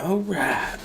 All right.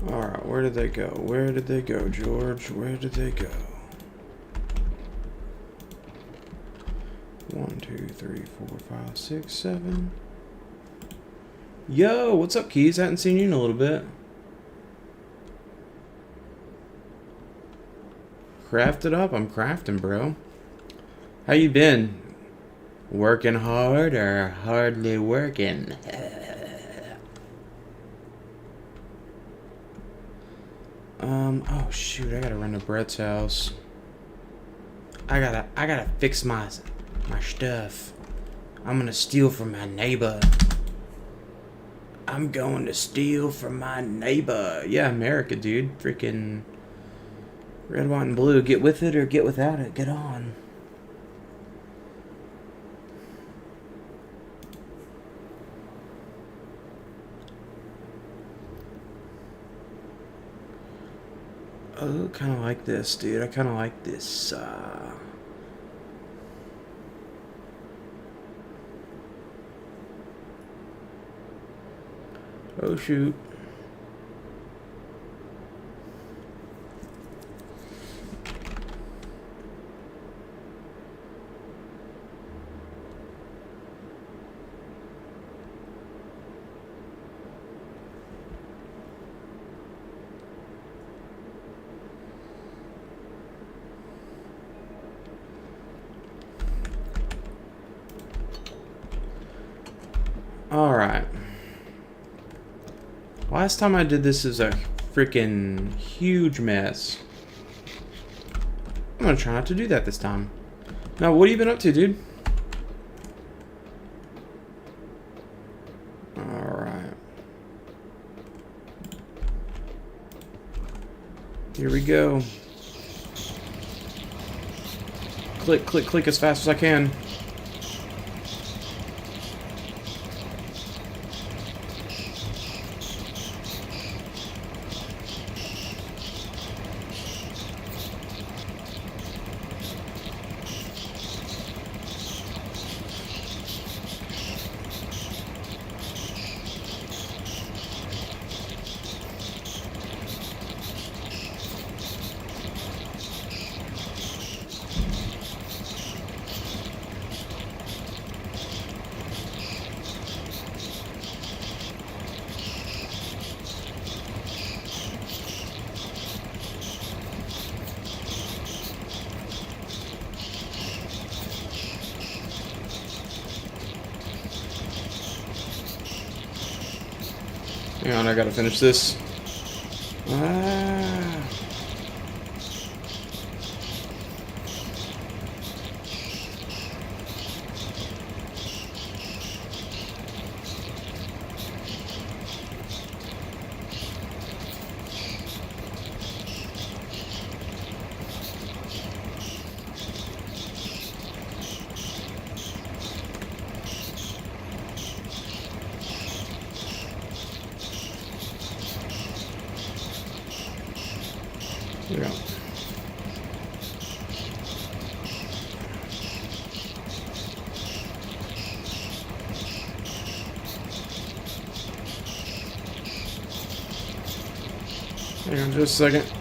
Alright, where did they go? Where did they go, George? Where did they go? 1, 2, 3, 4, 5, 6, 7. Yo, what's up, Keys? I hadn't seen you in a little bit. Craft it up. I'm crafting, bro. How you been? Working hard or hardly working? Oh shoot, I gotta run to Brett's house. I gotta fix my stuff. I'm gonna steal from my neighbor. I'm going to steal from my neighbor. Yeah, America, dude. Freaking red, white, and blue. Get with it or get without it. Get on. Oh, kind of like this, dude. I kind of like this. Oh, shoot. Alright. Last time I did this is a freaking huge mess. I'm gonna try not to do that this time. Now, what have you been up to, dude? Alright. Here we go. Click, click, click as fast as I can. Hang on, I gotta finish this. Hang on just a second.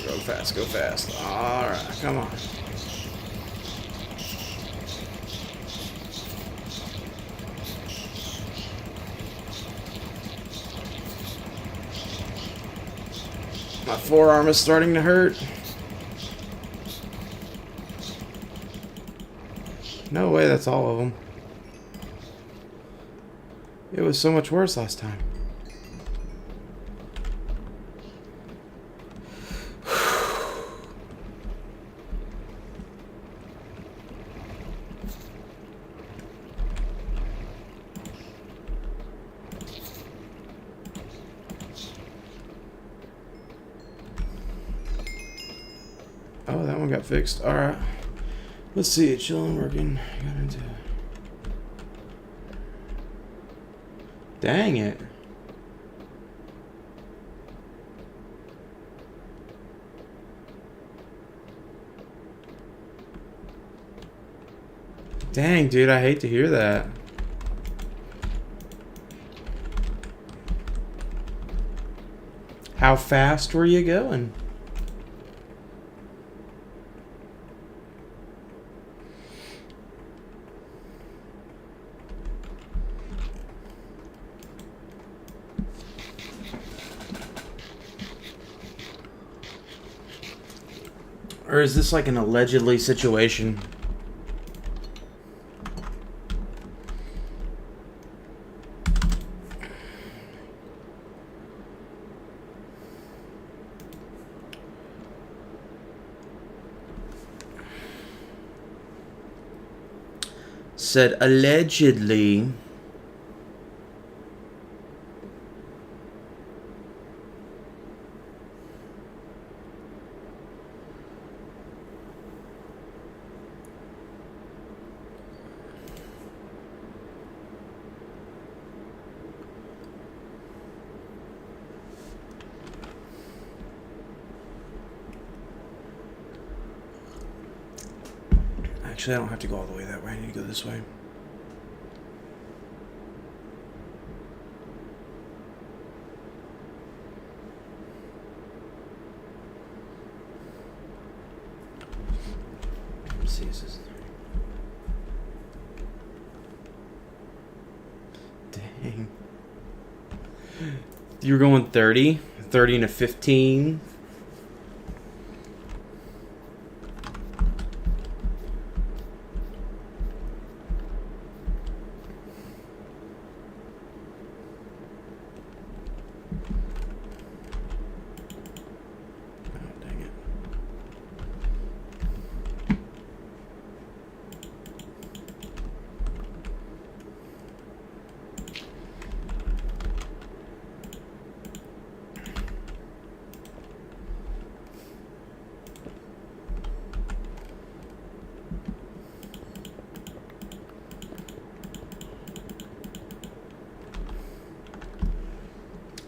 Go fast, go fast. Alright, come on. My forearm is starting to hurt. No way, that's all of them. It was so much worse last time. Oh, that one got fixed. Alright. Let's see. Chilling, working. Got into. Dang it. Dang, dude, I hate to hear that. How fast were you going? Or is this like an allegedly situation? Said allegedly. Actually, I don't have to go all the way that way. I need to go this way. Let's see, this is... Dang. You were going 30? 30 and a 15?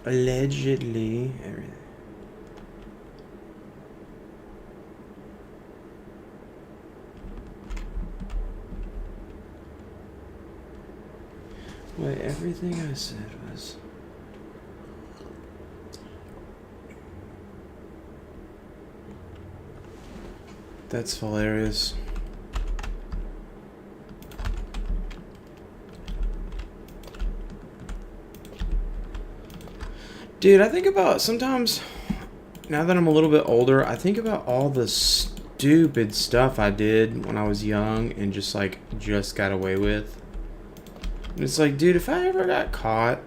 Allegedly, everything. Wait, everything I said was... That's hilarious. Dude, I think about sometimes, now that I'm a little bit older, I think about all the stupid stuff I did when I was young and just got away with. And it's like, dude, if I ever got caught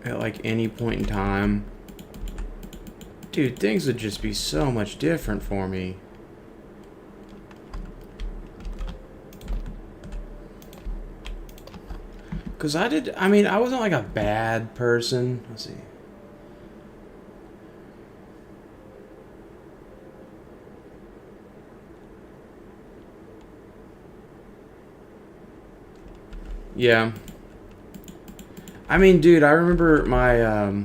at like any point in time, dude, things would just be so much different for me. Because I wasn't like a bad person. Let's see. Yeah. I mean, dude, I remember my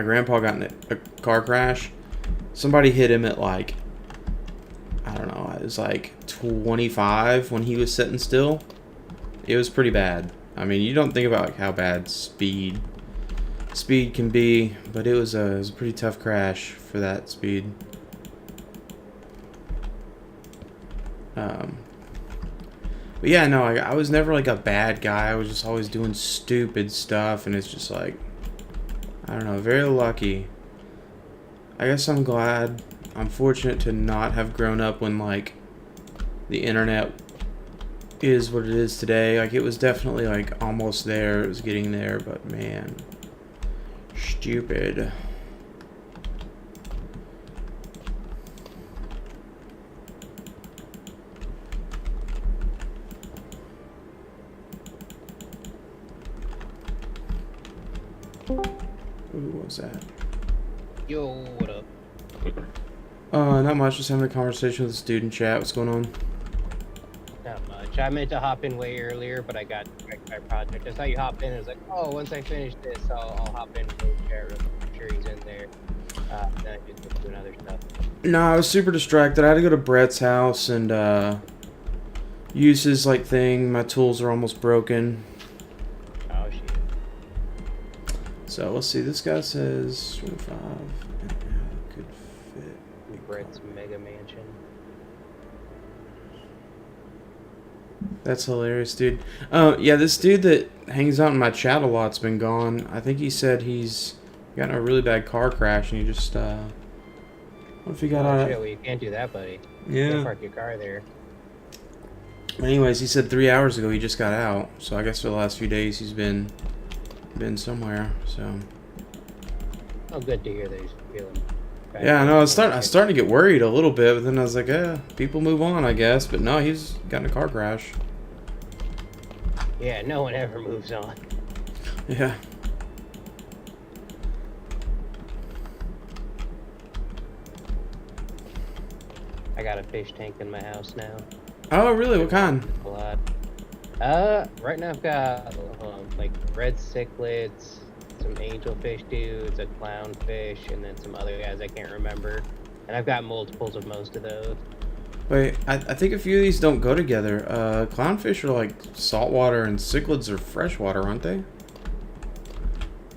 grandpa got in a car crash. Somebody hit him at like, I don't know, it was like 25 when he was sitting still. It was pretty bad. I mean, you don't think about like how bad speed can be, but it was a pretty tough crash for that speed. But yeah, no, I was never like a bad guy. I was just always doing stupid stuff, and it's just like, I don't know, very lucky. I guess I'm glad, I'm fortunate to not have grown up when like the internet is what it is today. Like, it was definitely like almost there, it was getting there, but man, stupid. Ooh, what was that? Yo, what up? Not much, just having a conversation with a student chat. What's going on? Not much. I meant to hop in way earlier, but I got distracted by project. I saw you hop in. I was like, oh, once I finish this, I'll hop in and chat. I'm sure he's in there. Then I just doing other stuff. No, I was super distracted. I had to go to Brett's house and use his like thing. My tools are almost broken. Oh shit. So let's see. This guy says 25. And how could fit. Brett's mega mansion. That's hilarious, dude. Yeah, this dude that hangs out in my chat a lot's been gone. I think he said he's got in a really bad car crash and he just what if he got Oh out? shit, well you can't do that, buddy. You Yeah. can't park your car there. Anyways, he said 3 hours ago he just got out. So I guess for the last few days he's been somewhere. So. Oh, good to hear that he's feeling better. Yeah, I know. I was starting to get worried a little bit, but then I was like, people move on, I guess. But no, he's got in a car crash. Yeah, no one ever moves on. Yeah. I got a fish tank in my house now. Oh, really? What kind? A lot. Right now I've got like red cichlids, some angelfish dudes, a clownfish, and then some other guys I can't remember. And I've got multiples of most of those. Wait, I think a few of these don't go together. Clownfish are like saltwater and cichlids are freshwater, aren't they?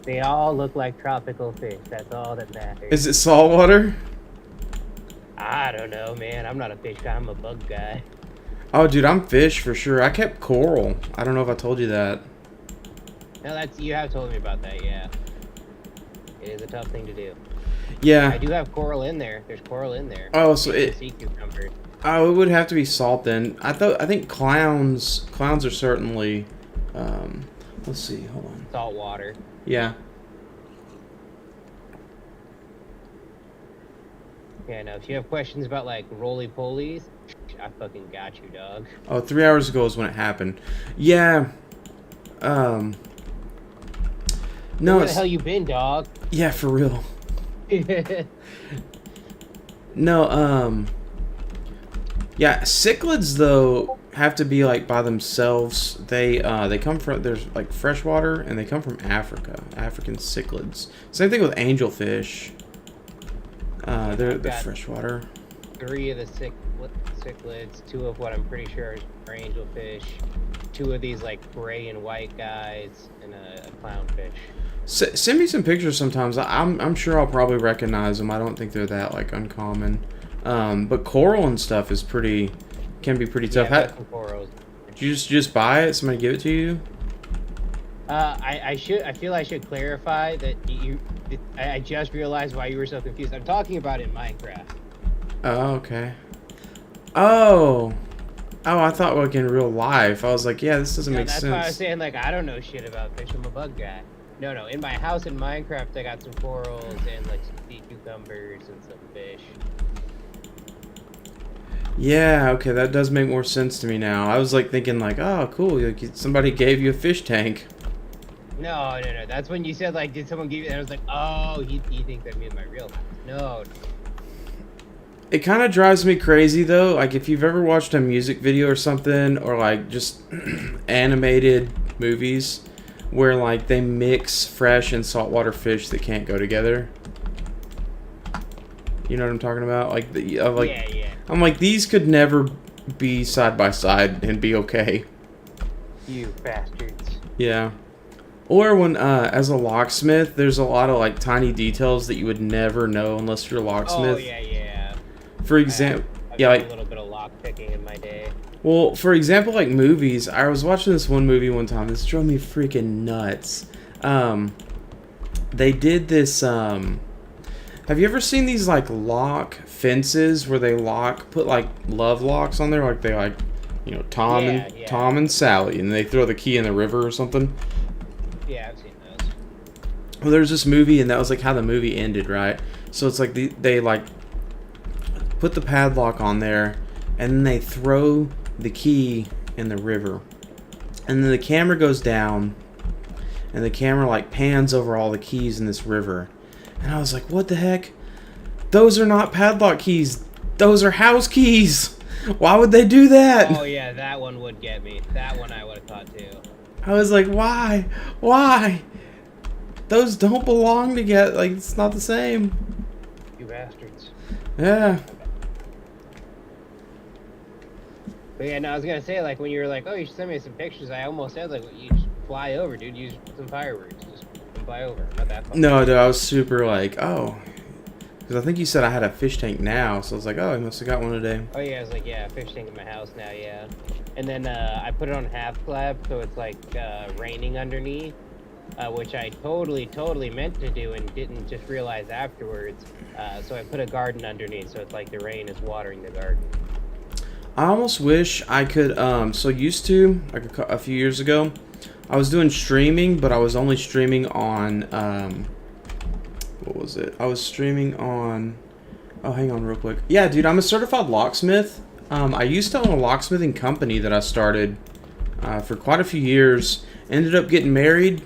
They all look like tropical fish. That's all that matters. Is it saltwater? I don't know, man. I'm not a fish guy. I'm a bug guy. Oh, dude, I'm fish for sure. I kept coral. I don't know if I told you that. No, you have told me about that. Yeah, it is a tough thing to do. Yeah. I do have coral in there. There's coral in there. Oh, so sea cucumbers. Oh, it would have to be salt then. I think clowns are certainly. Let's see. Hold on. Salt water. Yeah. Yeah, no. If you have questions about like roly polies, I fucking got you, dog. Oh, 3 hours ago is when it happened. Yeah. No. Where the hell you been, dog? Yeah, for real. No. Yeah, cichlids though have to be like by themselves. They come from there's like freshwater and they come from Africa. African cichlids. Same thing with angelfish. They're freshwater. 3 of the cichlids, 2 of what I'm pretty sure are angelfish, 2 of these like gray and white guys, and a clownfish. Send me some pictures sometimes. I'm sure I'll probably recognize them. I don't think they're that like uncommon. But coral and stuff is can be pretty tough. Yeah, some corals. Did you just buy it? Somebody give it to you? I feel I should clarify that I just realized why you were so confused. I'm talking about in Minecraft. Oh, okay. Oh, I thought like in real life. I was like, yeah, this doesn't make sense. That's why I was saying like I don't know shit about fish. I'm a bug guy. No. In my house in Minecraft, I got some corals and like some sea cucumbers and some fish. Yeah, okay, that does make more sense to me now. I was like thinking like, oh, cool, like somebody gave you a fish tank. No. That's when you said like, did someone give you? And I was like, oh, he thinks I mean my real house. No. It kind of drives me crazy though. Like if you've ever watched a music video or something, or like just animated movies where like they mix fresh and saltwater fish that can't go together. You know what I'm talking about? Like Yeah, yeah. I'm like, these could never be side by side and be okay. You bastards. Yeah. Or when as a locksmith, there's a lot of like tiny details that you would never know unless you're a locksmith. Oh yeah, yeah. For example, I've yeah, done like a little bit of lock picking in my day. well, for example, like movies. I was watching this one movie one time. This drove me freaking nuts. They did this. Have you ever seen these like lock fences where they put like love locks on there, like they like, you know, Tom and Sally, and they throw the key in the river or something? Yeah, I've seen those. Well, there's this movie, and that was like how the movie ended, right? So it's like they like put the padlock on there, and then they throw the key in the river, and then the camera goes down, and the camera like pans over all the keys in this river, and I was like, what the heck? Those are not padlock keys. Those are house keys. Why would they do that? Oh yeah, that one would get me. That one I would have thought too. I was like, why? Why? Those don't belong together. Like, it's not the same. You bastards. Yeah. But yeah, no, I was gonna say, like, when you were like, oh, you should send me some pictures, I almost said, like, you just fly over, dude. Use some fireworks. Just fly over. Not that far. No, dude, I was super like, oh. Because I think you said I had a fish tank now, so I was like, oh, I must have got one today. Oh yeah, I was like, yeah, fish tank in my house now, yeah. And then I put it on half slab, so it's like raining underneath, which I totally meant to do and didn't just realize afterwards. So I put a garden underneath, so it's like the rain is watering the garden. I almost wish I could, so used to, like a few years ago, I was doing streaming, but I was only streaming on, what was it? I was streaming on, oh, hang on real quick. Yeah, dude, I'm a certified locksmith. I used to own a locksmithing company that I started for quite a few years. Ended up getting married.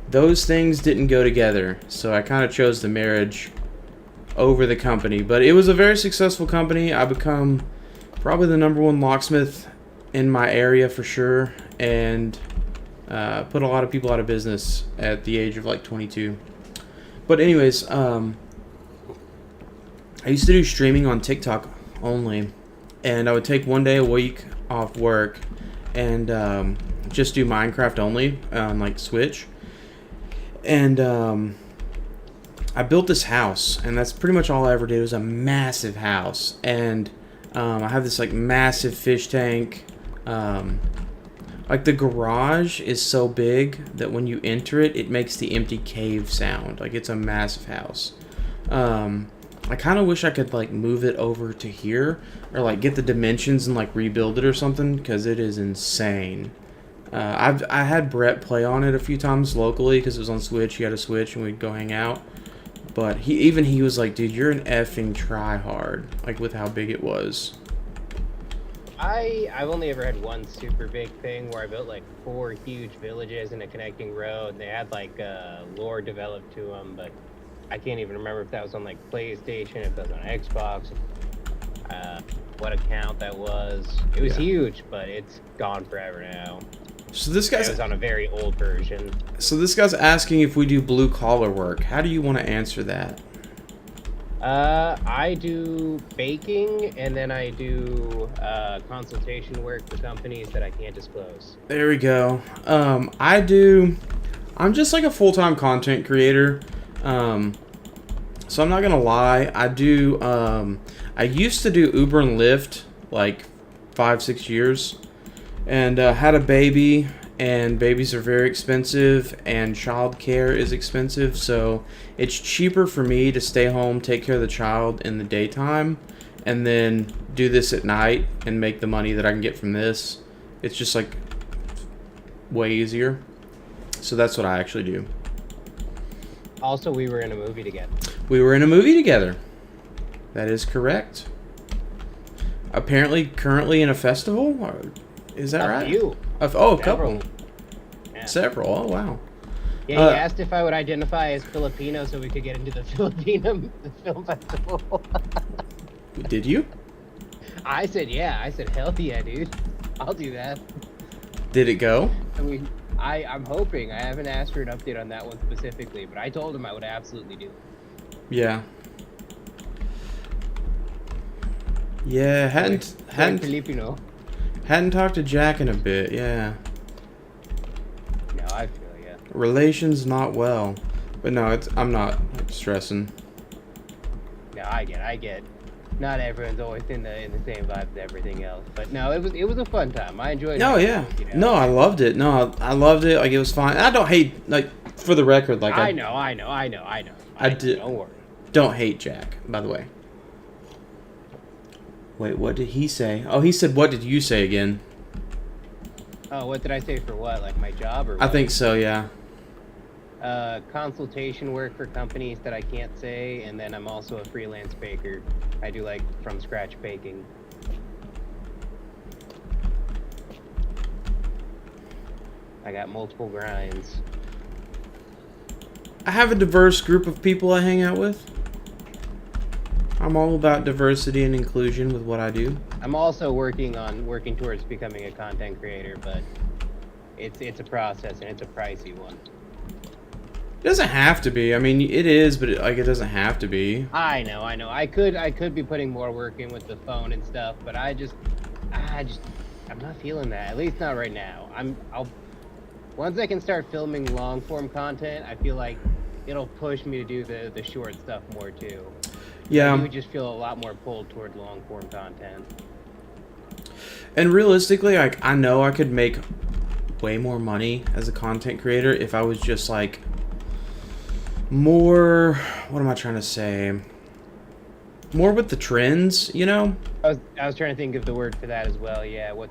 Those things didn't go together, so I kind of chose the marriage over the company. But it was a very successful company. I become probably the #1 locksmith in my area for sure, and put a lot of people out of business at the age of like 22. But anyways, I used to do streaming on TikTok only, and I would take one day a week off work and just do Minecraft only on like Switch. And I built this house, and that's pretty much all I ever did. It was a massive house, and I have this like massive fish tank. Like the garage is so big that when you enter it, it makes the empty cave sound. Like it's a massive house. I kind of wish I could like move it over to here, or like get the dimensions and like rebuild it or something, because it is insane. I had Brett play on it a few times locally because it was on Switch. He had a Switch and we'd go hang out. But he was like, dude, you're an effing tryhard, like with how big it was. I've only ever had one super big thing where I built like 4 huge villages and a connecting road. They had like lore developed to them, but I can't even remember if that was on like PlayStation, if that was on Xbox, what account that was. It was huge, but it's gone forever now. So this guy's It was on a very old version. So this guy's asking if we do blue collar work. How do you want to answer that? I do baking, and then I do consultation work for companies that I can't disclose. There we go. I'm just like a full-time content creator. So I'm not gonna lie. I used to do Uber and Lyft like 5-6 years, and had a baby, and babies are very expensive, and childcare is expensive, so it's cheaper for me to stay home, take care of the child in the daytime, and then do this at night and make the money that I can get from this. It's just like way easier. So that's what I actually do. Also, we were in a movie together. We were in a movie together. That is correct. Apparently, currently in a festival? Is that right? A few. A Several. couple. Yeah. Several. Oh, wow. Yeah, he asked if I would identify as Filipino so we could get into the Filipino film festival. Did you? I said, yeah. I said, hell yeah, dude. I'll do that. Did it go? I mean, I'm hoping. I haven't asked for an update on that one specifically, but I told him I would absolutely do it. Yeah. Yeah, Filipino. hadn't talked to Jack in a bit. Yeah. No, I feel yeah. Relations not well, but no, I'm not stressing. No, I get. Not everyone's always in the same vibe as everything else, but no, it was a fun time. I enjoyed it. No, yeah, you know? no, I loved it. No, I loved it. Like it was fine. I don't hate for the record. Like I know. I did. Don't worry. Don't hate Jack, by the way. Wait, what did he say? Oh, he said, what did you say again? Oh, what did I say for what? Like my job or what? I think so, yeah. Consultation work for companies that I can't say, and then I'm also a freelance baker. I do like from scratch baking. I got multiple grinds. I have a diverse group of people I hang out with. I'm all about diversity and inclusion with what I do. I'm also working towards becoming a content creator, but it's a process and it's a pricey one. It doesn't have to be. I mean, it is, but it doesn't have to be. I know. I could be putting more work in with the phone and stuff, but I'm not feeling that. At least not right now. Once I can start filming long form content, I feel like it'll push me to do the short stuff more too. Yeah. I would just feel a lot more pulled toward long form content. And realistically, I know I could make way more money as a content creator if I was just like more, what am I trying to say? More with the trends, you know? I was trying to think of the word for that as well. Yeah, when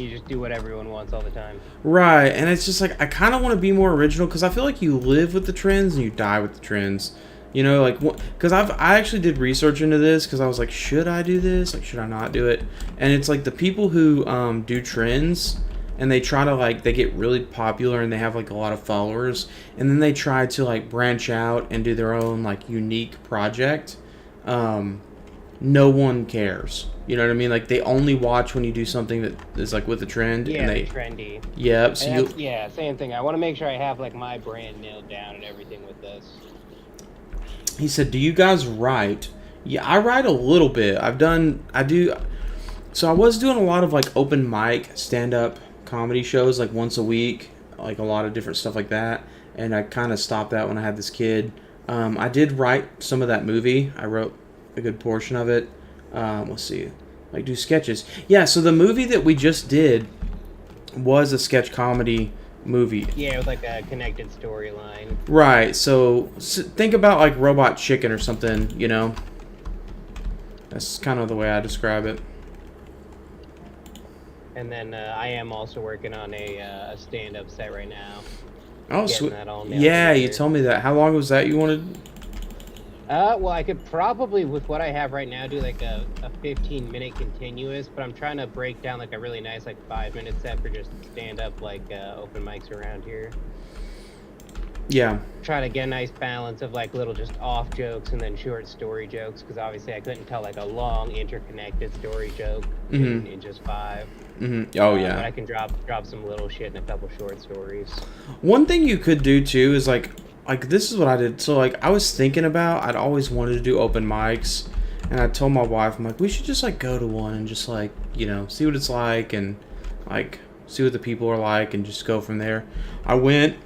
you just do what everyone wants all the time. Right, and it's just like I kind of want to be more original because I feel like you live with the trends and you die with the trends. You know, like, because I actually did research into this because I was like, should I do this? Like, should I not do it? And it's like the people who do trends and they try to they get really popular and they have like a lot of followers and then they try to like branch out and do their own like unique project. No one cares. You know what I mean? Like they only watch when you do something that is like with a trend. Yeah, and they trendy. Yep. So yeah, same thing. I want to make sure I have like my brand nailed down and everything with this. He said, do you guys write? Yeah, I write a little bit. So I was doing a lot of like open mic stand-up comedy shows like once a week, like a lot of different stuff like that. And I kind of stopped that when I had this kid. I did write some of that movie. I wrote a good portion of it. Let's see. Like do sketches. Yeah, so the movie that we just did was a sketch comedy movie. Yeah, with like a connected storyline. Right, so think about like Robot Chicken or something, you know? That's kind of the way I describe it. And then I am also working on a stand-up set right now. Oh, sweet. Yeah, you told me that. How long was that you wanted? Well, I could probably, with what I have right now, do like a 15-minute continuous, but I'm trying to break down like a really nice like 5-minute set for just stand-up like open mics around here. Yeah. Try to get a nice balance of like little just off jokes and then short story jokes, because obviously I couldn't tell like a long interconnected story joke in just 5. Mm-hmm. Oh yeah. But I can drop some little shit in a couple short stories. One thing you could do too is like this is what I did. So like I was thinking about, I'd always wanted to do open mics, and I told my wife, I'm like, we should just like go to one and just like, you know, see what it's like and like see what the people are like and just go from there. I went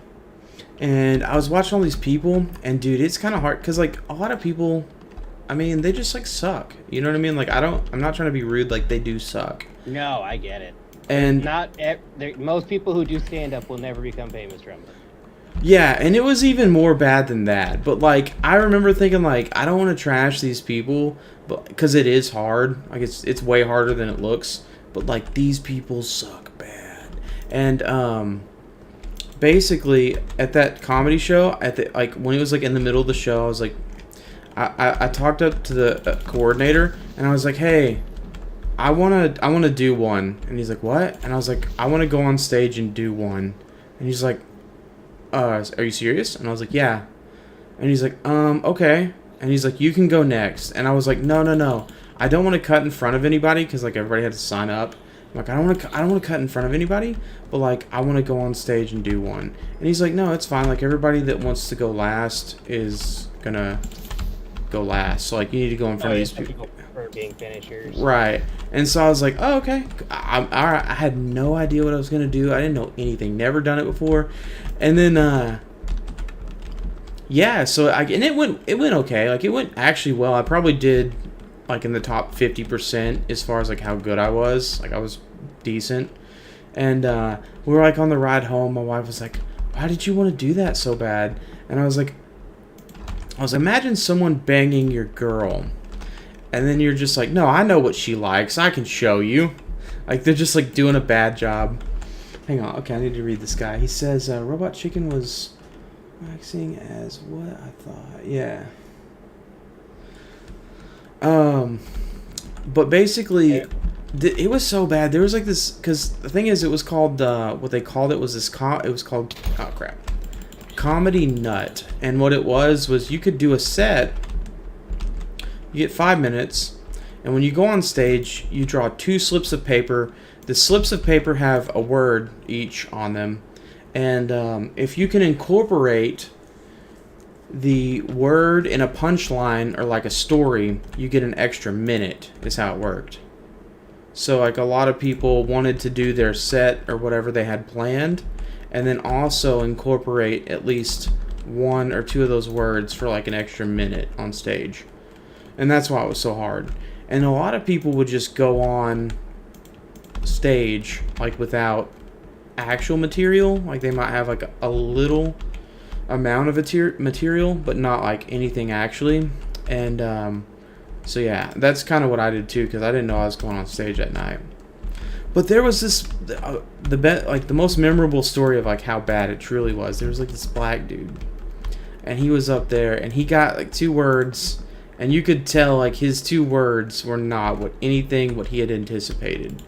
and I was watching all these people, and dude, it's kind of hard because like a lot of people, I mean, they just like suck. You know what I mean? Like I'm not trying to be rude, like they do suck. No, I get it. And most people who do stand up will never become famous from it. Yeah, and it was even more bad than that. But like I remember thinking like I don't want to trash these people, but because it is hard. Like it's way harder than it looks. But like these people suck bad. And basically at that comedy show, like when it was like in the middle of the show, I was like, I talked up to the coordinator and I was like, hey, I wanna do one. And he's like, what? And I was like, I want to go on stage and do one. And he's like, are you serious? And I was like, yeah. And he's like, okay. And he's like, you can go next. And I was like, no. I don't want to cut in front of anybody because like everybody had to sign up. I'm like, I don't want to cut in front of anybody, but like I want to go on stage and do one. And he's like, no, it's fine. Like everybody that wants to go last is gonna go last. So like you need to go in front of these people for being finishers. Right. And so I was like, oh, okay. I had no idea what I was gonna do. I didn't know anything. Never done it before. And then yeah, so and it went okay. Like it went actually well. I probably did like in the top 50% as far as like how good I was. Like I was decent. And we were like on the ride home. My wife was like, why did you want to do that so bad? And I was like, imagine someone banging your girl. And then you're just like, no, I know what she likes. I can show you. Like they're just like doing a bad job. Hang on. Okay, I need to read this guy. He says, Robot Chicken was waxing as what I thought. Yeah. But basically, it was so bad. There was like this, because the thing is, it was called, what they called it was this, it was called, oh crap, Comedy Nut. And what it was you could do a set, you get 5 minutes, and when you go on stage, you draw 2 slips of paper. The slips of paper have a word each on them. And if you can incorporate the word in a punchline or like a story, you get an extra minute, is how it worked. So like a lot of people wanted to do their set or whatever they had planned and then also incorporate at least 1 or 2 of those words for like an extra minute on stage. And that's why it was so hard. And a lot of people would just go on stage like without actual material. Like they might have like a little amount of material but not like anything actually. And so yeah, that's kind of what I did too, because I didn't know I was going on stage that night. But there was this the most memorable story of like how bad it truly was. There was like this black dude and he was up there and he got like 2 words and you could tell like his 2 words were not what he had anticipated.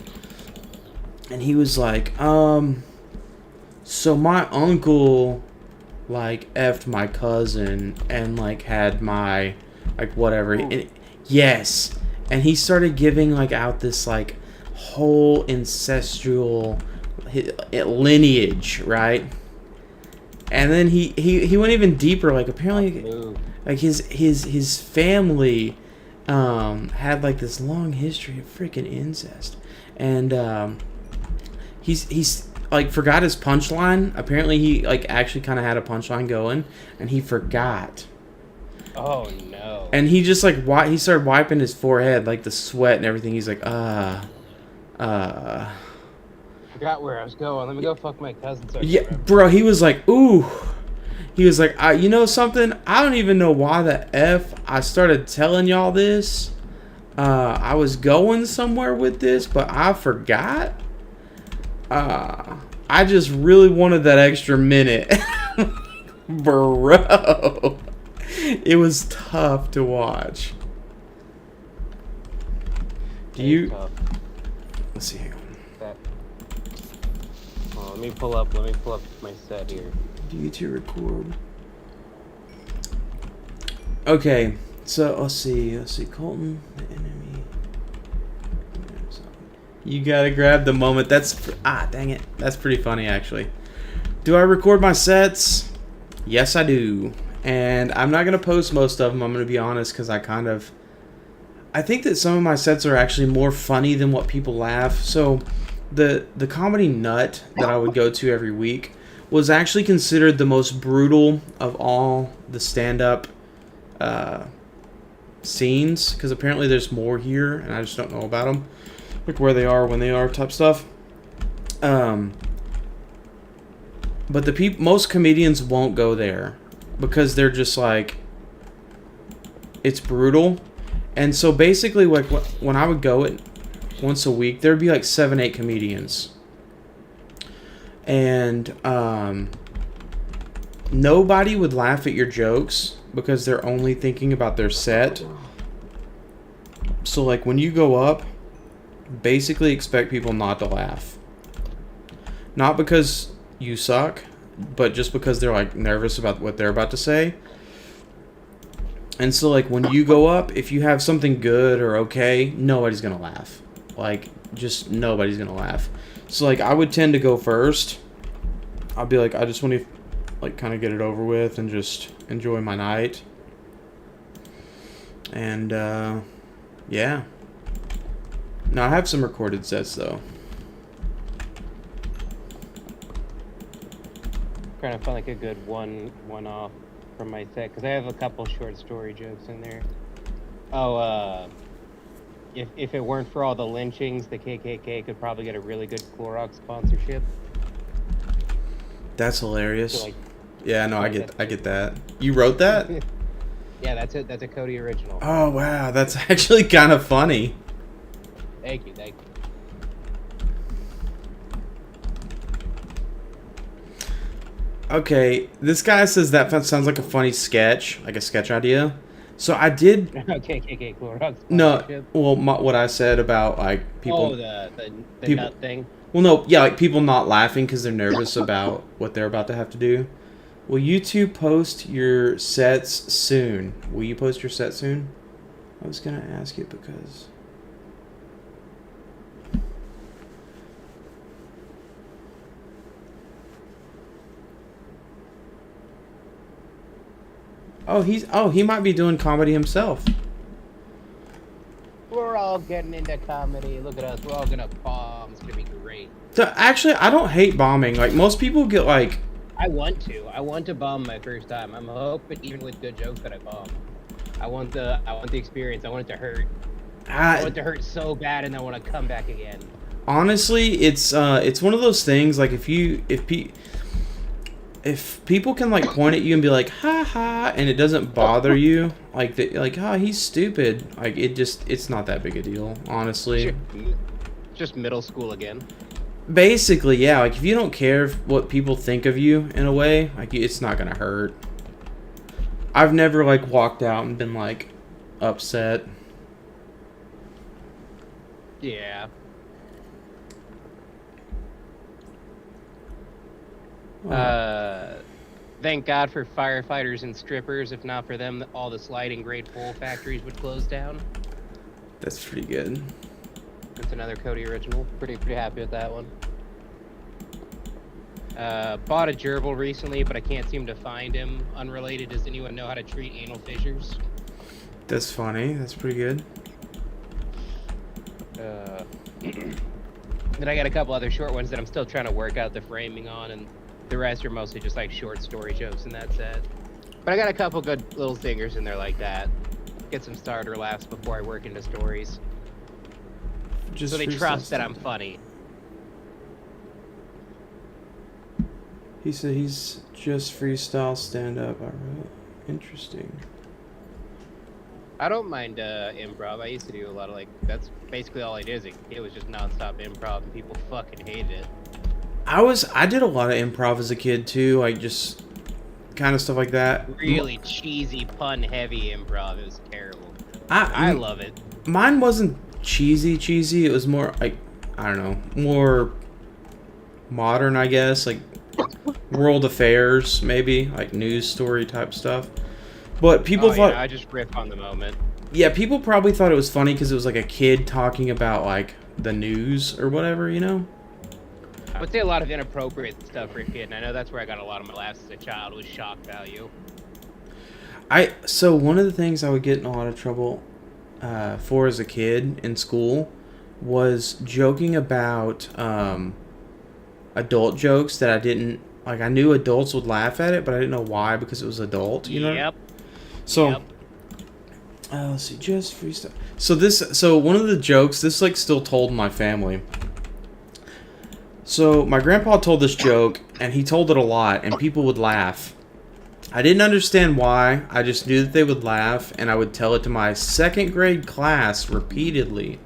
And he was like, so my uncle like effed my cousin and like had my like whatever. And, yes. And he started giving like out this like whole ancestral lineage, right? And then he went even deeper. Like apparently like his family had like this long history of freaking incest. And he's like forgot his punchline. Apparently he like actually kind of had a punchline going and he forgot. Oh no. And he just like he started wiping his forehead, like the sweat and everything. He's like forgot where I was going. Let me go fuck my cousin. So yeah, bro, he was like, ooh. He was like, you know something? I don't even know why the F I started telling y'all this. I was going somewhere with this, but I forgot. I just really wanted that extra minute. Bro. It was tough to watch. Let's see. Oh, let me pull up my set here. Do you to record? Okay, so let's see, Colton, the enemy. You gotta grab the moment. Dang it. That's pretty funny, actually. Do I record my sets? Yes, I do. And I'm not gonna post most of them, I'm gonna be honest, because I think that some of my sets are actually more funny than what people laugh. So the Comedy Nut that I would go to every week was actually considered the most brutal of all the stand-up scenes, because apparently there's more here and I just don't know about them, like where they are, when they are, type stuff. But most comedians won't go there because they're just like, it's brutal. And so basically, like when I would go once a week, there'd be like 7-8 comedians. And nobody would laugh at your jokes because they're only thinking about their set. So like when you go up, basically expect people not to laugh. Not because you suck, but just because they're like nervous about what they're about to say. And so, like, when you go up, if you have something good or okay, nobody's gonna laugh. Like, just nobody's gonna laugh. So, like, I would tend to go first. I'll be like, I just want to, like, kind of get it over with and just enjoy my night. And, yeah. No, I have some recorded sets, though. Trying to find like a good one-off from my set because I have a couple short story jokes in there. Oh, if it weren't for all the lynchings, the KKK could probably get a really good Clorox sponsorship. That's hilarious. So, like, yeah, no, I get that. You wrote that? Yeah, that's it. That's a Cody original. Oh wow, that's actually kind of funny. Thank you. Okay, this guy says that sounds like a funny sketch, like a sketch idea. So I did. KKK Clorox No, sponsorship. well, what I said about like people. Oh, the people- nut thing. Well, no, yeah, like people not laughing because they're nervous about what they're about to have to do. Will you two post your sets soon? Will you post your set soon? I was gonna ask it because. He might be doing comedy himself. We're all getting into comedy. Look at us. We're all gonna bomb. It's gonna be great. So, actually, I don't hate bombing. Like most people get like. I want to bomb my first time. I'm hoping even with good jokes that I bomb. I want the experience. I want it to hurt. I want it to hurt so bad, and I want to come back again. Honestly, it's one of those things. Like if people can like point at you and be like ha ha, and it doesn't bother you, like he's stupid. Like it's not that big a deal, honestly. Just middle school again. Basically, yeah. Like if you don't care what people think of you in a way, like it's not gonna hurt. I've never like walked out and been like upset. Yeah. Thank God for firefighters and strippers. If not for them, all the sliding grade pole factories would close down. That's pretty good. That's another Cody original. Pretty happy with that one. Bought a gerbil recently, but I can't seem to find him. Unrelated, does anyone know how to treat anal fissures? That's funny. That's pretty good. Then I got a couple other short ones that I'm still trying to work out the framing on, and the rest are mostly just like short story jokes in that set. But I got a couple good little zingers in there like that. Get some starter laughs before I work into stories. Just so they freestyle trust that I'm stand-up. funny. He said he's just freestyle stand-up. I wrote. Interesting. I don't mind improv. I used to do a lot of like, that's basically all I did. It was just nonstop improv, and people fucking hated it. I did a lot of improv as a kid too, like just kind of stuff like that. Really cheesy, pun-heavy improv. It was terrible. I love it. Mine wasn't cheesy. It was more like, I don't know, more modern, I guess, like world affairs, maybe like news story type stuff. But people thought, I just riff on the moment. yeah, people probably thought it was funny because it was like a kid talking about like the news or whatever, you know. I would say a lot of inappropriate stuff for a kid, and I know that's where I got a lot of my laughs as a child, was shock value. So one of the things I would get in a lot of trouble for as a kid in school was joking about adult jokes that I didn't like. I knew adults would laugh at it, but I didn't know why because it was adult. You know. Yep. So. Yep. Let's see, just freestyle. So one of the jokes, this like still told in my family. So my grandpa told this joke, and he told it a lot, and people would laugh. I didn't understand why. I just knew that they would laugh, and I would tell it to my second grade class repeatedly.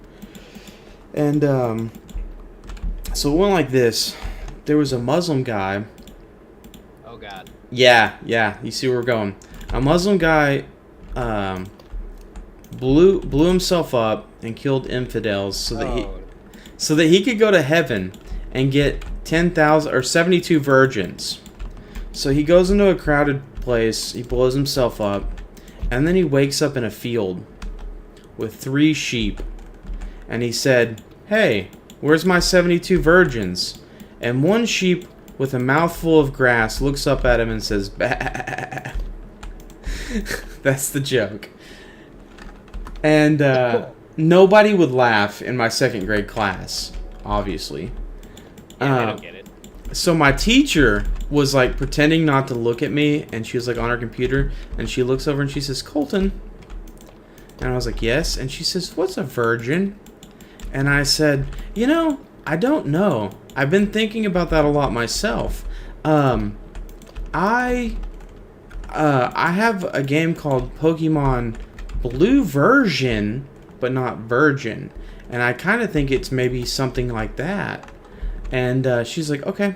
And so it went like this. There was a Muslim guy. Oh God. Yeah. You see where we're going. A Muslim guy blew himself up and killed infidels so that he could go to heaven and get 10,000 or 72 virgins. So he goes into a crowded place, he blows himself up, And then he wakes up in a field with 3 sheep. And he said, "Hey, where's my 72 virgins?" And one sheep with a mouthful of grass looks up at him and says, "Bah." That's the joke. And nobody would laugh in my 2nd grade class, obviously. Yeah, I don't get it. So my teacher was like pretending not to look at me, and she was like on her computer, and she looks over and she says, "Colton." And I was like, "Yes." And she says, "What's a virgin?" And I said, I don't know. I've been thinking about that a lot myself. I have a game called Pokemon Blue Version, but not Virgin. And I kind of think it's maybe something like that. And she's like, "Okay,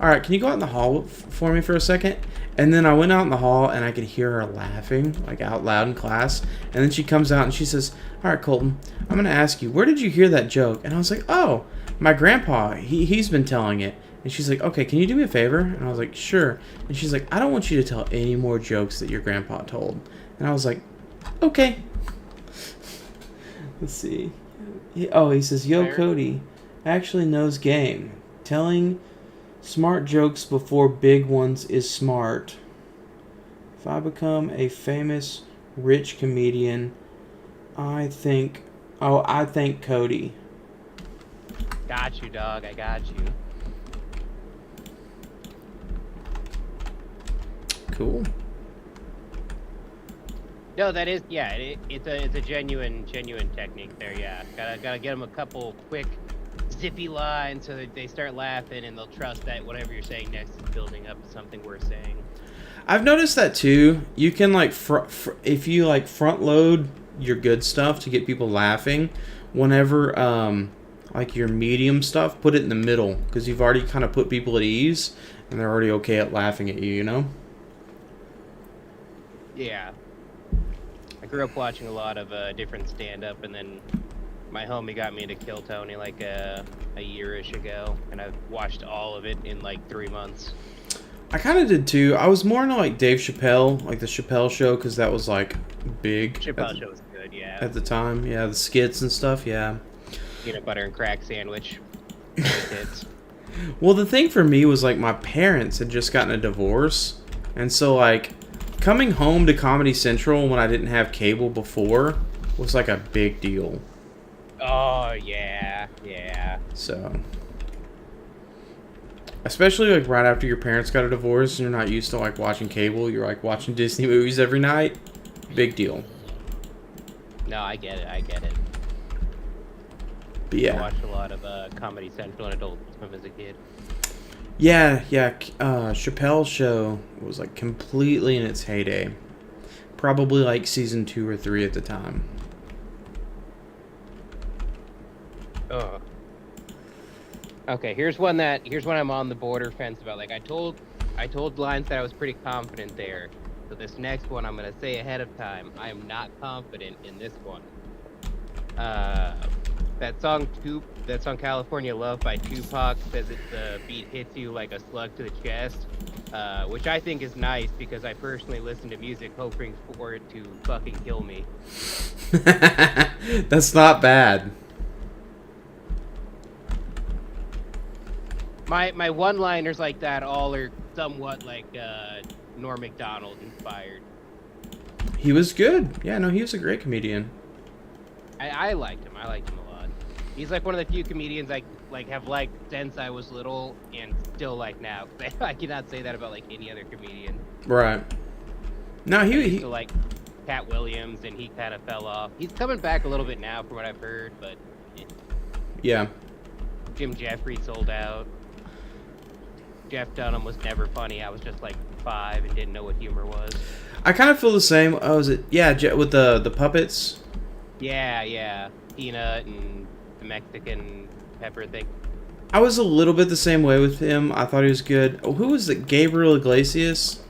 all right, can you go out in the hall for me for a second?" And then I went out in the hall, and I could hear her laughing, like out loud in class. And then she comes out, and she says, "All right, Colton, I'm going to ask you, where did you hear that joke?" And I was like, "Oh, my grandpa, he's been telling it." And she's like, "Okay, can you do me a favor?" And I was like, "Sure." And she's like, "I don't want you to tell any more jokes that your grandpa told." And I was like, "Okay." Let's see. He says, "Yo, Cody actually knows game. Telling smart jokes before big ones is smart. If I become a famous rich comedian, I thank Cody." Got you, dog. I got you. Cool. No, that is, yeah. It's a genuine technique there. Yeah, gotta get them a couple quick, zippy lines so that they start laughing and they'll trust that whatever you're saying next is building up to something worth saying. I've noticed that too. You can like if you like front load your good stuff to get people laughing. Whenever like your medium stuff, put it in the middle because you've already kind of put people at ease and they're already okay at laughing at you. Yeah. I grew up watching a lot of different stand-up, and then my homie got me into Kill Tony like a year-ish ago, and I've watched all of it in like 3 months. I kind of did too. I was more into like Dave Chappelle, like the Chappelle Show, because that was like big. Chappelle Show was good, yeah. At the time, yeah, the skits and stuff, yeah. Peanut butter and crack sandwich. Well, the thing for me was like my parents had just gotten a divorce, and so like coming home to Comedy Central when I didn't have cable before was like a big deal. Oh yeah. So, especially like right after your parents got a divorce and you're not used to like watching cable, you're like watching Disney movies every night. Big deal. No, I get it. But yeah. I watched a lot of Comedy Central and Adult Swim as a kid. Yeah. Chappelle's Show was like completely in its heyday. Probably like season 2 or 3 at the time. Ugh. Okay, here's one I'm on the border fence about. Like I told lines that I was pretty confident there. So this next one I'm gonna say ahead of time. I am not confident in this one. That song California Love by Tupac says the beat hits you like a slug to the chest, which I think is nice because I personally listen to music hoping for it to fucking kill me. That's not bad. My one-liners like that all are somewhat like Norm Macdonald inspired. He was good. Yeah, no, he was a great comedian. I liked him. I liked him a lot. He's like one of the few comedians I have liked since I was little and still like now. I cannot say that about like any other comedian. Right. No, he to like Cat Williams, and he kind of fell off. He's coming back a little bit now from what I've heard, but yeah. Jim Jeffries sold out. Jeff Dunham was never funny. I was just like 5 and didn't know what humor was. I kind of feel the same. Oh, was it? Yeah, with the puppets. Yeah. Peanut and the Mexican pepper thing. I was a little bit the same way with him. I thought he was good. Oh, who was it? Gabriel Iglesias?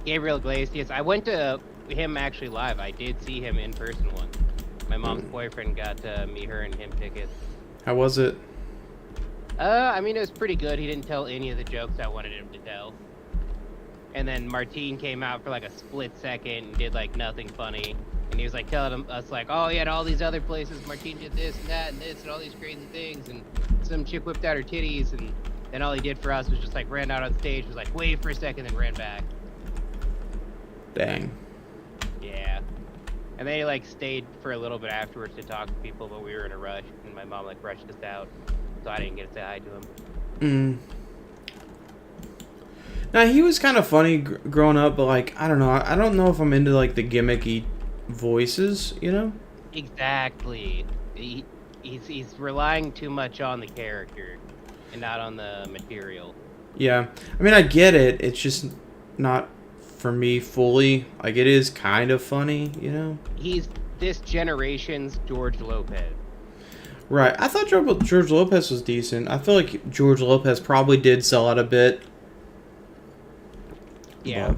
Gabriel Iglesias. I went to him actually live. I did see him in person once. My mom's boyfriend got me, her, and him tickets. How was it? I mean, it was pretty good. He didn't tell any of the jokes I wanted him to tell. And then Martine came out for like a split second and did like nothing funny. And he was like telling us like, oh yeah, at all these other places, Martine did this and that and this and all these crazy things. And some chick whipped out her titties. And then all he did for us was just like ran out on stage, was like, wait for a second, then ran back. Dang. Yeah. And then he like stayed for a little bit afterwards to talk to people, but we were in a rush. And my mom like rushed us out. So I didn't get to say hi to him. Now, he was kind of funny growing up, but, like, I don't know. I don't know if I'm into, like, the gimmicky voices, you know? Exactly. He's relying too much on the character and not on the material. Yeah. I mean, I get it. It's just not for me fully. Like, it is kind of funny, you know? He's this generation's George Lopez. Right. I thought George Lopez was decent. I feel like George Lopez probably did sell out a bit. Yeah.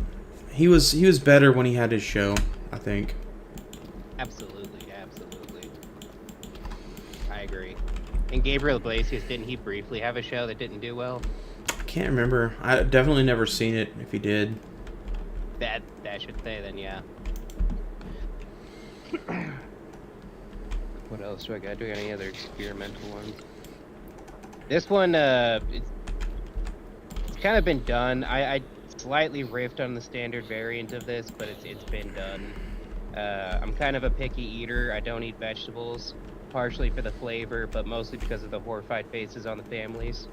But he was better when he had his show, I think. Absolutely. I agree. And Gabriel Iglesias, didn't he briefly have a show that didn't do well? I can't remember. I definitely never seen it if he did. That should say then, yeah. What else do I got? Do I got any other experimental ones? This one, it's kind of been done. I slightly riffed on the standard variant of this, but it's been done. I'm kind of a picky eater. I don't eat vegetables, partially for the flavor, but mostly because of the horrified faces on the families.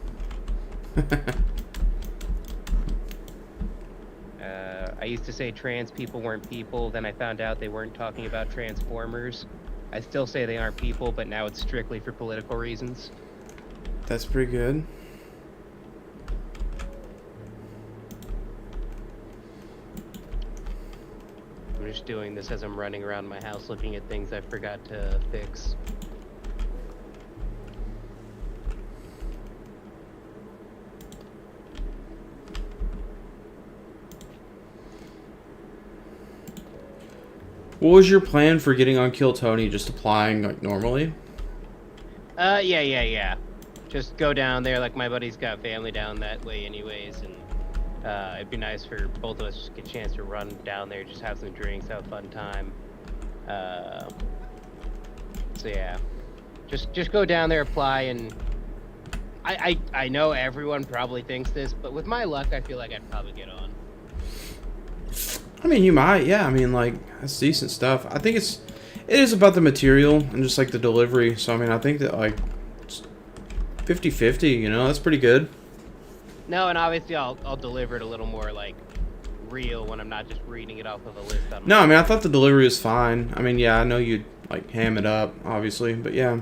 I used to say trans people weren't people, then I found out they weren't talking about Transformers. I still say they aren't people, but now it's strictly for political reasons. That's pretty good. I'm just doing this as I'm running around my house looking at things I forgot to fix. What was your plan for getting on Kill Tony? Just applying like normally? Yeah. Just go down there. Like my buddy's got family down that way, anyways, and it'd be nice for both of us to get a chance to run down there, just have some drinks, have a fun time. So yeah, just go down there, apply, and I know everyone probably thinks this, but with my luck, I feel like I'd probably get on. I mean, you might, yeah. I mean, like, that's decent stuff. I think it is about the material and just, like, the delivery. So, I mean, I think that, like, 50-50, you know, that's pretty good. No, and obviously I'll deliver it a little more, like, real when I'm not just reading it off of a list. No, I mean, I thought the delivery was fine. I mean, yeah, I know you'd, like, ham it up, obviously, but yeah.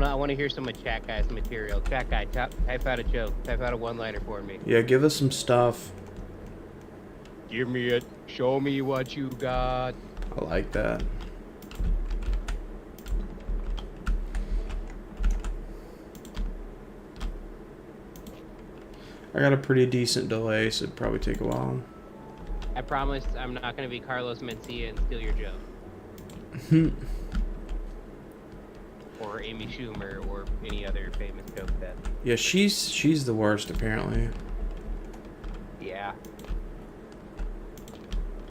I want to hear some of Chat Guy's material. Chat Guy, type out a joke. Type out a one-liner for me. Yeah, give us some stuff. Give me it. Show me what you got. I like that. I got a pretty decent delay, so it'd probably take a while. I promise I'm not going to be Carlos Mencia and steal your joke. Or Amy Schumer, or any other famous joke that. Yeah, she's the worst, apparently. Yeah.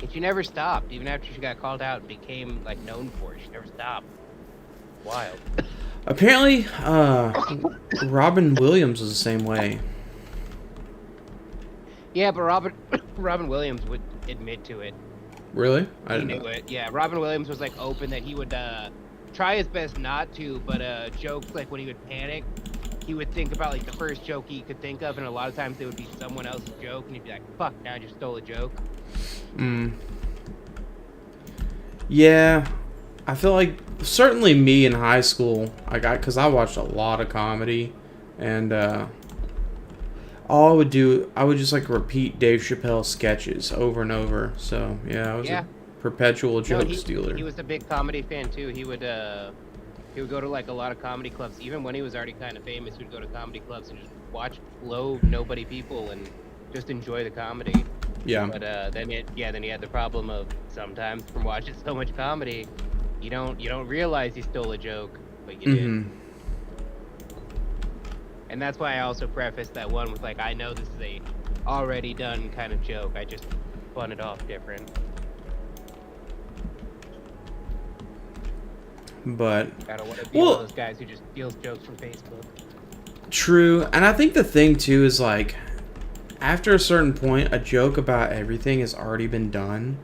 And she never stopped, even after she got called out and became, like, known for it. She never stopped. Wild. Apparently, Robin Williams was the same way. Yeah, but Robin Williams would admit to it. Really? I He didn't knew know. it. Yeah, Robin Williams was, like, open that he would, try his best not to, but jokes, like when he would panic, he would think about like the first joke he could think of, and a lot of times it would be someone else's joke, and he'd be like, fuck, now I just stole a joke. Yeah, I feel like certainly me in high school, because I watched a lot of comedy, and all I would do, I would just like repeat Dave Chappelle sketches over and over. So yeah, I was a perpetual joke stealer. He was a big comedy fan too. He would go to like a lot of comedy clubs. Even when he was already kind of famous, he would go to comedy clubs and just watch low nobody people and just enjoy the comedy. Yeah. But then he had the problem of sometimes from watching so much comedy, you don't realize he stole a joke, but you did. And that's why I also prefaced that one with, like, I know this is a already done kind of joke. I just spun it off different. But I don't want to be one of those guys who just steals jokes from Facebook. true, and I think the thing too is like, after a certain point, a joke about everything has already been done.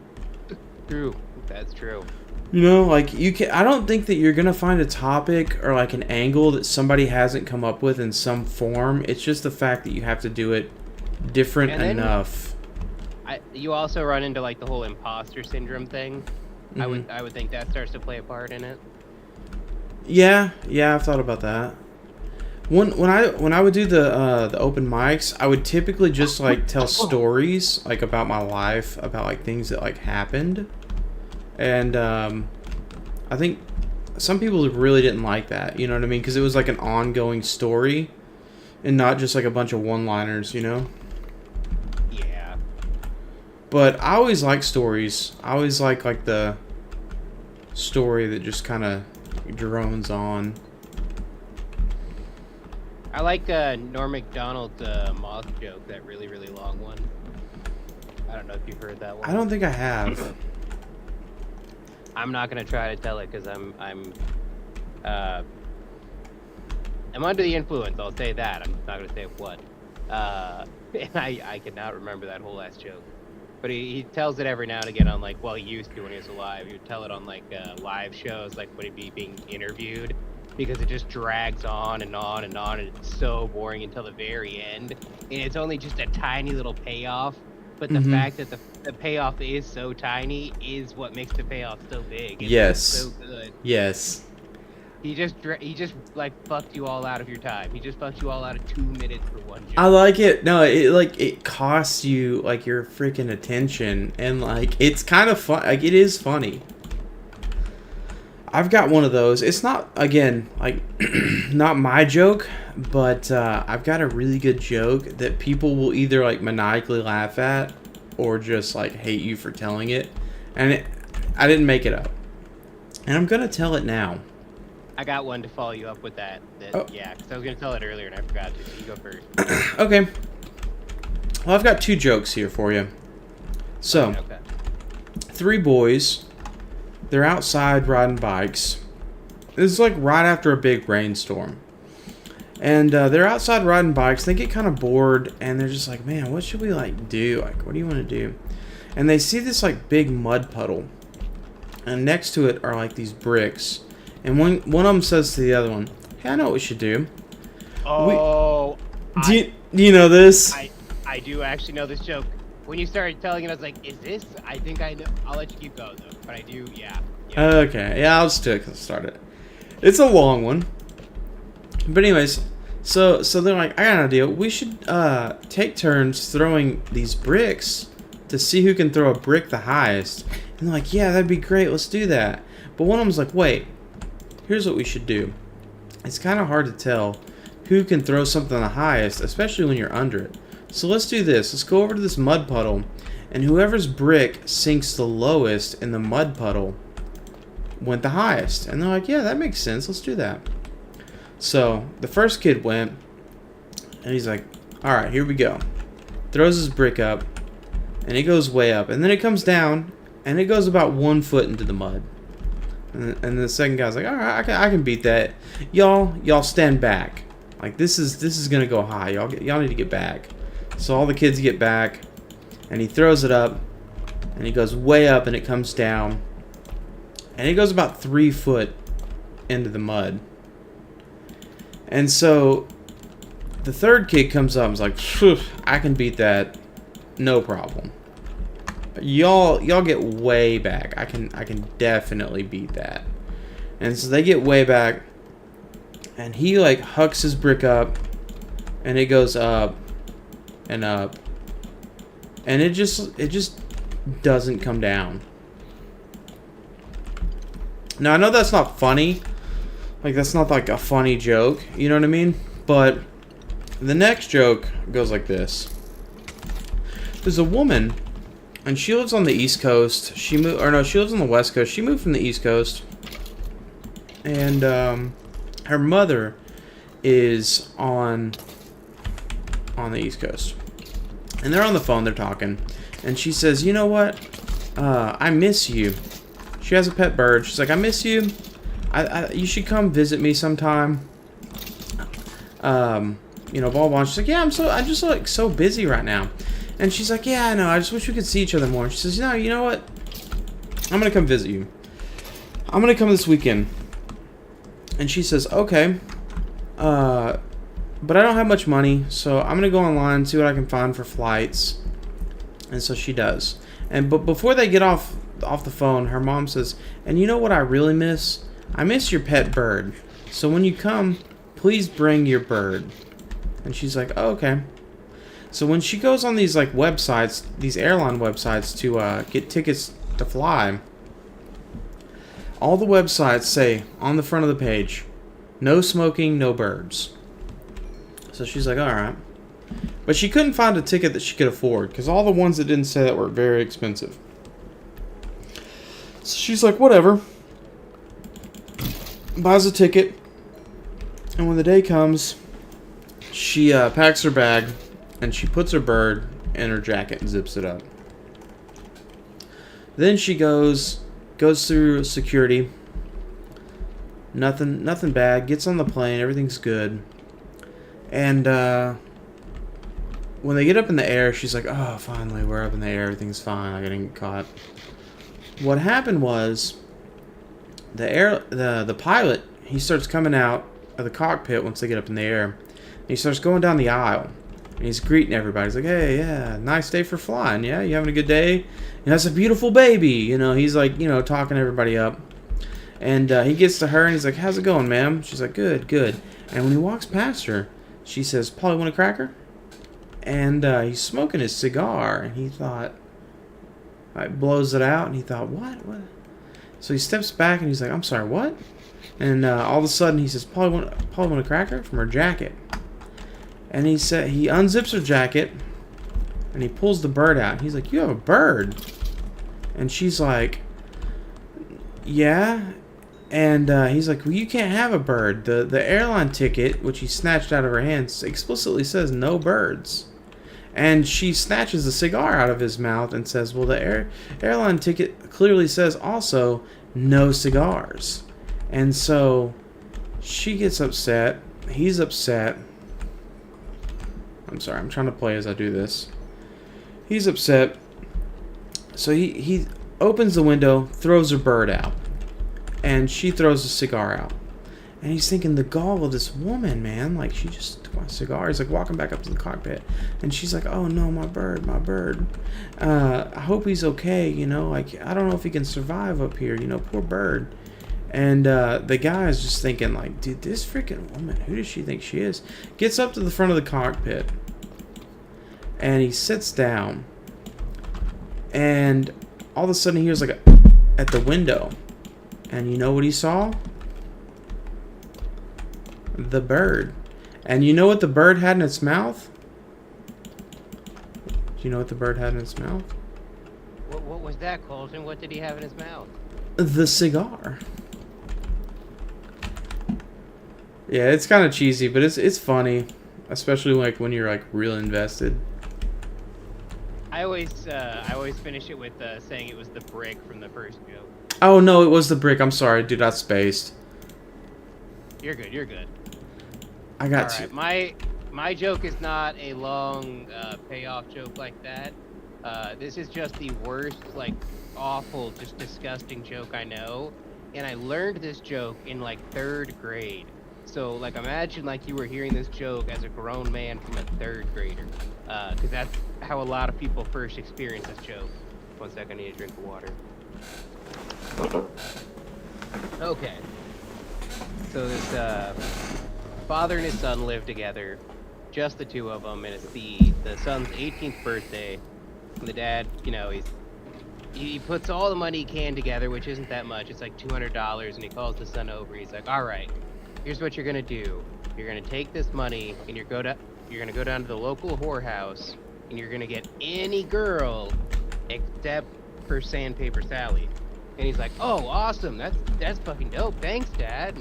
True, that's true. You know, like you can. I don't think that you're gonna find a topic or like an angle that somebody hasn't come up with in some form. It's just the fact that you have to do it different enough. You also run into like the whole imposter syndrome thing. Mm-hmm. I would think that starts to play a part in it. Yeah, I've thought about that. When I would do the open mics, I would typically just like tell stories like about my life, about like things that like happened, and I think some people really didn't like that. You know what I mean? Because it was like an ongoing story, and not just like a bunch of one-liners. You know? Yeah. But I always like stories. I always like the story that just kind of drones on. I like Norm Macdonald's moth joke, that really, really long one. I don't know if you've heard that one. I don't think I have. I'm not gonna try to tell it because I'm under the influence. I'll say that. I'm not gonna say what. And I cannot remember that whole last joke. But he tells it every now and again on, like, well, he used to when he was alive. He would tell it on, like, live shows, like, when he'd be being interviewed, because it just drags on and on and on, and it's so boring until the very end. And it's only just a tiny little payoff, but the fact that the payoff is so tiny is what makes the payoff so big. It's Yes. so good. Yes. He just like fucked you all out of your time. He just fucked you all out of 2 minutes for one joke. I like it. No, it costs you like your freaking attention, and like it's kind of fun. Like it is funny. I've got one of those. It's not, again, like not my joke, but I've got a really good joke that people will either like maniacally laugh at or just like hate you for telling it. And I didn't make it up, and I'm gonna tell it now. I got one to follow you up with that. Yeah, because I was going to tell it earlier and I forgot to. So you go first. Okay. Well, I've got 2 jokes here for you. So, Okay. 3 boys. They're outside riding bikes. This is like right after a big rainstorm. And they're outside riding bikes. They get kind of bored and they're just like, man, what should we like do? Like, what do you want to do? And they see this like big mud puddle. And next to it are like these bricks. And one of them says to the other one, hey, I know what we should do. Oh, Do you know this? I do actually know this joke. When you started telling it, I was like, is this? I think I know. I'll let you keep going, though. But I do, yeah. Okay, yeah, I'll just do it because I started. It's a long one. But anyways, so they're like, I got an idea. We should take turns throwing these bricks to see who can throw a brick the highest. And they're like, yeah, that'd be great. Let's do that. But one of them's like, wait. Here's what we should do. It's kind of hard to tell who can throw something the highest, especially when you're under it. So let's do this. Let's go over to this mud puddle, and whoever's brick sinks the lowest in the mud puddle went the highest. And they're like, yeah, that makes sense. Let's do that. So the first kid went, and he's like, all right, here we go. Throws his brick up, and it goes way up. And then it comes down, and it goes about 1 foot into the mud. And the second guy's like, all right, I can beat that. Y'all stand back. Like this is gonna go high. Y'all need to get back. So all the kids get back, and he throws it up, and he goes way up, and it comes down, and it goes about 3 foot into the mud. And so the third kid comes up and is like, phew, I can beat that, no problem. Y'all get way back. I can definitely beat that. And so they get way back, and he like hucks his brick up, and it goes up and up, and it just doesn't come down. Now I know that's not funny, like that's not like a funny joke, you know what I mean? But the next joke goes like this. There's a woman, and she lives on the East Coast. She lives on the West Coast. She moved from the East Coast. And her mother is on the East Coast. And they're on the phone, they're talking. And she says, you know what? I miss you. She has a pet bird. She's like, I miss you. You should come visit me sometime. You know, blah, blah. She's like, yeah, I'm just like so busy right now. And she's like, yeah, I know. I just wish we could see each other more. She says, no, you know what? I'm going to come visit you. I'm going to come this weekend. And she says, okay. But I don't have much money, so I'm going to go online and see what I can find for flights. And so she does. But before they get off the phone, her mom says, and you know what I really miss? I miss your pet bird. So when you come, please bring your bird. And she's like, oh, okay. So when she goes on these like websites, these airline websites to get tickets to fly, all the websites say on the front of the page, no smoking, no birds. So she's like, all right. But she couldn't find a ticket that she could afford because all the ones that didn't say that were very expensive. So she's like, whatever. Buys a ticket. And when the day comes, she packs her bag and she puts her bird in her jacket and zips it up. Then she goes through security. Nothing bad. Gets on the plane. Everything's good. And when they get up in the air, she's like, oh, finally, we're up in the air. Everything's fine. I didn't get caught. What happened was the pilot, he starts coming out of the cockpit once they get up in the air. And he starts going down the aisle. And he's greeting everybody. He's like, hey, yeah, nice day for flying. Yeah, you having a good day? And that's a beautiful baby. You know, he's like, you know, talking everybody up. And he gets to her and he's like, how's it going, ma'am? She's like, good, good. And when he walks past her, she says, Polly, want a cracker? And he's smoking his cigar. And he thought, blows it out. And he thought, what? So he steps back and he's like, I'm sorry, what? And all of a sudden he says, Polly, want a cracker? From her jacket. And he unzips her jacket and he pulls the bird out. He's like, you have a bird? And she's like, yeah. And he's like, well, you can't have a bird. The airline ticket, which he snatched out of her hands, explicitly says no birds. And she snatches the cigar out of his mouth and says, well, the airline ticket clearly says also no cigars. And so she gets upset. He's upset. I'm sorry, I'm trying to play as I do this. He's upset. So he opens the window, throws her bird out. And she throws the cigar out. And he's thinking, the gall of this woman, man. Like, she just took my cigar. He's like walking back up to the cockpit. And she's like, oh no, my bird. I hope he's okay, you know. Like, I don't know if he can survive up here, you know, poor bird. And the guy is just thinking, like, dude, this freaking woman, who does she think she is? Gets up to the front of the cockpit. And he sits down. And all of a sudden he hears, like, at the window. And you know what he saw? The bird. And you know what the bird had in its mouth? Do you know what the bird had in its mouth? What was that, Colton? What did he have in his mouth? The cigar. Yeah, it's kind of cheesy, but it's funny, especially like when you're like real invested. I always finish it with saying it was the brick from the first joke. Oh no, it was the brick. I'm sorry, dude. I spaced. You're good. You're good. I got you. My joke is not a long payoff joke like that. This is just the worst, like, awful, just disgusting joke I know. And I learned this joke in like 3rd grade. So like imagine like you were hearing this joke as a grown man from a 3rd grader. Because that's how a lot of people first experience this joke. 1 second, I need a drink of water. Okay. So this father and his son live together, just the two of them, and it's the son's 18th birthday. And the dad, you know, he puts all the money he can together, which isn't that much. It's like $200, and he calls the son over. He's like, all right, here's what you're gonna do. You're gonna take this money and you're gonna go down to the local whorehouse, and you're gonna get any girl except for Sandpaper Sally. And he's like, oh, awesome, that's fucking dope, thanks, Dad.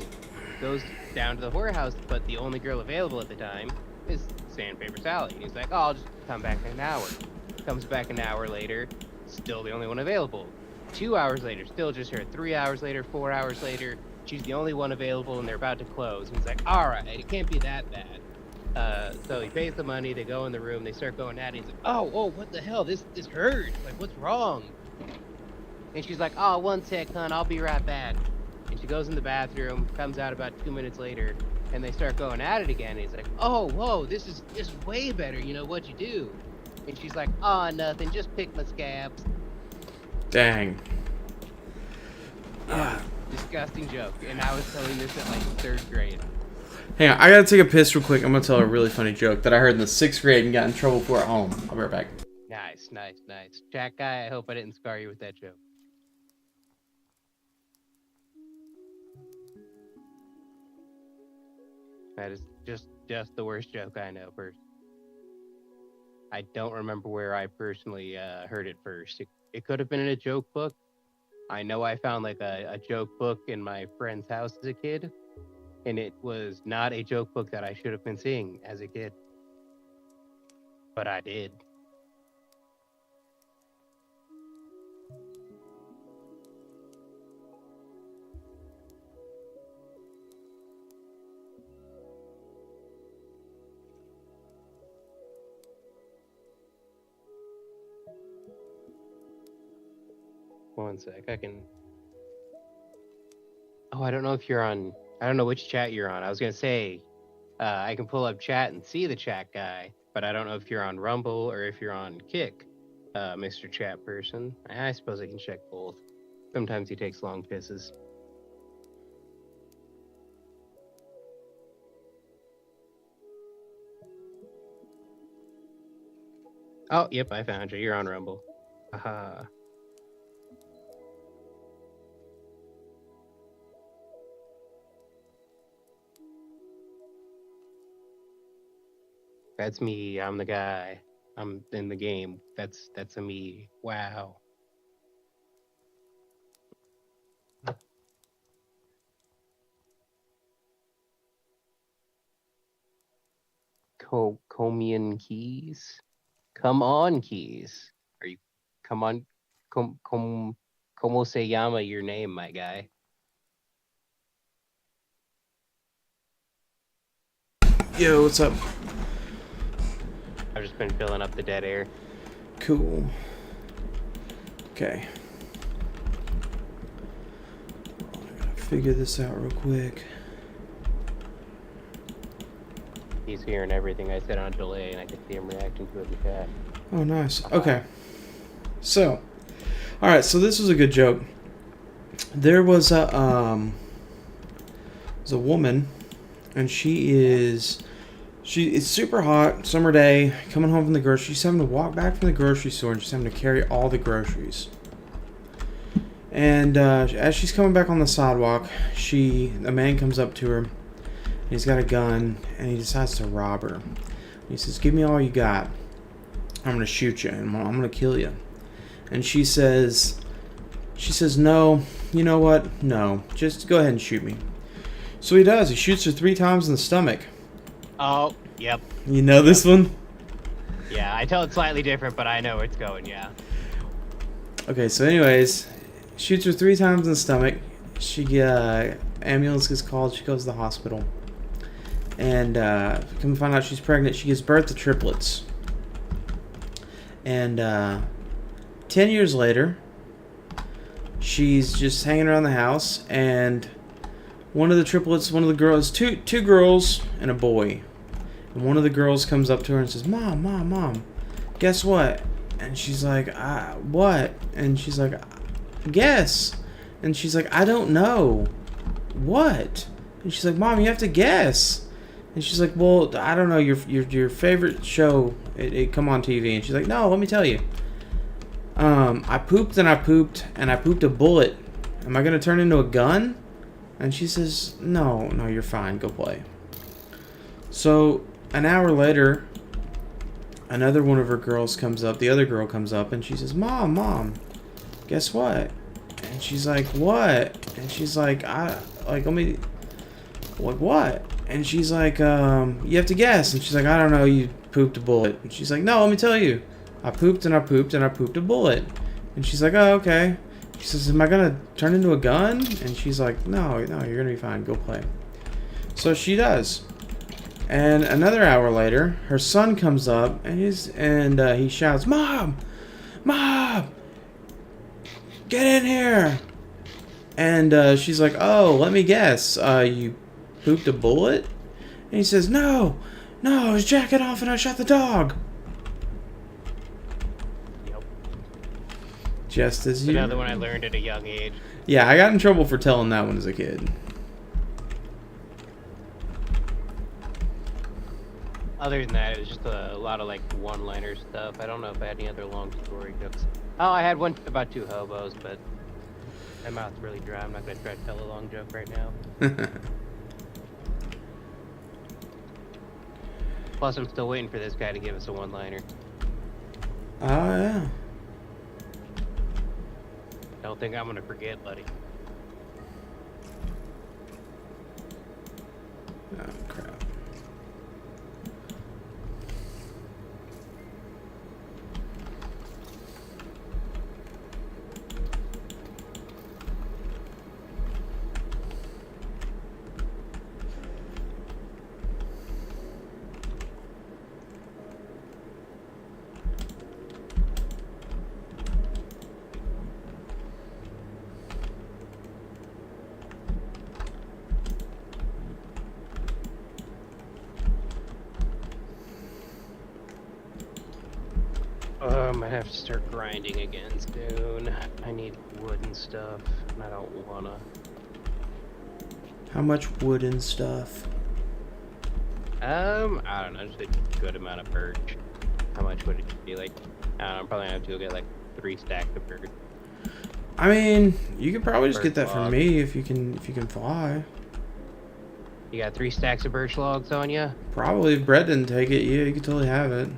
goes down to the whorehouse, but the only girl available at the time is Sandpaper Sally. And he's like, oh, I'll just come back in an hour. Comes back an hour later, still the only one available. 2 hours later, still just her. 3 hours later, 4 hours later, she's the only one available, and they're about to close. And he's like, all right, it can't be that bad. So he pays the money, they go in the room, they start going at it. He's like, oh, what the hell? This hurts. Like, what's wrong? And she's like, oh, 1 sec, hon, I'll be right back. And she goes in the bathroom, comes out about 2 minutes later, and they start going at it again. And he's like, oh, whoa, this is way better. You know, what'd you do? And she's like, oh, nothing, just pick my scabs. Dang. Yeah, disgusting joke. And I was telling this at like 3rd grade. Hang on, I gotta take a piss real quick. I'm gonna tell a really funny joke that I heard in the 6th grade and got in trouble for at home. I'll be right back. Nice. Jack guy, I hope I didn't scar you with that joke. That is just the worst joke I know, person. I don't remember where I personally heard it first. It could have been in a joke book. I know I found like a joke book in my friend's house as a kid, and it was not a joke book that I should have been seeing as a kid. But I did. One sec, I can... Oh, I don't know if you're on... I don't know which chat you're on. I was gonna say, I can pull up chat and see the chat guy, but I don't know if you're on Rumble or if you're on Kick, Mr. Chat Person. I suppose I can check both. Sometimes he takes long pisses. Oh, yep, I found you. You're on Rumble. Haha. That's me. I'm the guy. I'm in the game. That's a me. Wow. Comian Keys? Come on, Keys. Are you... Come on. Como se llama your name, my guy? Yo, what's up? I've just been filling up the dead air. Cool. Okay. I gotta figure this out real quick. He's hearing everything I said on delay, and I could see him reacting to it in the chat. Oh, nice. Okay. So, alright, so this was a good joke. There was a woman, and it's super hot, summer day, coming home from the grocery. She's having to walk back from the grocery store, and she's having to carry all the groceries. And as she's coming back on the sidewalk, a man comes up to her, and he's got a gun, and he decides to rob her. He says, "Give me all you got. I'm going to shoot you, and I'm going to kill you." And she says, "No, you know what? No, just go ahead and shoot me." So he does. He shoots her 3 times in the stomach. Oh, yep. You know this one? Yeah, I tell it slightly different, but I know where it's going, yeah. Okay, so anyways, shoots her 3 times in the stomach. Ambulance gets called. She goes to the hospital. And come to find out she's pregnant. She gives birth to triplets. And 10 years later, she's just hanging around the house, and one of the girls, two girls and a boy. And one of the girls comes up to her and says, Mom, guess what? And she's like, what? And she's like, guess. And she's like, I don't know. What? And she's like, Mom, you have to guess. And she's like, well, I don't know, your favorite show, it come on TV. And she's like, no, let me tell you. I pooped and I pooped a bullet. Am I going to turn into a gun? And she says, no, you're fine. Go play. So, an hour later, another one of her girls comes up. The other girl comes up and she says, Mom, guess what? And she's like, what? And she's like, let me Like, what? And she's like, you have to guess. And she's like, I don't know, you pooped a bullet. And she's like, no, let me tell you. I pooped and I pooped and I pooped a bullet. And she's like, oh, okay. She says, am I gonna turn into a gun? And she's like, no, you're gonna be fine. Go play. So she does. And another hour later, her son comes up and he shouts, Mom! Mom! Get in here! And she's like, oh, let me guess. You pooped a bullet? And he says, no, I was jacking off and I shot the dog. Yep. Just as you. Another one I learned at a young age. Yeah, I got in trouble for telling that one as a kid. Other than that, it was just a lot of like one-liner stuff. I don't know if I had any other long story jokes. Oh, I had one about two hobos, but my mouth's really dry. I'm not gonna try to tell a long joke right now. Plus, I'm still waiting for this guy to give us a one-liner. Oh, yeah. Don't think I'm gonna forget, buddy. Oh, crap. I have to start grinding again soon. I need wood and stuff, and I don't wanna. How much wood and stuff? I don't know, just a good amount of birch. How much would it be? Like, I don't know, I'm probably gonna have to go get like 3 stacks of birch. I mean, you could probably just Birch get that from log. me if you can fly. You got 3 stacks of birch logs on you? Probably if Brett didn't take it, yeah, you could totally have it.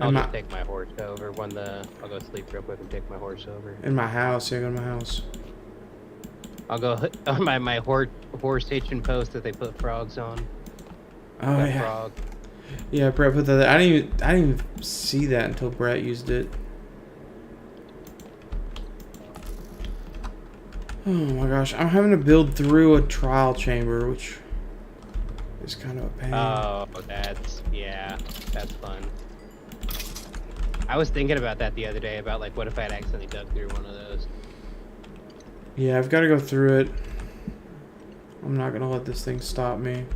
I'll In just my, take my horse over I'll go sleep real quick and take my horse over. in my house, yeah, go to my house. I'll go on my horse hitching post that they put frogs on. Oh That yeah, frog. yeah. Brett put that there. I didn't even see that until Brett used it. Oh my gosh, I'm having to build through a trial chamber, which is kind of a pain. Oh, that's fun. I was thinking about that the other day, about like what if I had accidentally dug through one of those. Yeah, I've got to go through it. I'm not gonna let this thing stop me.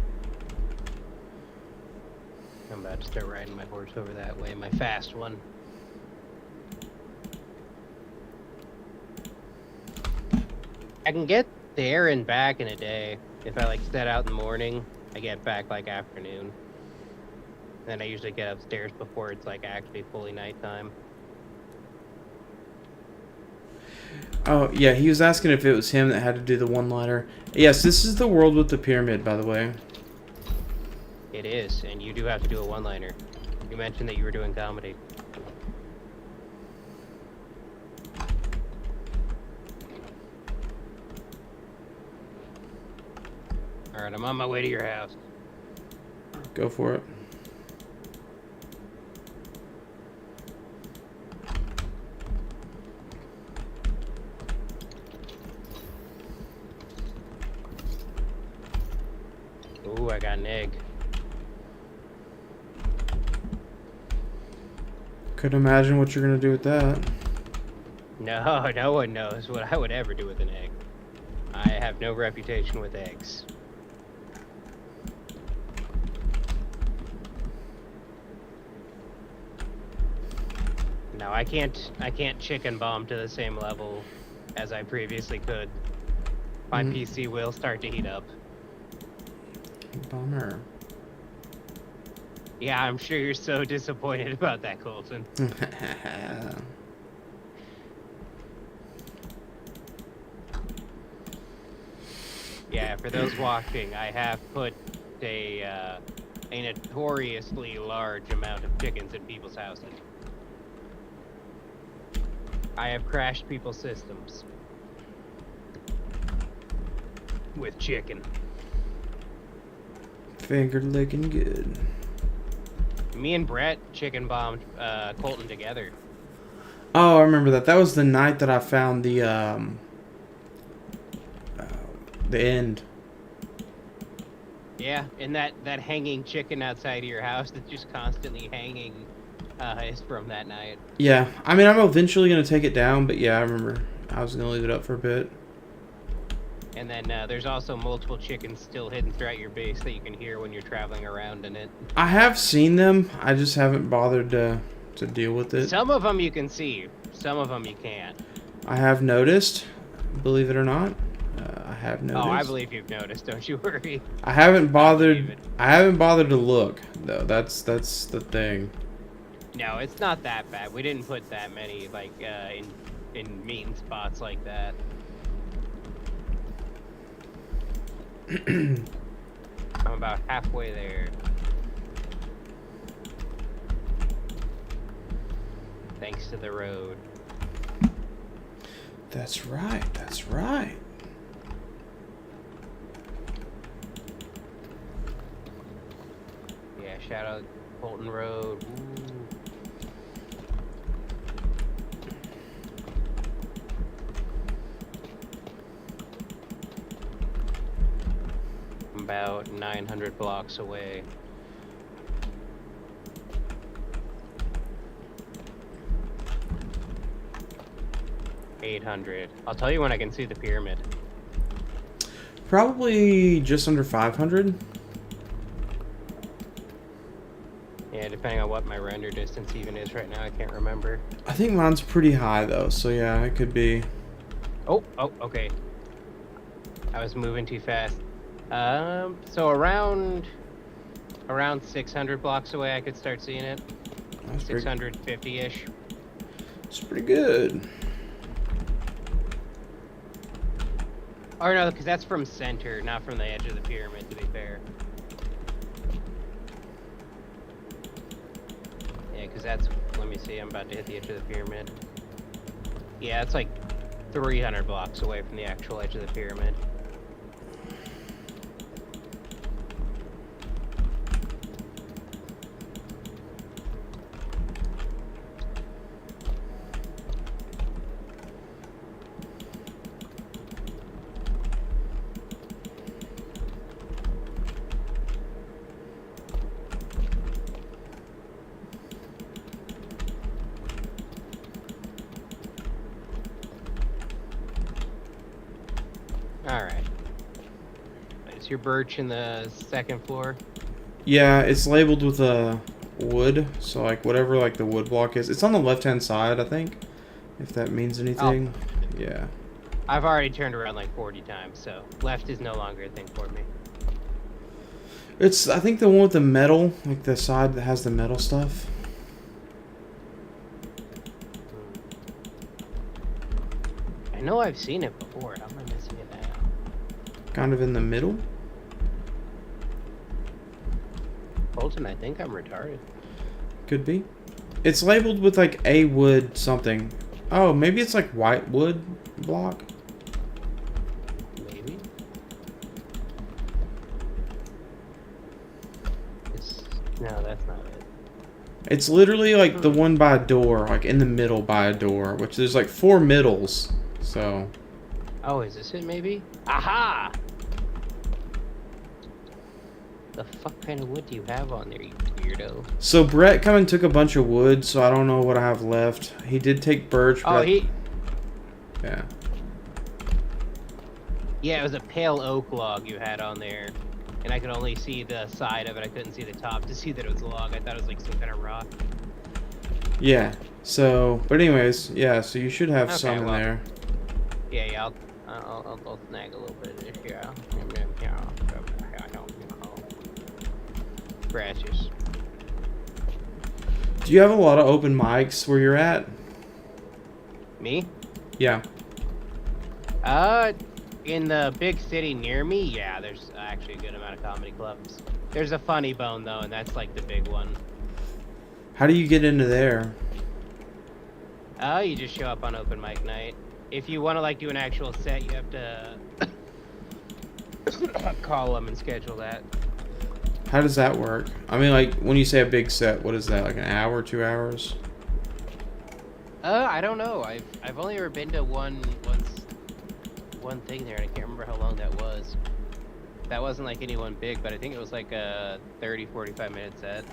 I'm about to start riding my horse over that way, my fast one. I can get there and back in a day. If I like set out in the morning, I get back like afternoon. Then I usually get upstairs before it's like actually fully nighttime. Oh yeah, he was asking if it was him that had to do the one-liner. Yes, this is the world with the pyramid, by the way. It is, and you do have to do a one-liner. You mentioned that you were doing comedy. Alright, I'm on my way to your house. Go for it. Ooh, I got an egg. Couldn't imagine what you're gonna do with that. No, no one knows what I would ever do with an egg. I have no reputation with eggs. No, I can't chicken bomb to the same level as I previously could. My PC will start to heat up. Bummer. Yeah, I'm sure you're so disappointed about that, Colton. Yeah, for those watching, I have put a notoriously large amount of chickens in people's houses. I have crashed people's systems with chicken. Finger licking good. Me and Brett chicken bombed Colton together. Oh, I remember that. That was the night that I found the end. Yeah, and that hanging chicken outside of your house that's just constantly hanging is from that night. Yeah, I mean, I'm eventually gonna take it down, but yeah, I remember I was gonna leave it up for a bit. And then there's also multiple chickens still hidden throughout your base that you can hear when you're traveling around in it. I have seen them. I just haven't bothered to deal with it. Some of them you can see, some of them you can't. I have noticed, believe it or not. I have noticed. Oh, I believe you've noticed. Don't you worry. I haven't bothered. I haven't bothered to look though. That's the thing. No, it's not that bad. We didn't put that many like in meeting spots like that. I'm about halfway there. Thanks to the road. That's right. That's right. Yeah, shout out Colton Road. Ooh. I'm about 900 blocks away. $800. I'll tell you when I can see the pyramid. Probably just under 500. Yeah, depending on what my render distance even is right now, I can't remember. I think mine's pretty high though, so yeah, it could be. Oh, okay. I was moving too fast. So around 600 blocks away, I could start seeing it. 650-ish. It's pretty good. Or no, because that's from center, not from the edge of the pyramid, to be fair. Yeah, because that's, let me see, I'm about to hit the edge of the pyramid. Yeah, it's like 300 blocks away from the actual edge of the pyramid. Alright. Is your birch in the second floor? Yeah, it's labeled with a wood, so like whatever like the wood block is, it's on the left-hand side, I think. If that means anything. Oh. Yeah. I've already turned around like 40 times, so left is no longer a thing for me. It's, I think, the one with the metal, like the side that has the metal stuff. I know I've seen it before. How am I missing it now? Kind of in the middle. Colton, I think I'm retarded. Could be. It's labeled with like a wood something. Oh, maybe it's like white wood block. Maybe. No, that's not it. It's literally like the one by a door, like in the middle by a door, which there's like 4 middles. So. Oh, is this it maybe? Aha! The fuck kind of wood do you have on there, you weirdo? So Brett come and took a bunch of wood, so I don't know what I have left. He did take birch. But yeah. Yeah, it was a pale oak log you had on there. And I could only see the side of it. I couldn't see the top to see that it was a log. I thought it was like some kind of rock. Yeah. So, but anyways, yeah. So you should have some in there. Yeah. I'll snag a little bit of this. Yeah. Scratches. Do you have a lot of open mics where you're at? Me? Yeah. In the big city near me, yeah, there's actually a good amount of comedy clubs. There's a Funny Bone, though, and that's, like, the big one. How do you get into there? You just show up on open mic night. If you want to, like, do an actual set, you have to call them and schedule that. How does that work? I mean, like, when you say a big set, what is that? Like an hour, 2 hours? I don't know. I've only ever been to one thing there, and I can't remember how long that was. That wasn't like anyone big, but I think it was like a 30, 45-minute set.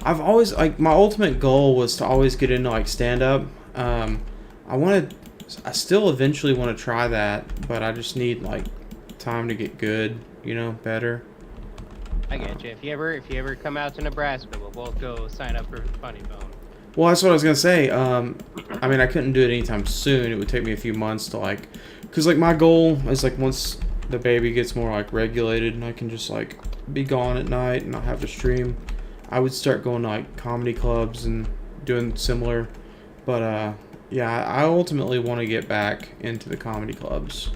I've always, like, my ultimate goal was to always get into, like, stand-up. I still eventually want to try that, but I just need, like, time to get good, you know, better. I get you. If you ever come out to Nebraska, we'll both go sign up for Funny Bone. Well, that's what I was gonna say. I mean, I couldn't do it anytime soon. It would take me a few months to, like, cause like my goal is like once the baby gets more like regulated and I can just like be gone at night and not have to stream, I would start going to like comedy clubs and doing similar. But yeah, I ultimately want to get back into the comedy clubs.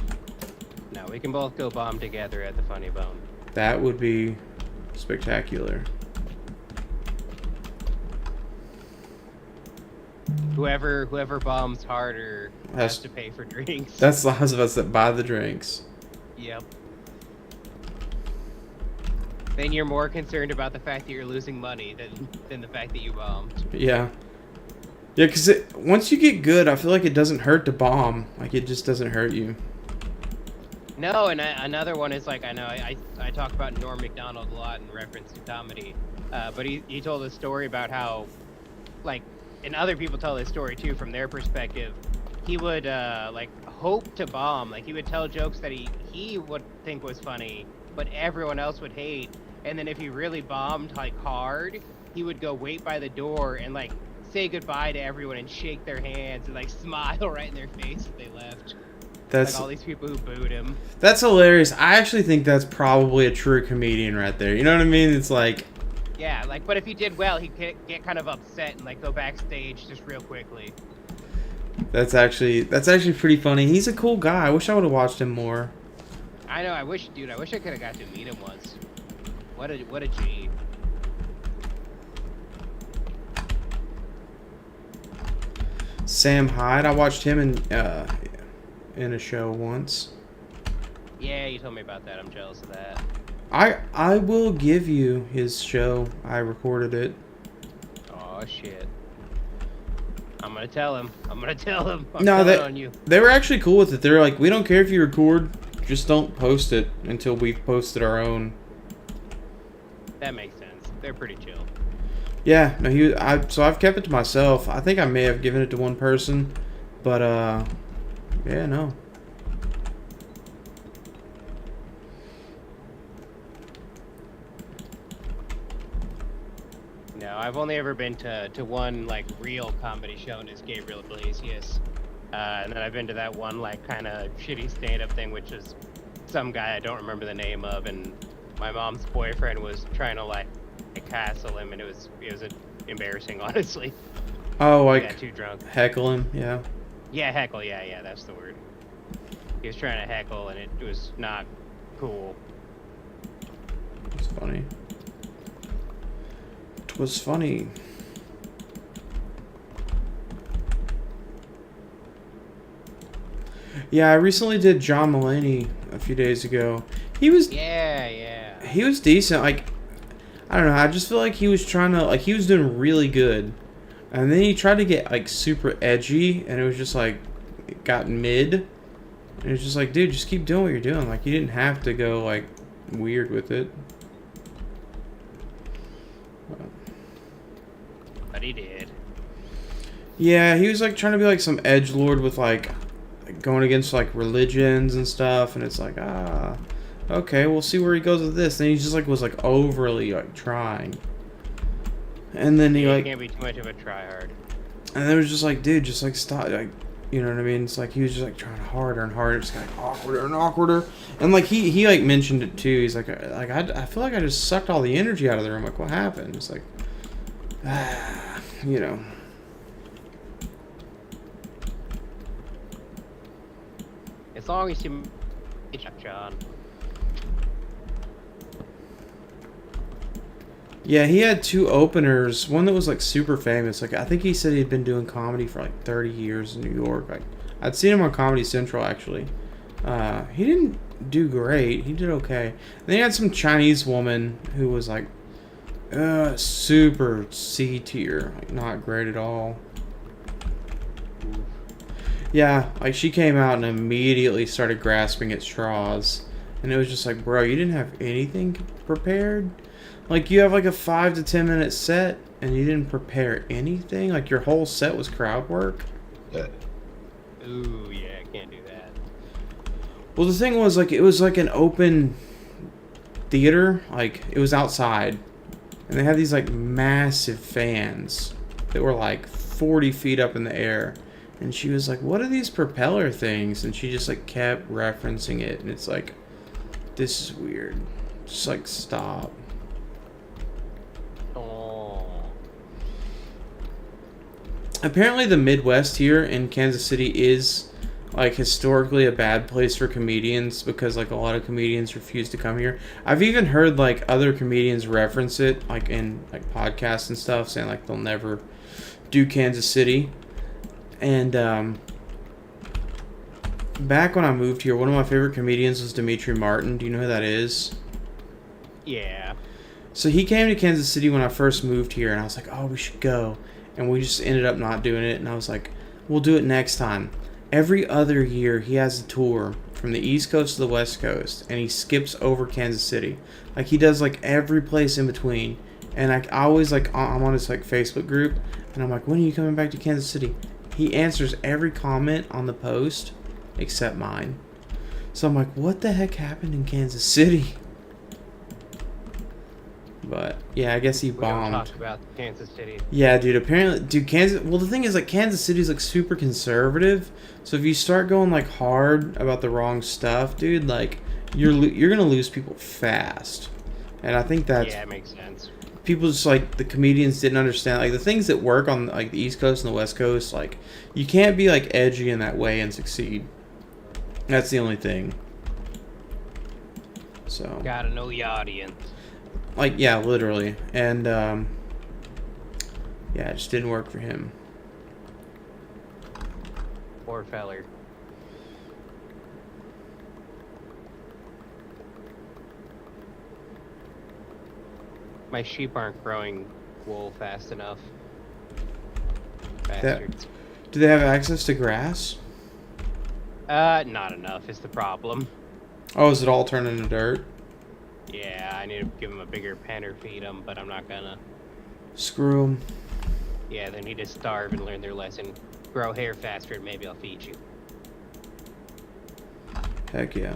No, we can both go bomb together at the Funny Bone. That would be spectacular. Whoever bombs harder has to pay for drinks. That's the house of us that buy the drinks. Yep. Then you're more concerned about the fact that you're losing money than the fact that you bombed. Yeah. Yeah, because once you get good, I feel like it doesn't hurt to bomb. Like, it just doesn't hurt you. No, and another one is like, I know I talk about Norm Macdonald a lot in reference to comedy, but he told a story about how, like, and other people tell this story too from their perspective. He would like hope to bomb, like he would tell jokes that he would think was funny, but everyone else would hate. And then if he really bombed like hard, he would go wait by the door and like say goodbye to everyone and shake their hands and like smile right in their face as they left. That's like all these people who booed him. That's hilarious. I actually think that's probably a true comedian right there. You know what I mean? It's like, yeah, like, but if he did well, he'd get kind of upset and like go backstage just real quickly. That's actually pretty funny. He's a cool guy. I wish I would have watched him more. I know. I wish I could have got to meet him once. What a G. Sam Hyde. I watched him in a show once. Yeah, you told me about that. I'm jealous of that. I will give you his show. I recorded it. Oh shit. I'm gonna tell him. I'm on you. They were actually cool with it. They were like, we don't care if you record, just don't post it until we've posted our own. That makes sense. They're pretty chill. Yeah, no, so I've kept it to myself. I think I may have given it to one person, but yeah, no. No, I've only ever been to one like real comedy show, and it's Gabriel Iglesias. And then I've been to that one like kind of shitty stand-up thing, which is some guy I don't remember the name of, and my mom's boyfriend was trying to like hassle him, and it was embarrassing, honestly. Oh, like he got too drunk. Heckle him, yeah. Yeah, heckle. Yeah, that's the word. He was trying to heckle, and it was not cool. It's funny. It was funny. Yeah, I recently did John Mulaney a few days ago. He was He was decent. Like, I don't know. I just feel like he was trying to, like, he was doing really good, and then he tried to get like super edgy, and it was just like it got mid. And it was just like, dude, just keep doing what you're doing. Like, you didn't have to go like weird with it. But he did. Yeah, he was like trying to be like some edgelord with like going against like religions and stuff, and it's like, okay, we'll see where he goes with this. And he just like was like overly like trying, and then he like can't be too much of a tryhard. And it was just like, dude, just like stop, like, you know what I mean? It's like he was just like trying harder and harder, just like awkwarder and awkwarder. And like he like mentioned it too. He's like I feel like I just sucked all the energy out of the room. Like, what happened? It's like, you know. As long as you, John. Yeah, he had two openers. One that was like super famous. Like, I think he said he'd been doing comedy for like 30 years in New York. Like, I'd seen him on Comedy Central actually. He didn't do great. He did okay. And then you had some Chinese woman who was like, super C tier, like not great at all. Yeah, like she came out and immediately started grasping at straws, and it was just like, bro, you didn't have anything prepared. Like you have like a 5 to 10 minute set, and you didn't prepare anything. Like your whole set was crowd work. Ooh, yeah, I can't do that. Well, the thing was like it was like an open theater, like it was outside, and they had these like massive fans that were like 40 feet up in the air. And she was like, what are these propeller things? And she just like kept referencing it, and it's like, this is weird. Just like stop. Oh. Apparently the Midwest here in Kansas City is like historically a bad place for comedians because like a lot of comedians refuse to come here. I've even heard like other comedians reference it like in like podcasts and stuff, saying like they'll never do Kansas City. And back when I moved here, one of my favorite comedians was Demetri Martin. Do you know who that is? Yeah. So he came to Kansas City when I first moved here, and I was like, oh, we should go. And we just ended up not doing it, and I was like, we'll do it next time. Every other year, he has a tour from the East Coast to the West Coast, and he skips over Kansas City. Like, he does, like, every place in between. And I always, like, I'm on his, like, Facebook group, and I'm like, when are you coming back to Kansas City? He answers every comment on the post except mine. So I'm like, what the heck happened in Kansas City? But yeah, I guess he bombed. We don't talk about Kansas City. Yeah, dude. Apparently, dude, Kansas. Well, the thing is, like, Kansas City's like super conservative. So if you start going like hard about the wrong stuff, dude, like you're gonna lose people fast. And I think that's Yeah, it makes sense. people just like the comedians didn't understand like the things that work on like the East Coast and the West Coast. Like you can't be like edgy in that way and succeed. That's the only thing. So Gotta know the audience. like yeah, literally, and yeah, it just didn't work for him. Poor feller. My sheep aren't growing wool fast enough. Bastards. Do they have access to grass? Not enough is the problem. Oh, is it all turned into dirt? Yeah, I need to give them a bigger pen or feed them, but I'm not gonna. Screw them. Yeah, they need to starve and learn their lesson. Grow hair faster and maybe I'll feed you. Heck yeah.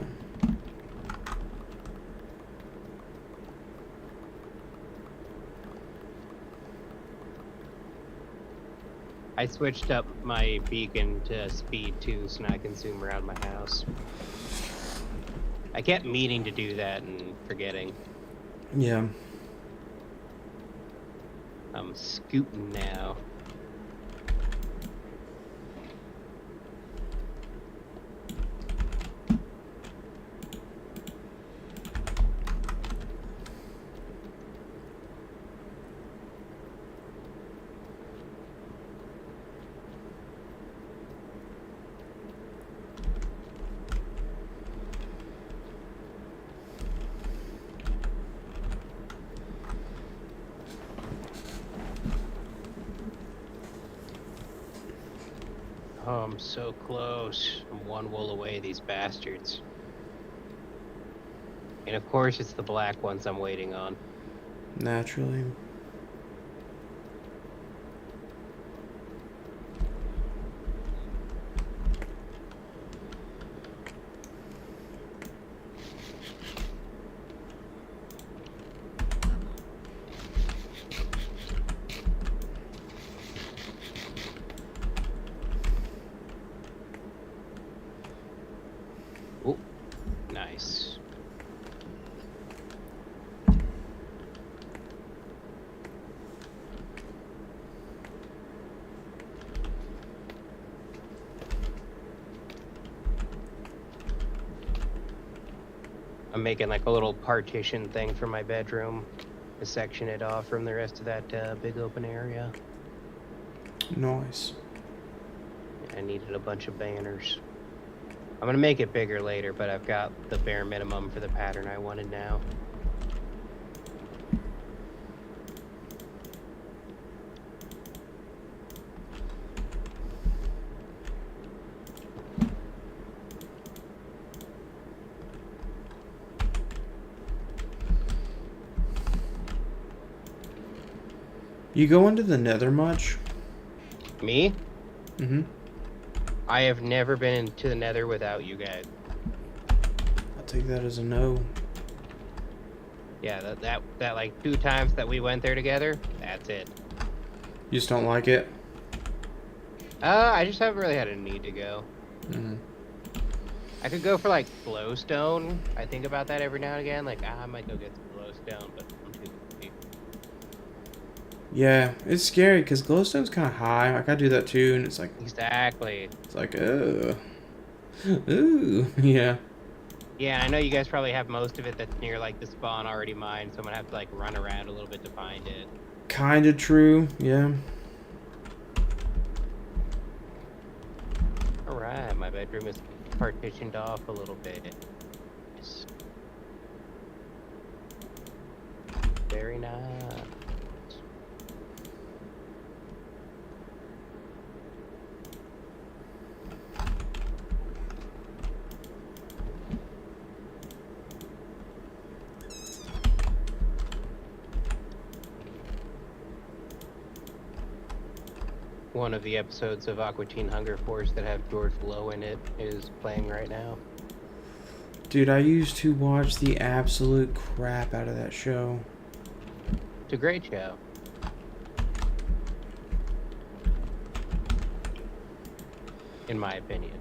I switched up my beacon to speed too, so now I can zoom around my house. I kept meaning to do that and forgetting. Yeah. I'm scooting now. Oh, I'm so close. I'm one wool away, these bastards. And of course, it's the black ones I'm waiting on. Naturally. Oh, nice. I'm making like a little partition thing for my bedroom to section it off from the rest of that big open area. Nice. I needed a bunch of banners. I'm gonna make it bigger later, but I've got the bare minimum for the pattern I wanted now. You go into the Nether much? Me? Mm-hmm. I have never been into the Nether without you guys. I'll take that as a no. Yeah, that like 2 times that we went there together, that's it. You just don't like it? I just haven't really had a need to go. Mm-hmm. I could go for like glowstone. I think about that every now and again. Like, I might go get some glowstone, but I'm too busy. Yeah, it's scary because glowstone's kind of high. Like I do that too, and it's like Exactly. ooh, yeah. Yeah, I know you guys probably have most of it that's near like the spawn already mined, so I'm gonna have to like run around a little bit to find it. Kind of true, yeah. All right, my bedroom is partitioned off a little bit. Yes. Very nice. One of the episodes of Aqua Teen Hunger Force that have George Lowe in it is playing right now. Dude, I used to watch the absolute crap out of that show. It's a great show. In my opinion.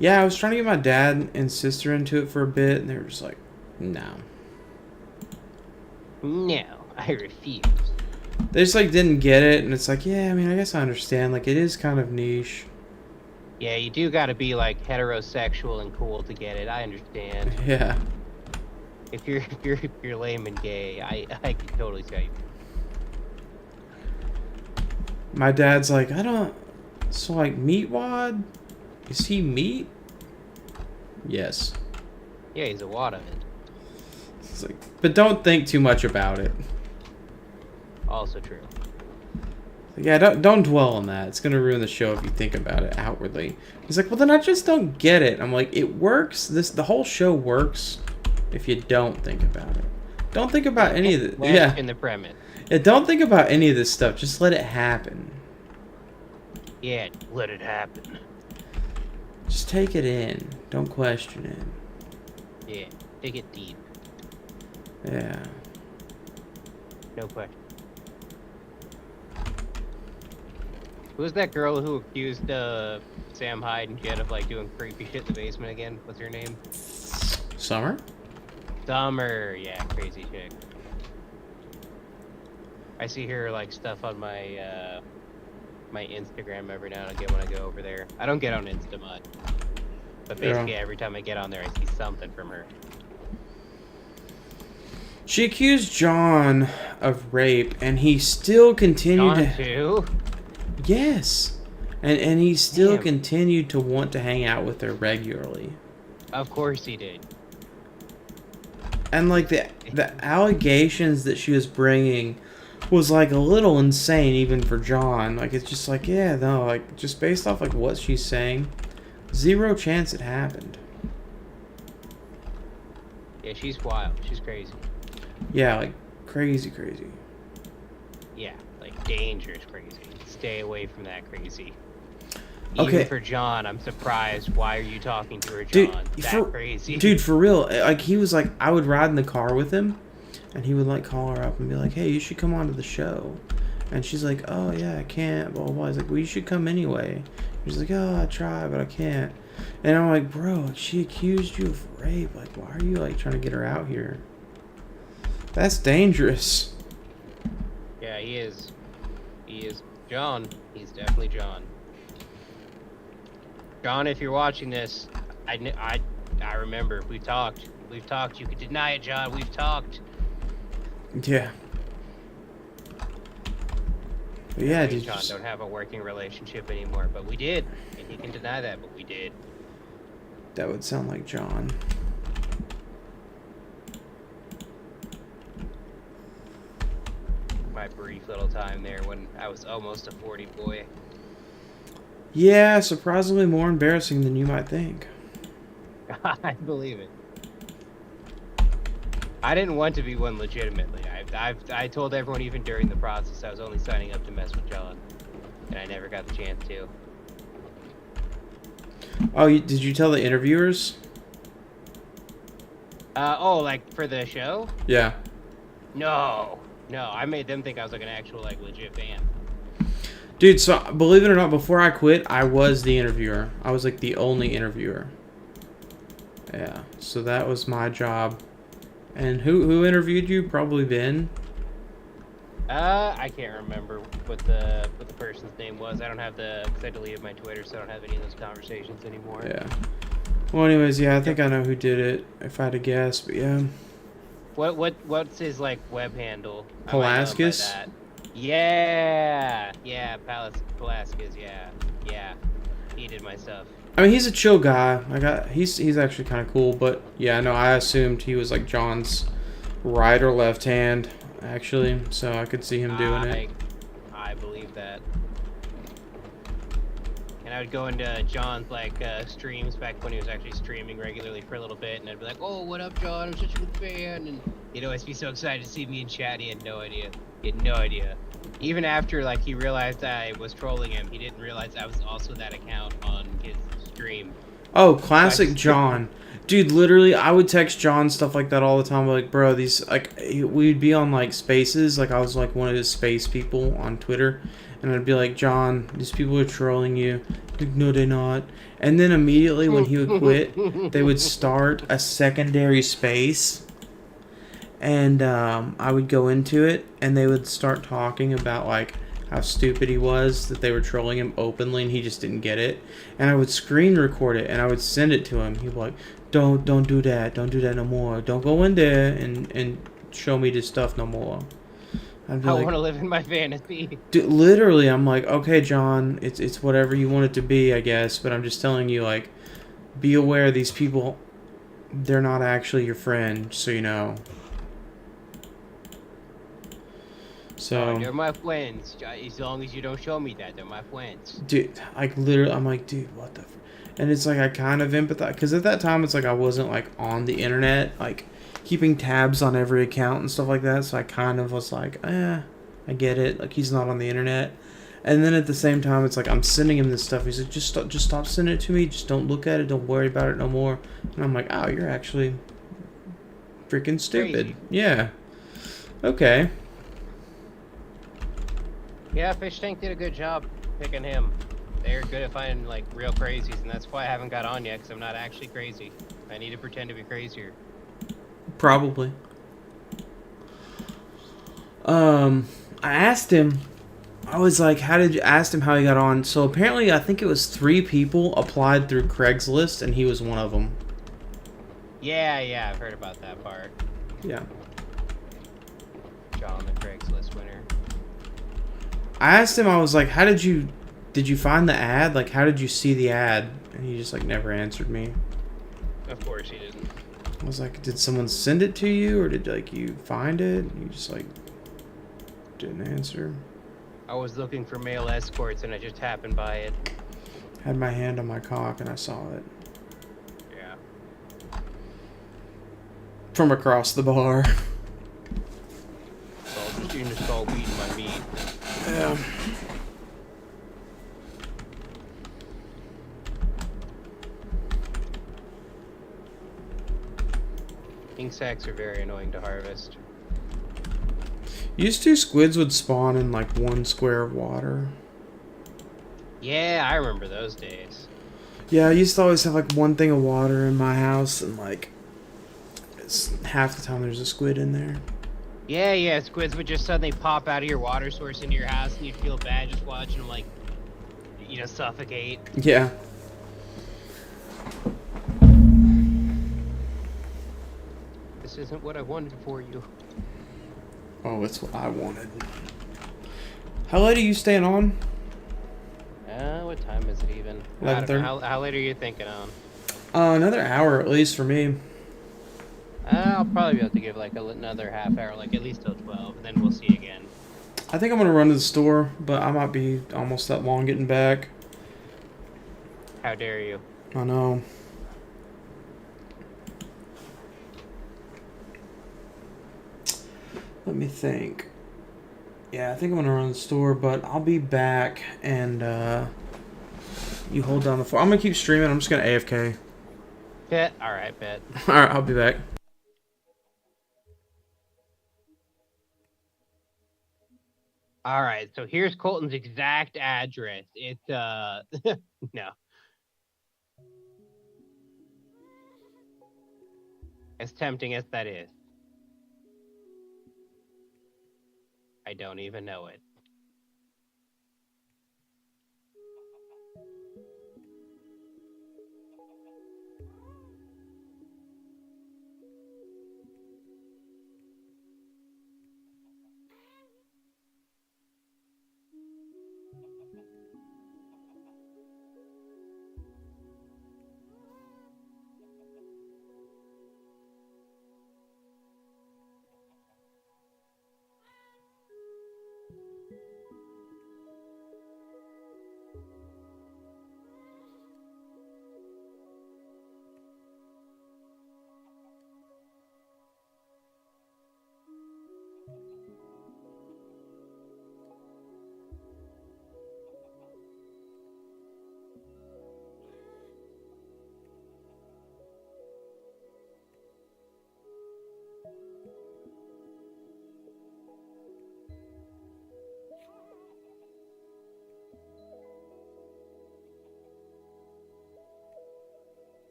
Yeah, I was trying to get my dad and sister into it for a bit, and they were just like, no. No, I refuse. They just like didn't get it, and it's like, yeah, I mean, I guess I understand. Like, it is kind of niche. Yeah, you do gotta be like heterosexual and cool to get it. I understand. Yeah. If you're lame and gay, I can totally see how you. My dad's like, I don't. So like, Meatwad, is he meat? Yes. Yeah, he's a wad of it. It's like, but don't think too much about it. Also true. Yeah, don't dwell on that. It's gonna ruin the show if you think about it outwardly. He's like, well, then I just don't get it. I'm like, it works. The whole show works if you don't think about it. Don't think about any of the yeah. In the premise. Yeah, don't think about any of this stuff. Just let it happen. Yeah, let it happen. Just take it in. Don't question it. Yeah, take it deep. Yeah. No question. Who was that girl who accused Sam Hyde and Jed of like doing creepy shit in the basement again? What's her name? Summer? Summer, yeah, crazy chick. I see her like stuff on my my Instagram every now and again when I go over there. I don't get on Insta much, but basically every time I get on there, I see something from her. She accused John of rape, and he still continued John too? Yes. And he still Damn. continued to want to hang out with her regularly. Of course he did. And like the allegations that she was bringing was like a little insane even for John. Like it's just like, yeah, no, like just based off like what she's saying, zero chance it happened. Yeah, she's wild. She's crazy. Yeah, like crazy. Yeah, like dangerous crazy. Stay away from that crazy. Okay. Even for John, I'm surprised. Why are you talking to her, Dude, John? Crazy. Dude, for real. Like he was like, I would ride in the car with him, and he would like call her up and be like, hey, you should come on to the show. And she's like, oh yeah, I can't, blah blah blah. He's like, well, you should come anyway. He's like, oh, I try, but I can't. And I'm like, bro, she accused you of rape. Like, why are you like trying to get her out here? That's dangerous. Yeah, he is. He is John. He's definitely John. John, if you're watching this, I remember we've talked. You could deny it, John. We've talked. Yeah. But yeah, Me dude. and John don't have a working relationship anymore, but we did. And he can deny that, but we did. That would sound like John. My brief little time there when I was almost a 40 boy. Yeah, surprisingly more embarrassing than you might think. I believe it. I didn't want to be one legitimately. I told everyone even during the process I was only signing up to mess with John, and I never got the chance to. Oh, did you tell the interviewers? Oh, like for the show? Yeah. No, I made them think I was like an actual like legit fan. Dude, so believe it or not, before I quit, I was the interviewer. I was like the only interviewer. Yeah, so that was my job. And who interviewed you? Probably Ben. I can't remember what the person's name was. I don't have because I deleted my Twitter, so I don't have any of those conversations anymore. Yeah. Well, anyways, yeah, I think I know who did it. If I had to guess, but yeah. What's his like web handle? I might know him by Palaskis? that. Yeah, Palaskis. Yeah. He did my stuff. I mean, he's a chill guy. He's actually kind of cool, but yeah, no, I assumed he was like John's right or left hand, actually, so I could see him doing it. I believe that. And I would go into John's like streams back when he was actually streaming regularly for a little bit, and I'd be like, "Oh, what up, John? I'm such a good fan," and he'd always be so excited to see me in chat. And he had no idea. Even after like he realized I was trolling him, he didn't realize I was also that account on his stream. Oh, classic John. Dude, literally, I would text John stuff like that all the time. Like, bro, these, like, we'd be on, like, spaces. Like, I was, like, one of his space people on Twitter. And I'd be like, John, these people are trolling you. Like, no, they're not. And then immediately when he would quit, they would start a secondary space. And I would go into it, and they would start talking about, like, how stupid he was, that they were trolling him openly, and he just didn't get it. And I would screen record it, and I would send it to him. He'd be like, don't do that. Don't do that no more. Don't go in there and show me this stuff no more. I'd be I like, want to live in my fantasy. dude, literally, I'm like, okay, John, it's whatever you want it to be, I guess. But I'm just telling you, like, be aware these people, they're not actually your friend, so you know. So They're my friends. As long as you don't show me that, they're my friends. dude, like literally, I'm like, dude, what the? And it's like I kind of empathize because at that time it's like I wasn't like on the internet, like keeping tabs on every account and stuff like that. So I kind of was like, I get it. Like he's not on the internet. And then at the same time, it's like I'm sending him this stuff. He's like, just stop sending it to me. Just don't look at it. Don't worry about it no more. And I'm like, oh, you're actually freaking stupid. Crazy. Yeah. Okay. Yeah, Fish Tank did a good job picking him. They're good at finding like real crazies, and that's why I haven't got on yet, because I'm not actually crazy. I need to pretend to be crazier. Probably. I asked him. I was like, asked him how he got on. So apparently, I think it was 3 people applied through Craigslist, and he was one of them. Yeah, I've heard about that part. Yeah. John, the Craigslist winner. I asked him, I was like, did you find the ad? Like, how did you see the ad? And he just, like, never answered me. Of course he didn't. I was like, did someone send it to you? Or did, like, you find it? And he just, like, didn't answer. I was looking for male escorts, and I just happened by it. Had my hand on my cock, and I saw it. Yeah. From across the bar. So the students saw weed in my meat. Yeah. King sacks are very annoying to harvest. Used to, squids would spawn in like 1 square of water. Yeah, I remember those days. Yeah, I used to always have like 1 thing of water in my house, and like it's half the time there's a squid in there. Yeah, squids would just suddenly pop out of your water source into your house, and you'd feel bad just watching them, like, suffocate. Yeah. This isn't what I wanted for you. Oh, it's what I wanted. How late are you staying on? What time is it even? I don't 11:30? know. How late are you thinking on? Another hour at least for me. I'll probably be able to give like another half hour, like at least till 12, and then we'll see again. I think I'm gonna run to the store, but I might be almost that long getting back. How dare you? I know. Let me think. Yeah, I think I'm gonna run to the store, but I'll be back and you hold down the phone. I'm gonna keep streaming. I'm just gonna AFK. Bet. All right, bet. All right, I'll be back. All right, so here's Colton's exact address. It's no, as tempting as that is, I don't even know it.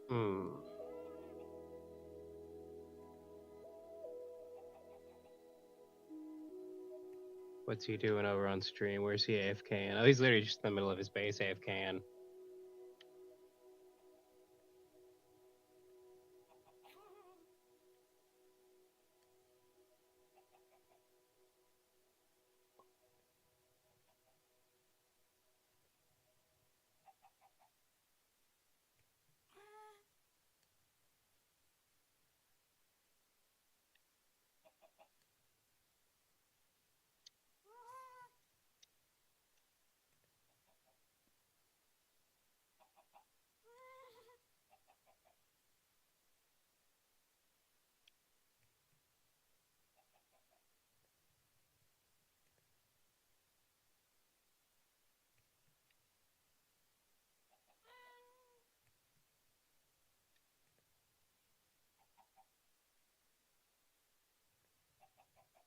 Hmm. What's he doing over on stream? Where's he AFKing? Oh, he's literally just in the middle of his base AFKing.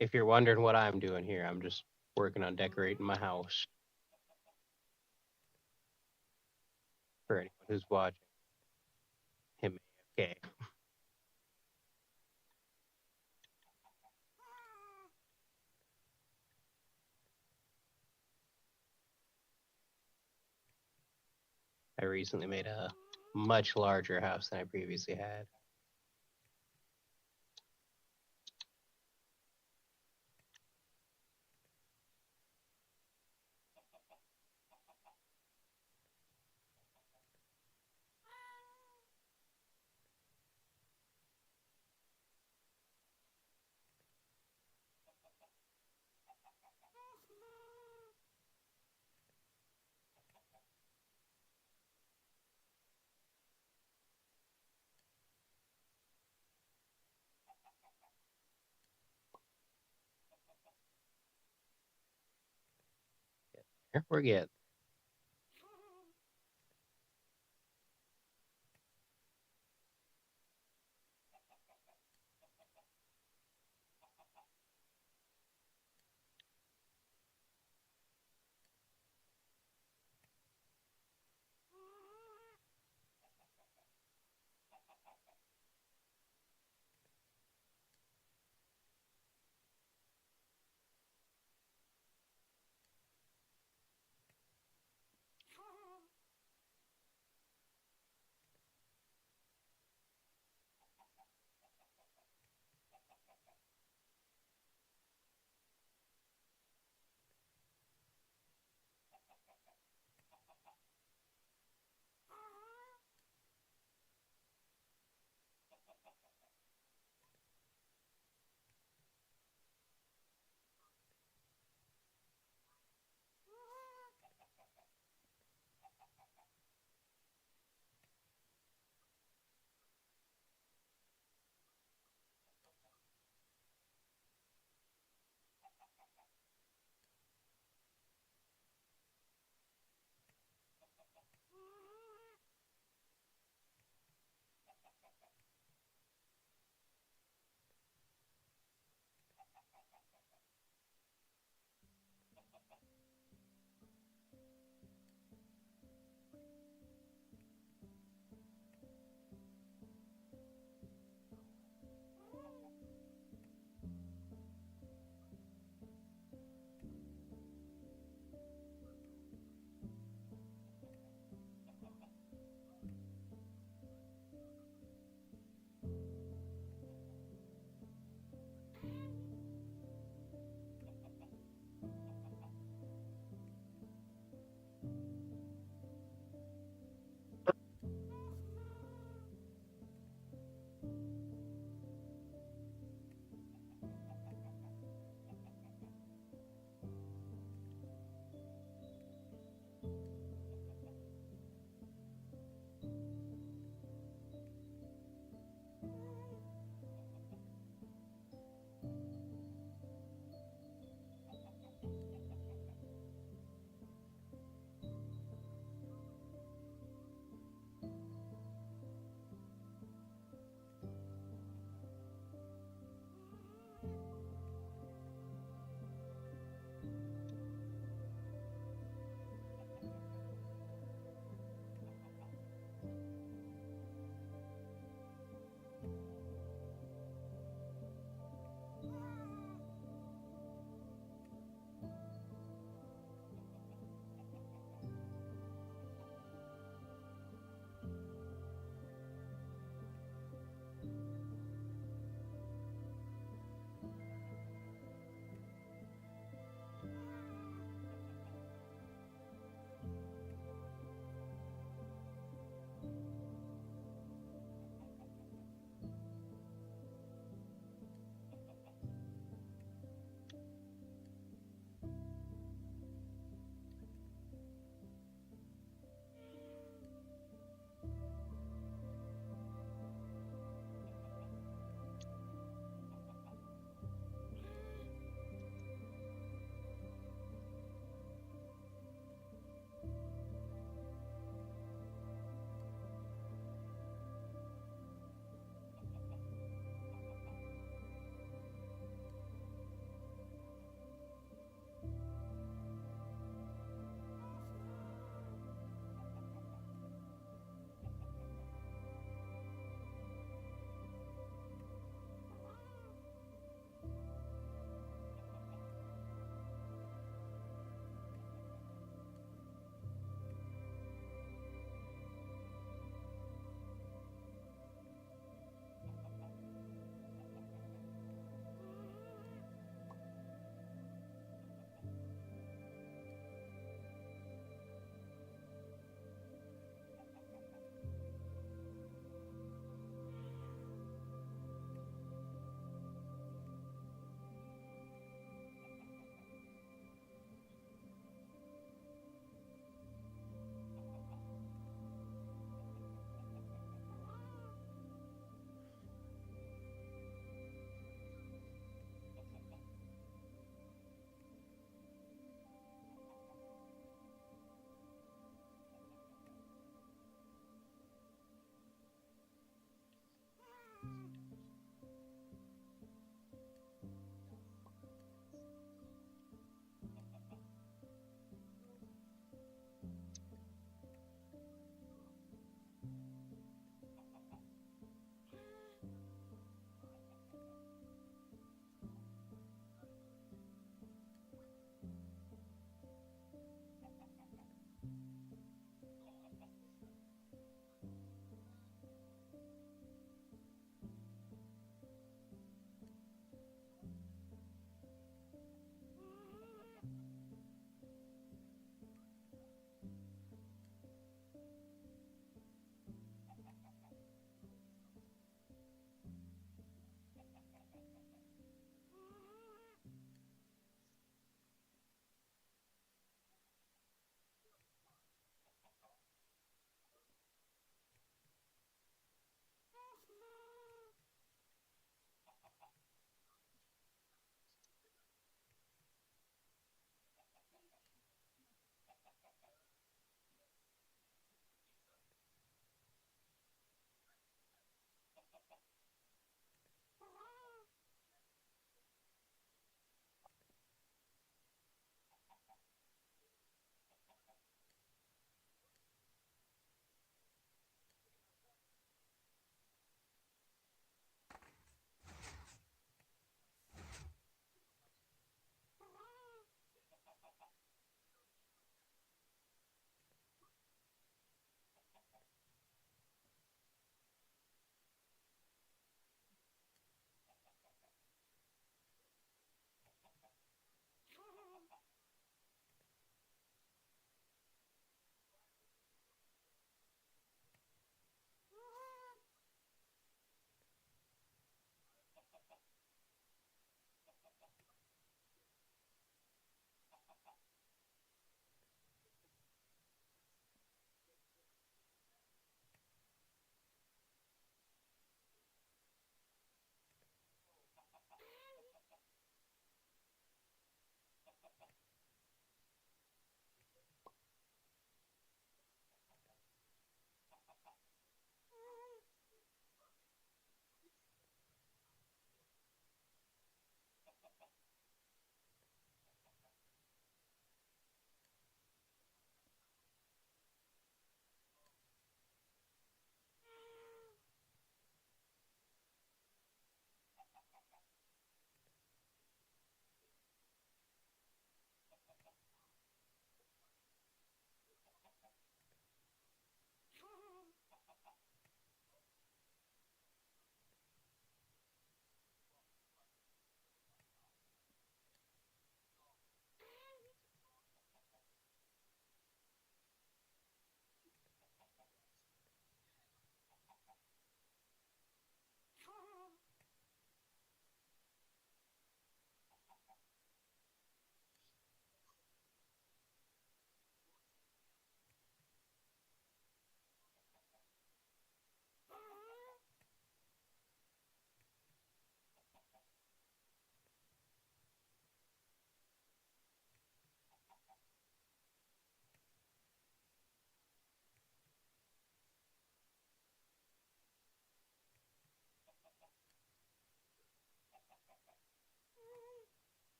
If you're wondering what I'm doing here, I'm just working on decorating my house. For anyone who's watching him AFK. I recently made a much larger house than I previously had. Here we get.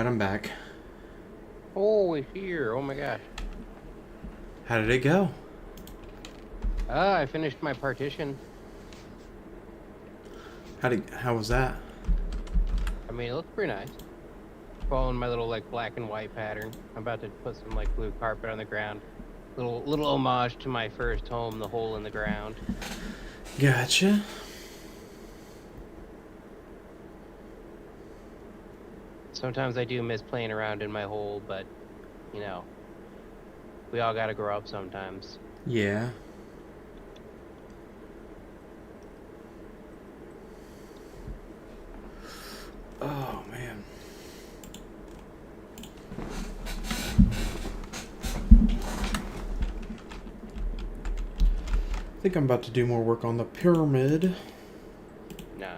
I'm back. Oh, it's here. Oh my gosh. How did it go? I finished my partition. How was that? I mean, it looks pretty nice. Following my little like black and white pattern. I'm about to put some like blue carpet on the ground. Little homage to my first home, the hole in the ground. Gotcha. Sometimes I do miss playing around in my hole, but you know, we all gotta grow up sometimes. Yeah. Oh man. I think I'm about to do more work on the pyramid. Nice.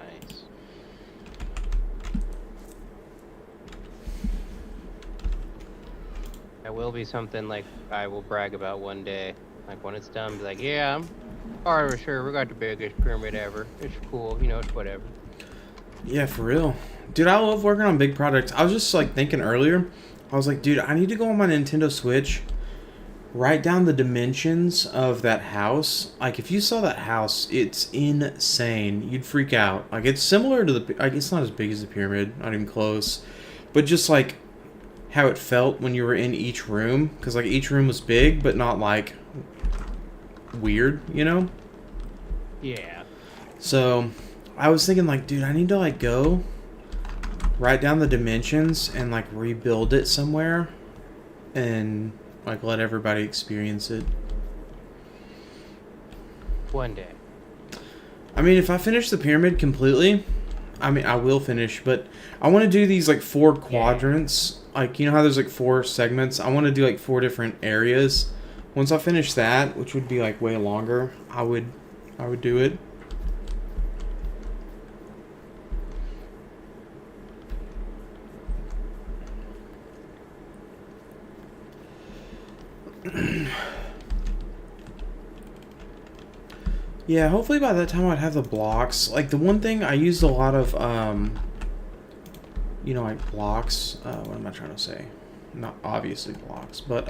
That will be something like I will brag about one day. Like when it's done, be like, yeah, I'm for sure, we got the biggest pyramid ever. It's cool, you know, it's whatever. Yeah, for real. Dude, I love working on big projects. I was just like thinking earlier, I was like, dude, I need to go on my Nintendo Switch, write down the dimensions of that house. Like, if you saw that house, it's insane. You'd freak out. Like, it's similar to the, like, it's not as big as the pyramid, not even close, but just like how it felt when you were in each room, because like each room was big, but not like weird, you know? Yeah. So I was thinking like, dude, I need to like go write down the dimensions and like rebuild it somewhere and like let everybody experience it. One day. I mean, if I finish the pyramid completely, I mean, I will finish, but I want to do these like 4 quadrants. Like, you know how there's like 4 segments? I want to do like 4 different areas. Once I finish that, which would be like way longer, I would do it. Yeah, hopefully by that time I'd have the blocks. Like, the one thing I used a lot of, you know, like blocks. What am I trying to say? Not obviously blocks, but,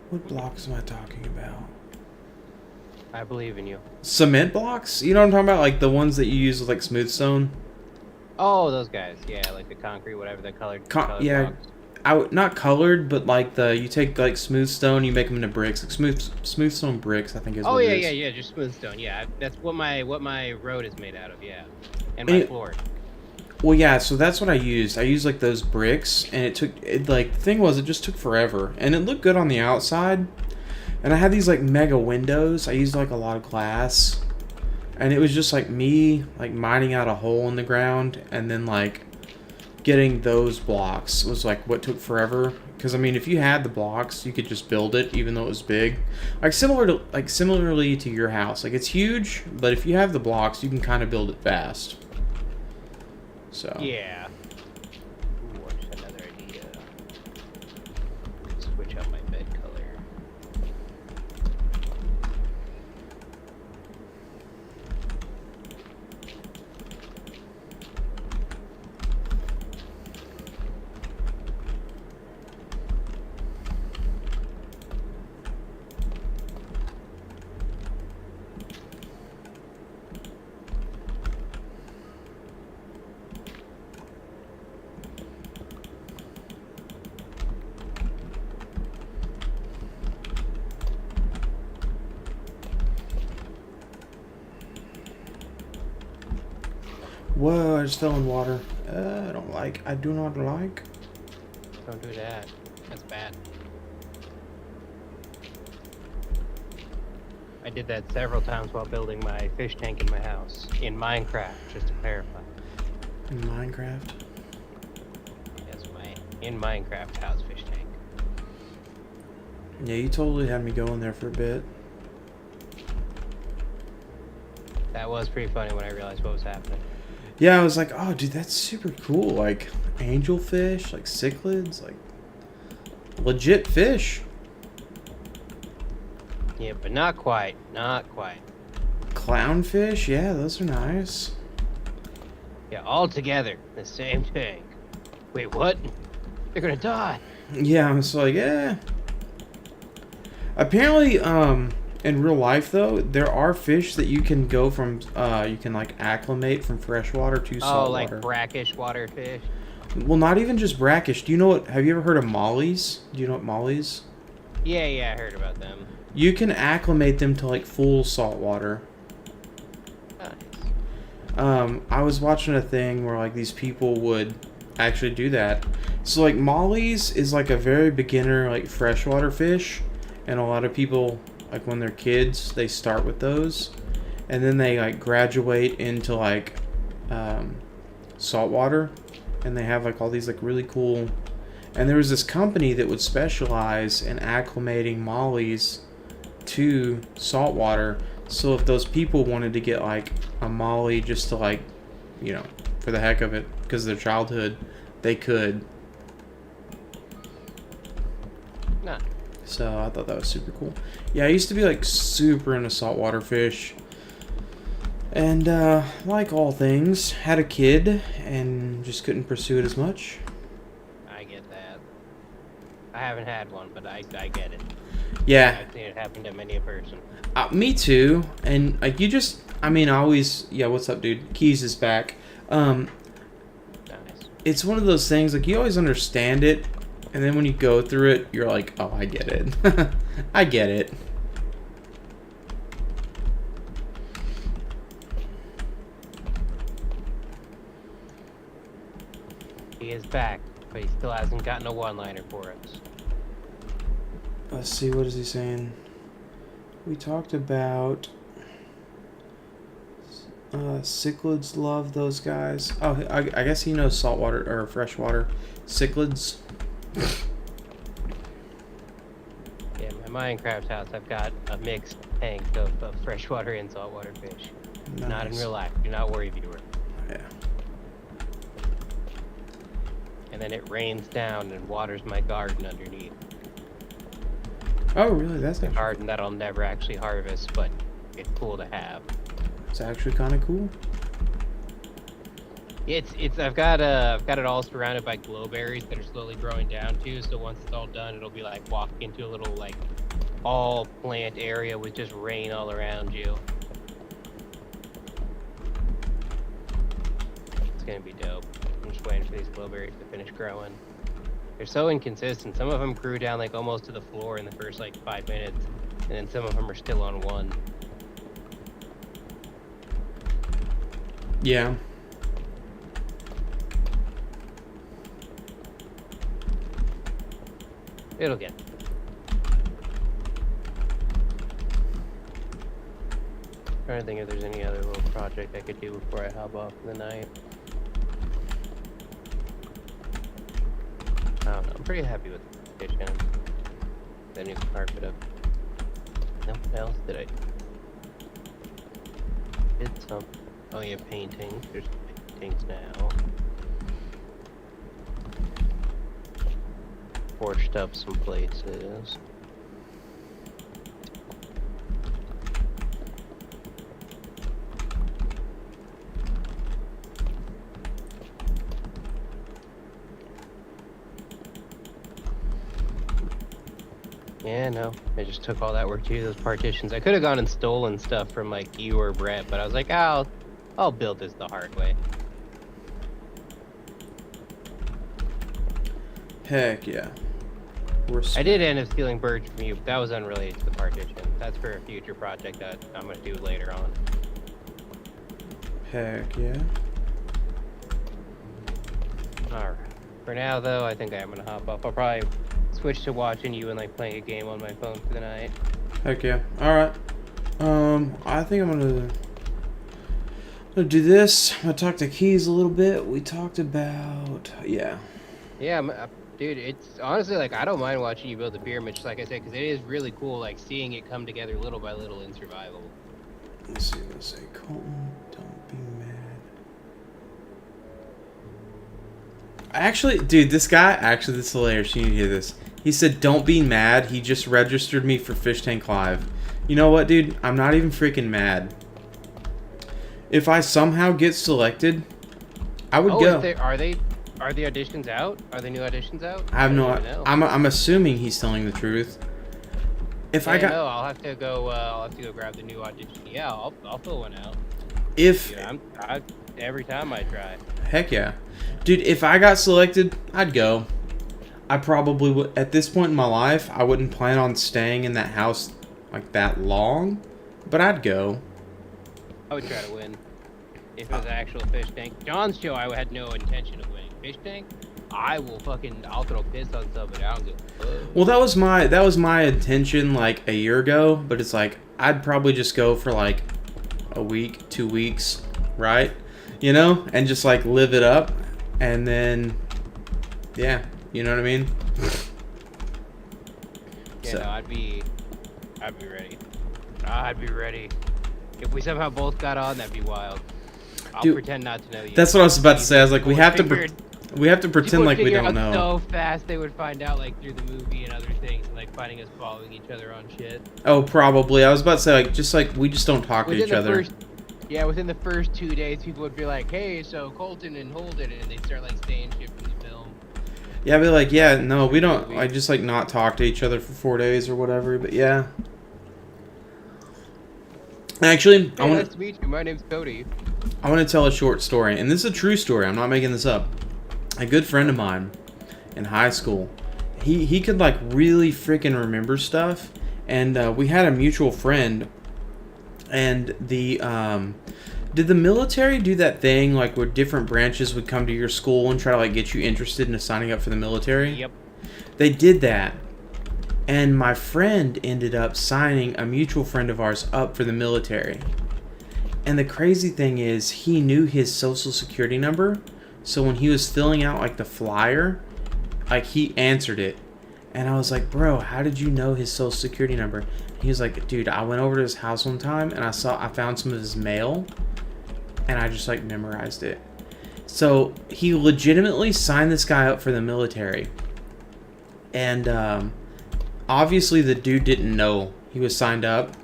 what blocks am I talking about? I believe in you. Cement blocks? You know what I'm talking about? Like the ones that you use with like smooth stone? Oh, those guys. Yeah, like the concrete, whatever they're colored. Yeah. blocks. Not colored, but like you take like smooth stone, you make them into bricks. Like smooth stone bricks, I think is. Oh what yeah, it is. yeah, just smooth stone. Yeah, that's what my road is made out of. Yeah, and my floor. Well, yeah, so that's what I used. I used like those bricks, and the thing was, it just took forever, and it looked good on the outside. And I had these like mega windows. I used like a lot of glass, and it was just like me like mining out a hole in the ground, and then like getting those blocks was like what took forever. Because I mean, if you had the blocks, you could just build it, even though it was big. Similarly to your house, like it's huge, but if you have the blocks, you can kind of build it fast. So Yeah. Ooh, what's another idea? Switch out my bed color. whoa! I just fell in water. I do not like. Don't do that. That's bad. I did that several times while building my fish tank in my house. In Minecraft, just to clarify. In Minecraft. Yes, in Minecraft house fish tank. Yeah, you totally had me going there for a bit. That was pretty funny when I realized what was happening. Yeah, I was like, oh, dude, that's super cool. Like, angelfish, like cichlids, like, legit fish. Yeah, but not quite. Not quite. Clownfish, yeah, those are nice. Yeah, all together, the same tank. Wait, what? They're gonna die. Yeah, I'm just like, eh. Apparently, in real life though, there are fish that you can go from, you can like acclimate from freshwater to saltwater. Oh, like brackish water fish. Well, not even just brackish. Do you know what? Have you ever heard of mollies? Do you know what mollies? Yeah, I heard about them. You can acclimate them to like full saltwater. Nice. I was watching a thing where like these people would actually do that. So like mollies is like a very beginner like freshwater fish, and a lot of people like when they're kids they start with those, and then they like graduate into like saltwater, and they have like all these like really cool. And there was this company that would specialize in acclimating mollies to saltwater. So if those people wanted to get like a molly just to like, you know, for the heck of it, because of their childhood, they could. Nah. So I thought that was super cool. Yeah, I used to be like super into saltwater fish. And like all things, had a kid and just couldn't pursue it as much. I get that. I haven't had one, but I get it. Yeah. I've seen it happen to many a person. Me too. And like you just, I mean, I always, yeah, what's up, dude? Keys is back. Nice. It's one of those things, like you always understand it, and then when you go through it, you're like, oh, I get it. I get it. He is back, but he still hasn't gotten a one-liner for us. Let's see, what is he saying? We talked about cichlids love those guys. Oh, I guess he knows saltwater or freshwater cichlids. Yeah, my Minecraft house, I've got a mixed tank of freshwater and saltwater fish. Nice. Not in real life. Do not worry, viewer. Yeah. And then it rains down and waters my garden underneath. Oh, really? That's A actually, garden that I'll never actually harvest, but it's cool to have. it's actually kind of cool. It's I've got it all surrounded by glowberries that are slowly growing down too. So once it's all done, it'll be like walking into a little like all plant area with just rain all around you. It's gonna be dope. I'm just waiting for these glowberries to finish growing. They're so inconsistent. Some of them grew down like almost to the floor in the first like 5 minutes, and then some of them are still on one. Yeah. It'll get. Trying to think if there's any other little project I could do before I hop off for the night. I don't know. I'm pretty happy with the kitchen. The new carpet up. What else did I? Did some. Oh yeah, painting. There's paintings now. Forged up some places. Yeah, no, I just took all that work to do those partitions. I could have gone and stolen stuff from like you or Brett, but I was like, I'll build this the hard way. Heck yeah. I did end up stealing birch from you, but that was unrelated to the partition. That's for a future project that I'm gonna do later on. Heck yeah. Alright. For now though, I think I am gonna hop off. I'll probably switch to watching you and like playing a game on my phone for the night. Heck yeah. Alright. I think I'm gonna do this. I'm gonna talk to Keys a little bit. We talked about, yeah. Yeah, dude, it's honestly like I don't mind watching you build the pyramid, just like I said, because it is really cool, like seeing it come together little by little in survival. Let's see what I say. Colton, don't be mad. Actually, dude, this is hilarious. You need to hear this. He said, don't be mad. He just registered me for Fish Tank Live. You know what, dude? I'm not even freaking mad. If I somehow get selected, I would Oh, go. are the auditions out? Are the new auditions out? I have don't no. even know. I'm assuming he's telling the truth. If I got, no, I'll have to go. I'll have to go grab the new audition. Yeah, I'll fill one out. if Yeah, every time I try. heck yeah, dude, if I got selected, I'd go. I probably would. At this point in my life, I wouldn't plan on staying in that house like that long, but I'd go. I would try to win. If it was an actual fish tank. John's show, I had no intention of winning. Fish tank, I'll throw piss on somebody. I don't give a fuck. Well, that was my intention like a year ago, but it's like I'd probably just go for like a week, 2 weeks, right? You know, and just like live it up, and then yeah, you know what I mean? Yeah, So- no, I'd be ready. I'd be ready. If we somehow both got on, that'd be wild. I'll Dude, pretend not to know you. That's what I was about to say. I was like, we People have to would pretend People like we figure don't out know. so fast they would find out like through the movie and other things, and like finding us following each other on shit. Oh, probably. I was about to say like we just don't talk to each other. Within the first 2 days, people would be like, "Hey, so Colton and Holden," and they start like saying shit from the film. Yeah, I'd be like, yeah, no, we don't. I just like not talk to each other for 4 days or whatever. But yeah. Actually, Hey, nice to meet you. My name's Cody. I want to tell a short story, and this is a true story. I'm not making this up. A good friend of mine in high school, he could like really freaking remember stuff, and we had a mutual friend, and did the military do that thing like where different branches would come to your school and try to like get you interested in signing up for the military? Yep. They did that. And my friend ended up signing a mutual friend of ours up for the military. And the crazy thing is, he knew his social security number. So when he was filling out like the flyer, like he answered it. And I was like, bro, how did you know his social security number? He was like, dude, I went over to his house one time and I found some of his mail. And I just like memorized it. So he legitimately signed this guy up for the military. And obviously the dude didn't know he was signed up,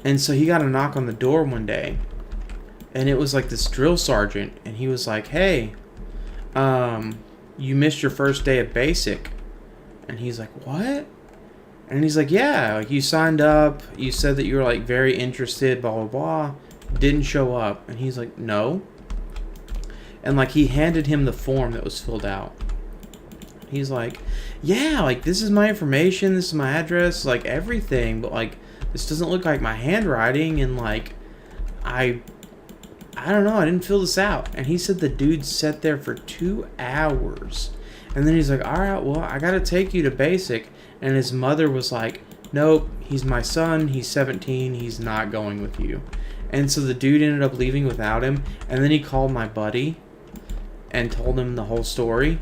and so he got a knock on the door one day, and it was like this drill sergeant, and he was like, hey, you missed your first day of basic. And he's like, what? And he's like, yeah, like you signed up, you said that you were like very interested, blah blah blah, didn't show up. And he's like, no. And like he handed him the form that was filled out. He's like, yeah, like this is my information, this is my address, like everything, but like this doesn't look like my handwriting, and like I don't know, I didn't fill this out. And he said the dude sat there for 2 hours, and then he's like, all right, well, I gotta take you to basic. And his mother was like, nope, he's my son, he's 17, he's not going with you. And so the dude ended up leaving without him, and then he called my buddy and told him the whole story.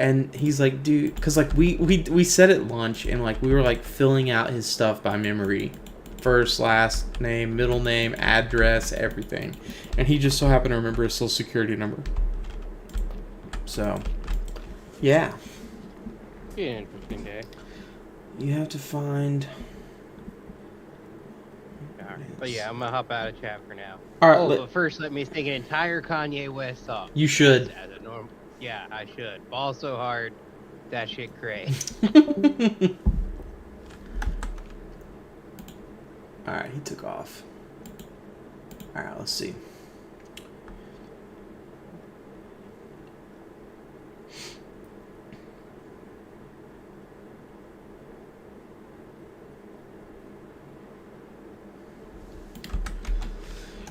And he's like, dude, because like we said at lunch, and like we were like filling out his stuff by memory, first, last name, middle name, address, everything, and he just so happened to remember his social security number. So, yeah, Be an interesting day. you have to find. But yeah, I'm gonna hop out of chat for now. All right, But first, let me sing an entire Kanye West song. you should. As a normal. Yeah, I should. Ball so hard, that shit cray. Alright, he took off. Alright, let's see.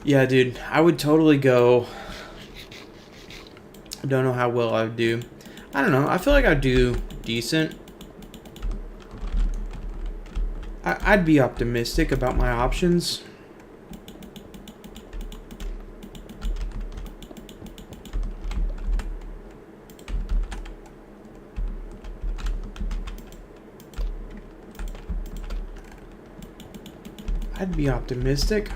Yeah, dude, I would totally go. I don't know how well I would do. I don't know. I feel like I'd do decent. I'd be optimistic about my options. I'd be optimistic.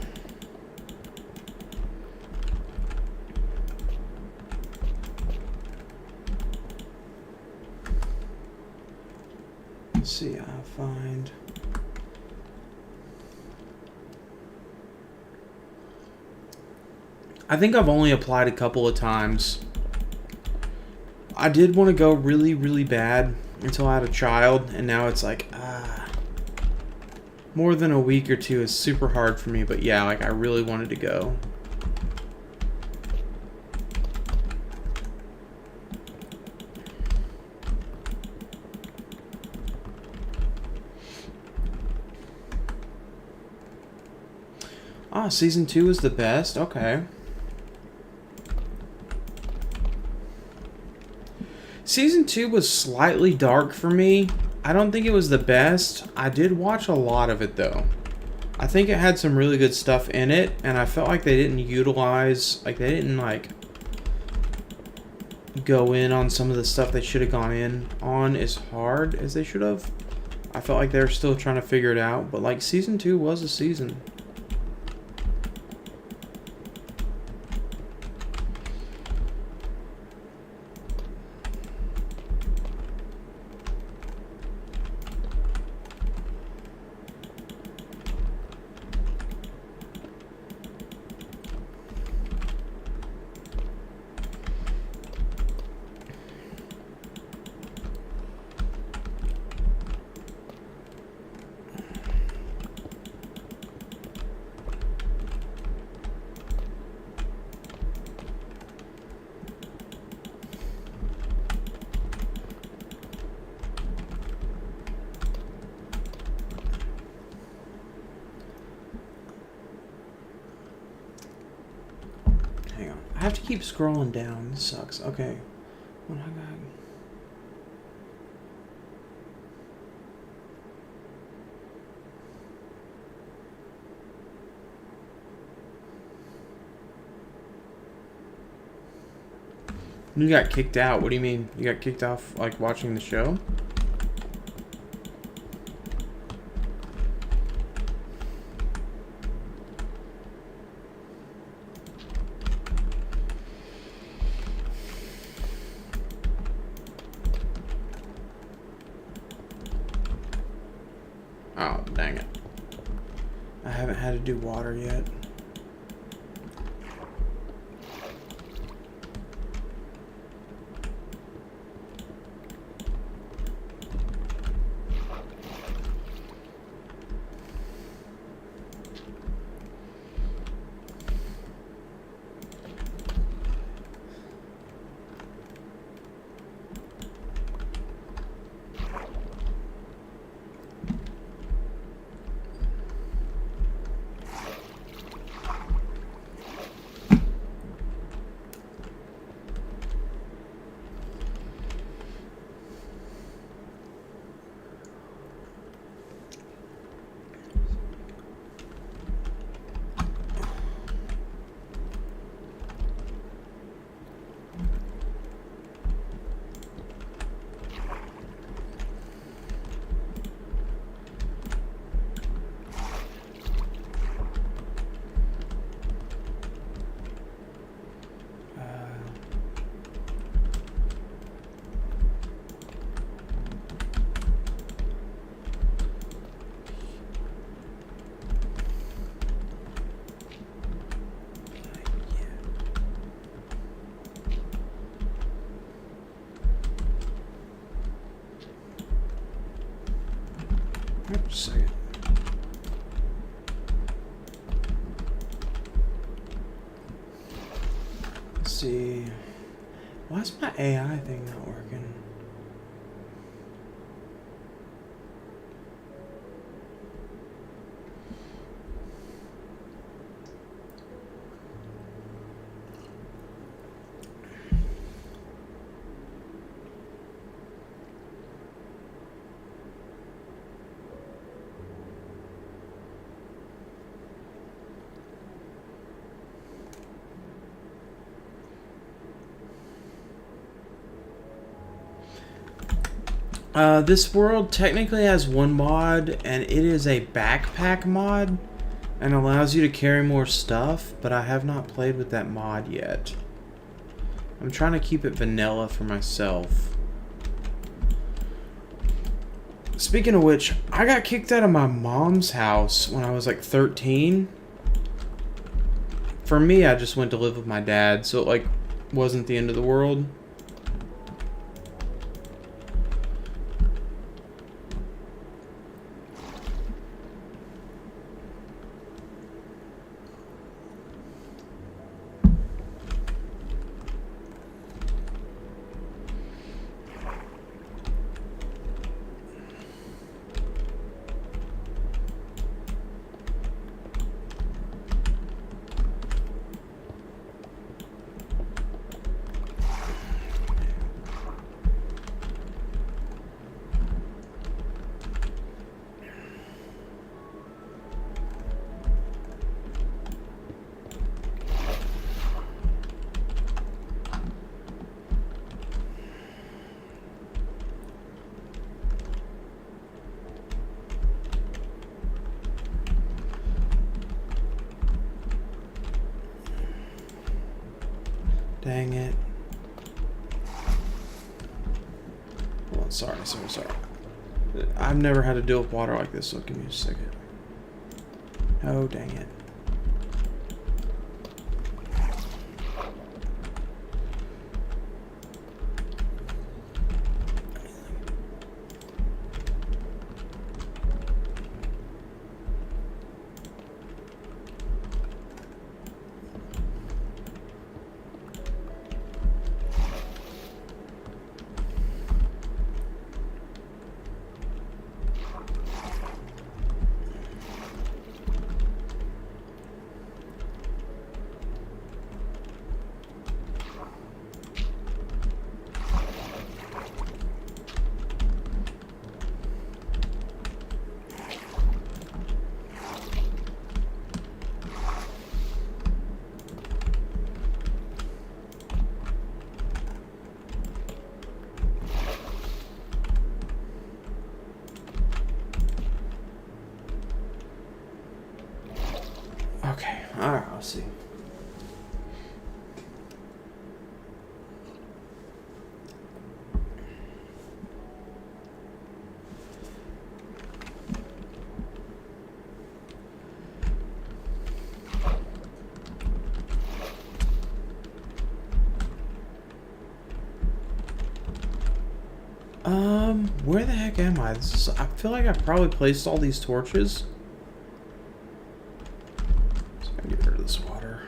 Let's see, I'll find. I think I've only applied a couple of times. I did want to go really, really bad until I had a child, and now it's like, more than a week or two is super hard for me, but yeah, like I really wanted to go. Ah, season 2 is the best. Okay. Season 2 was slightly dark for me. I don't think it was the best. I did watch a lot of it though. I think it had some really good stuff in it, and I felt like they didn't utilize, like they didn't like go in on some of the stuff they should have gone in on as hard as they should have. I felt like they were still trying to figure it out, but like season 2 was a season. I have to keep scrolling down. This sucks. Okay. What I got? You got kicked out. What do you mean? You got kicked off, like, watching the show? Oh, dang it. I haven't had to do water yet. Just a second. Let's see. Why is my AI thing not working? This world technically has one mod, and it is a backpack mod, and allows you to carry more stuff, but I have not played with that mod yet. I'm trying to keep it vanilla for myself. Speaking of which, I got kicked out of my mom's house when I was like 13 for me, I just went to live with my dad, so it, like, wasn't the end of the world. Dang it. Oh, sorry. I've never had to deal with water like this, so give me a second. Oh, dang it. Okay, alright, I'll see. Where the heck am I? I feel like I probably placed all these torches. So I gotta get rid of this water.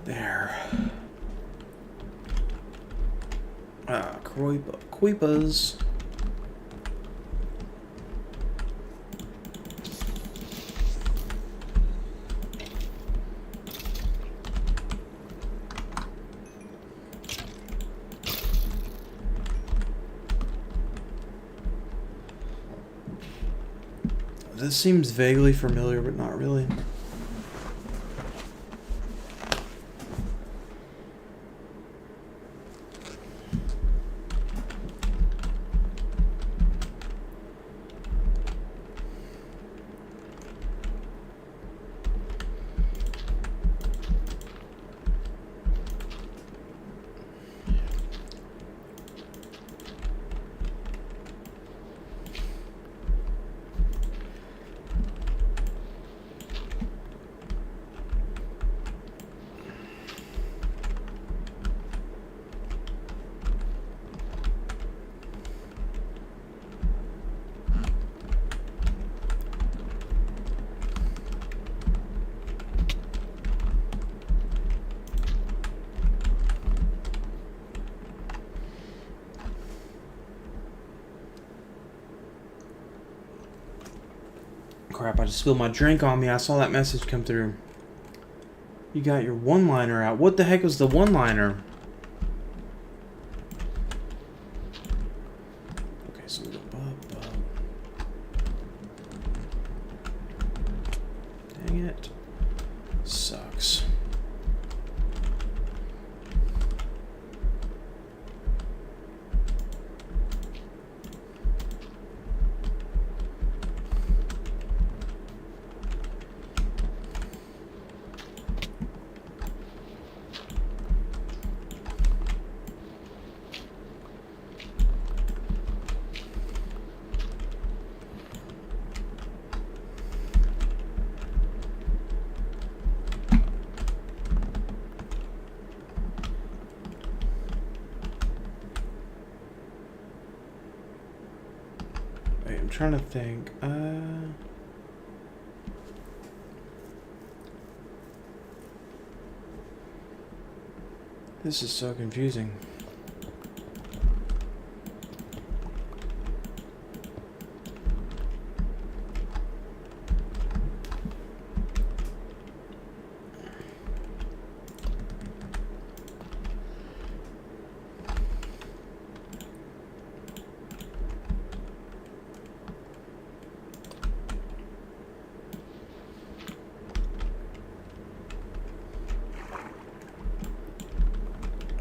There. Queepas. This seems vaguely familiar, but not really. Crap, I just spilled my drink on me. I saw that message come through. You got your one-liner out. What the heck was the one-liner? Okay, so we go bub. Dang it. Sucks. I'm trying to think. This is so confusing.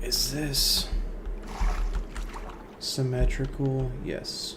Is this symmetrical? Yes.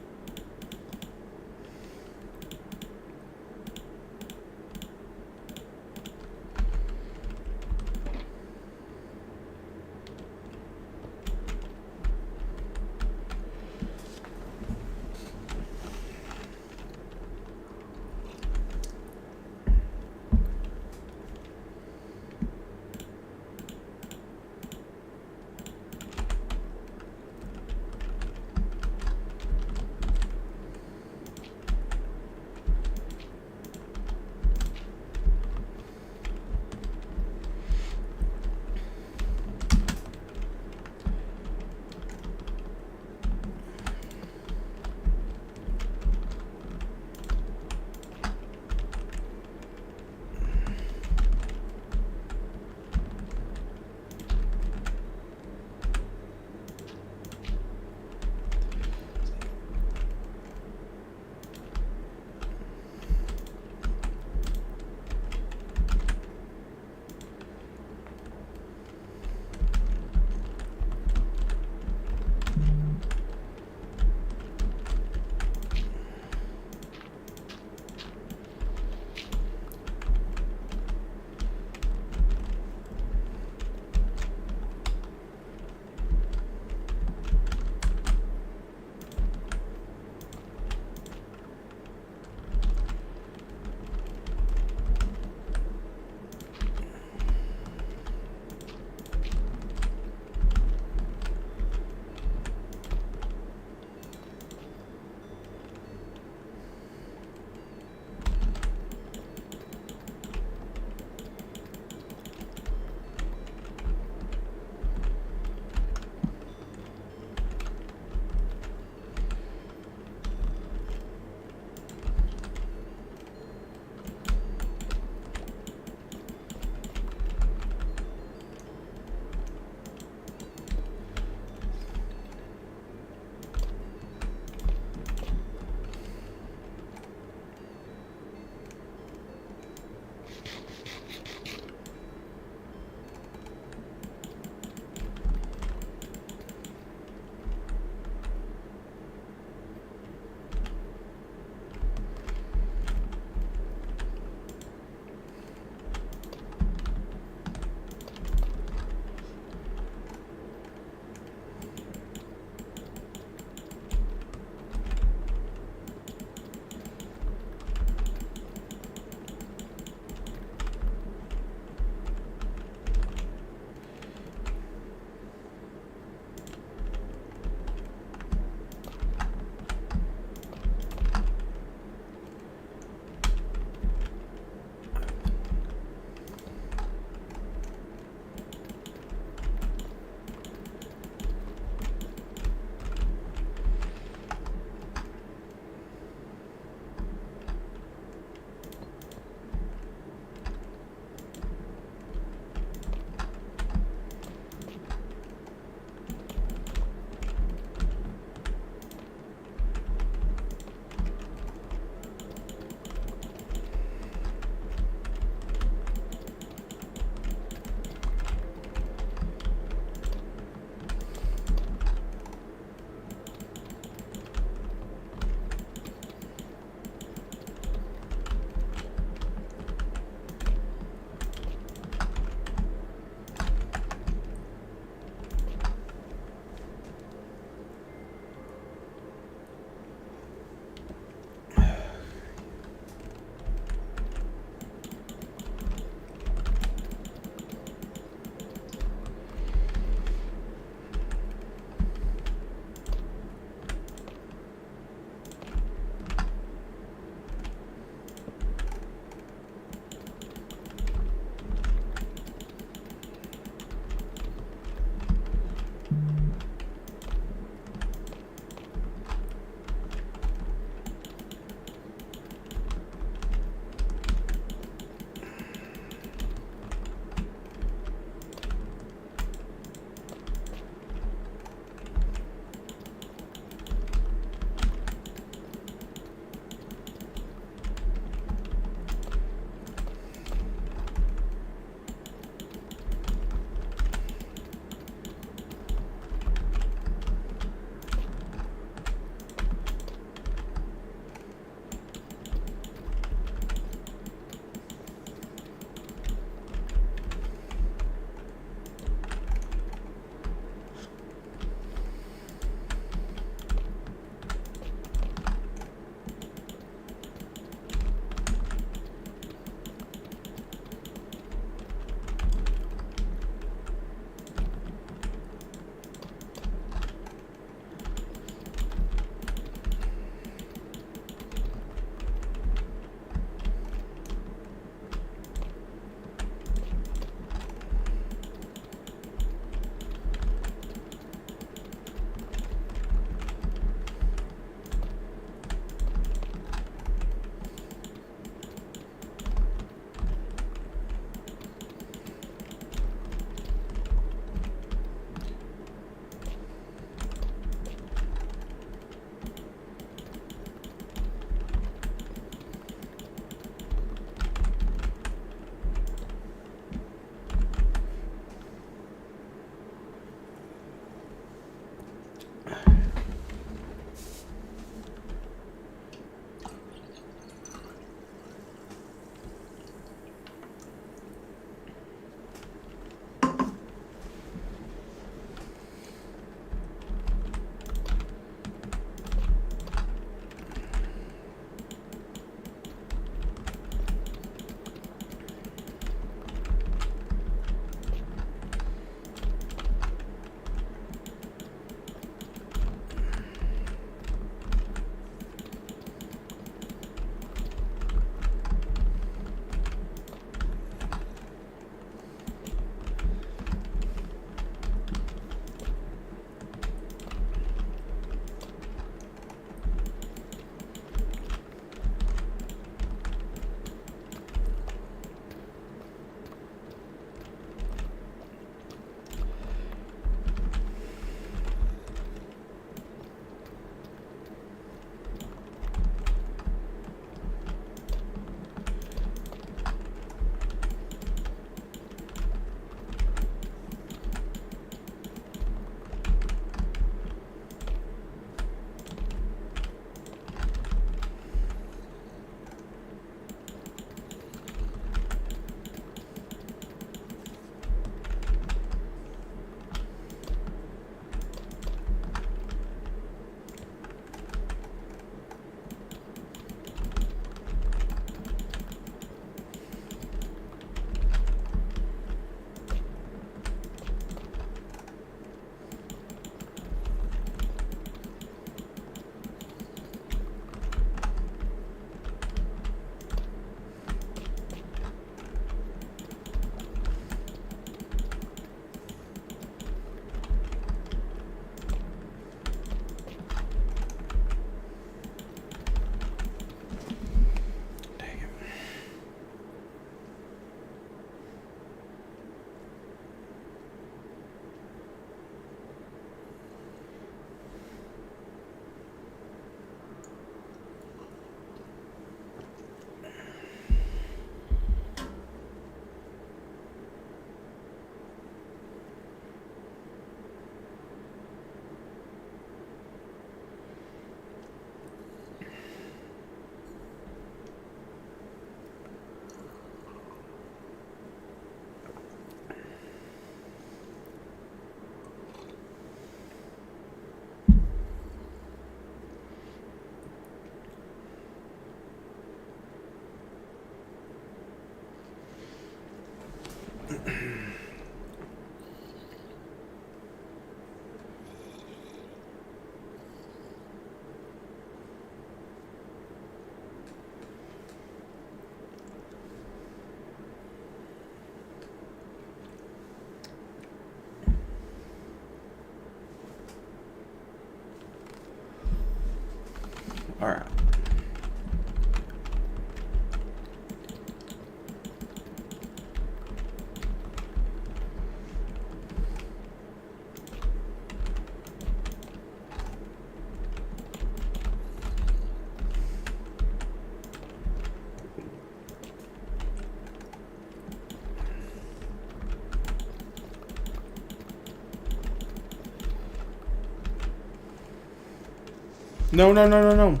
No, no, no, no, no.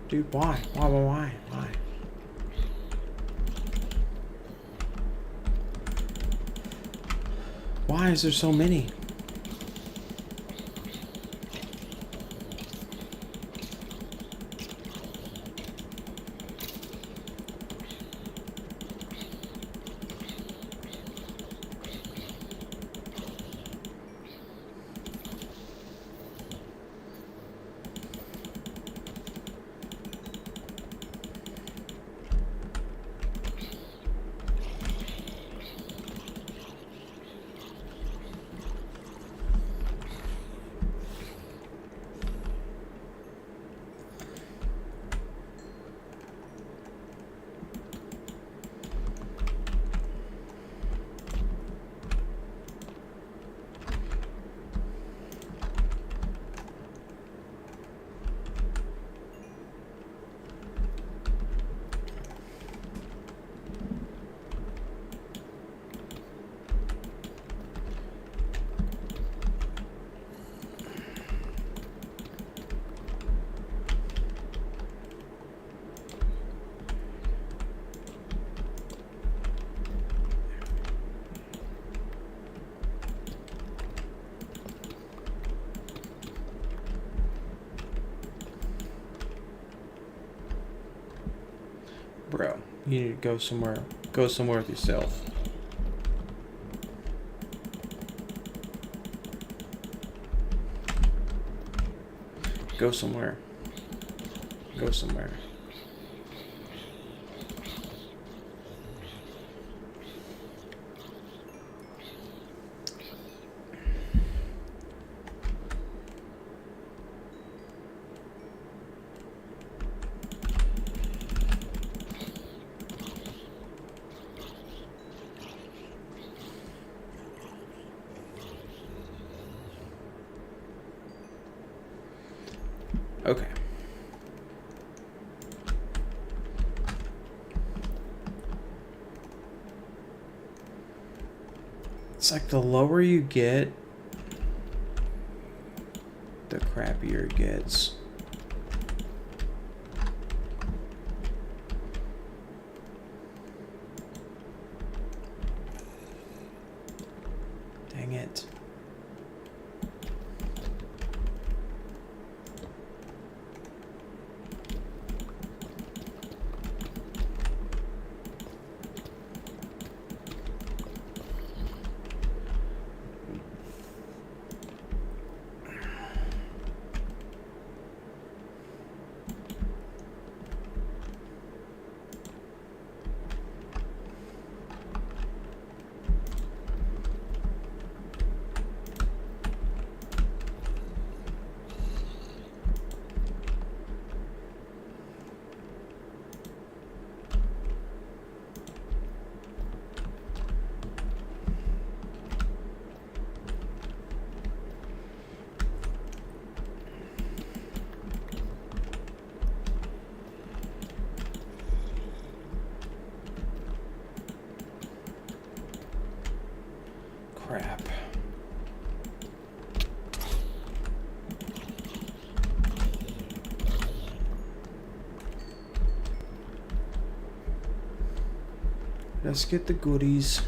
Dude, why? Why? Why is there so many? Bro, you need to go somewhere. Go somewhere with yourself. Go somewhere. Go somewhere. Okay. It's like the lower you get, the crappier it gets. Dang it. Crap. Let's get the goodies.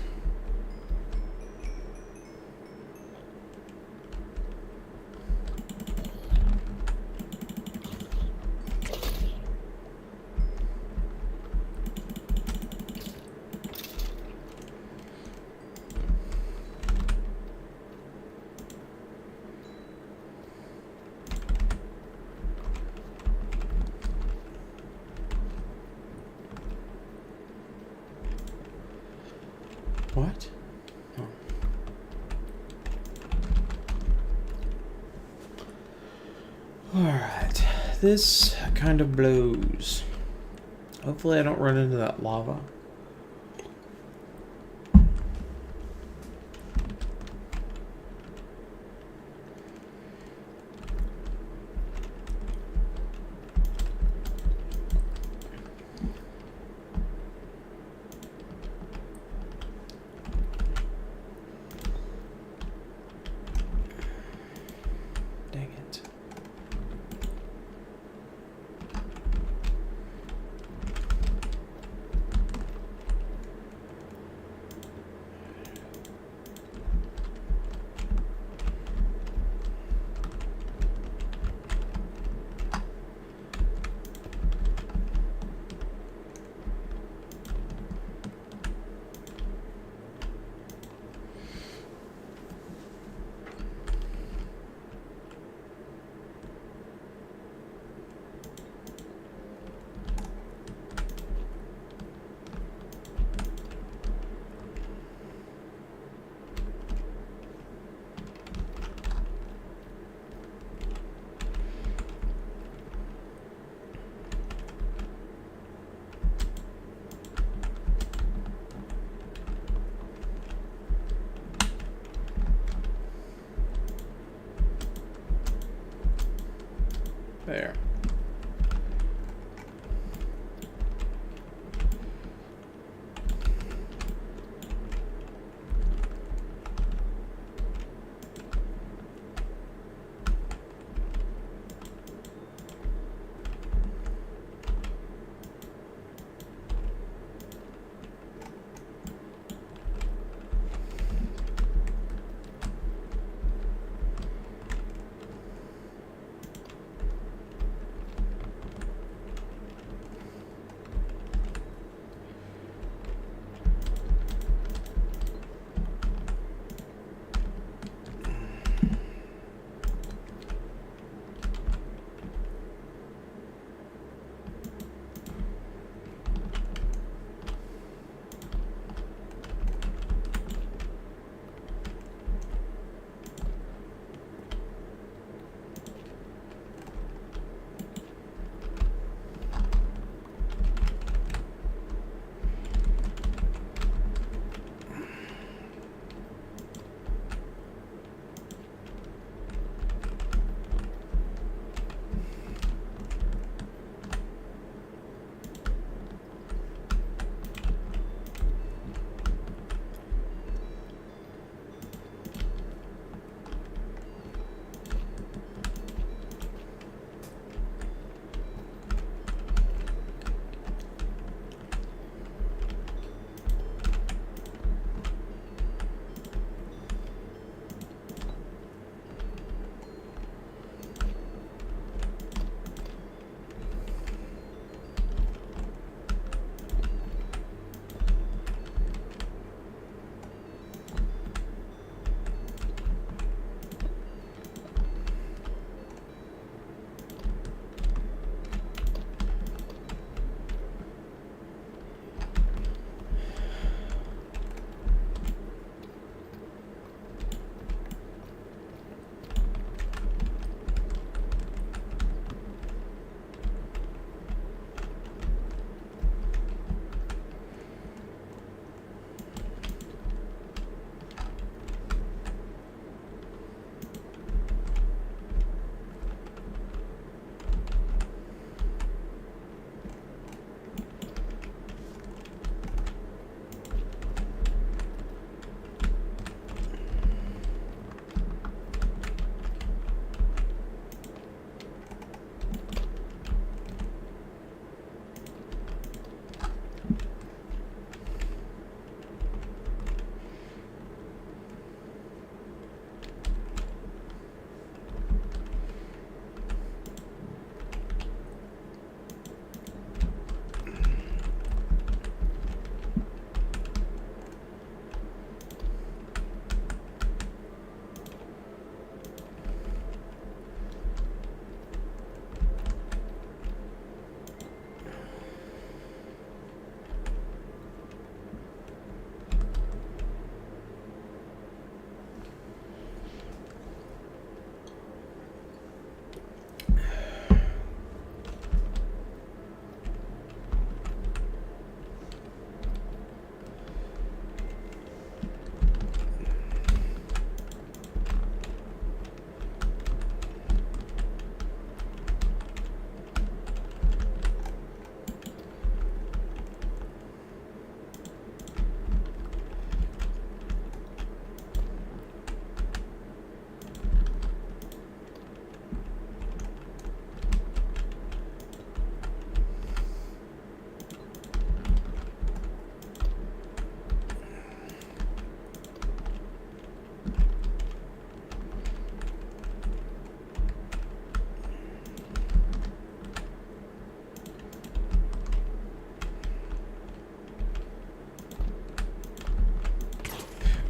What? Oh. Alright. This kind of blows. Hopefully I don't run into that lava. Dang it. There.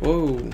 Whoa.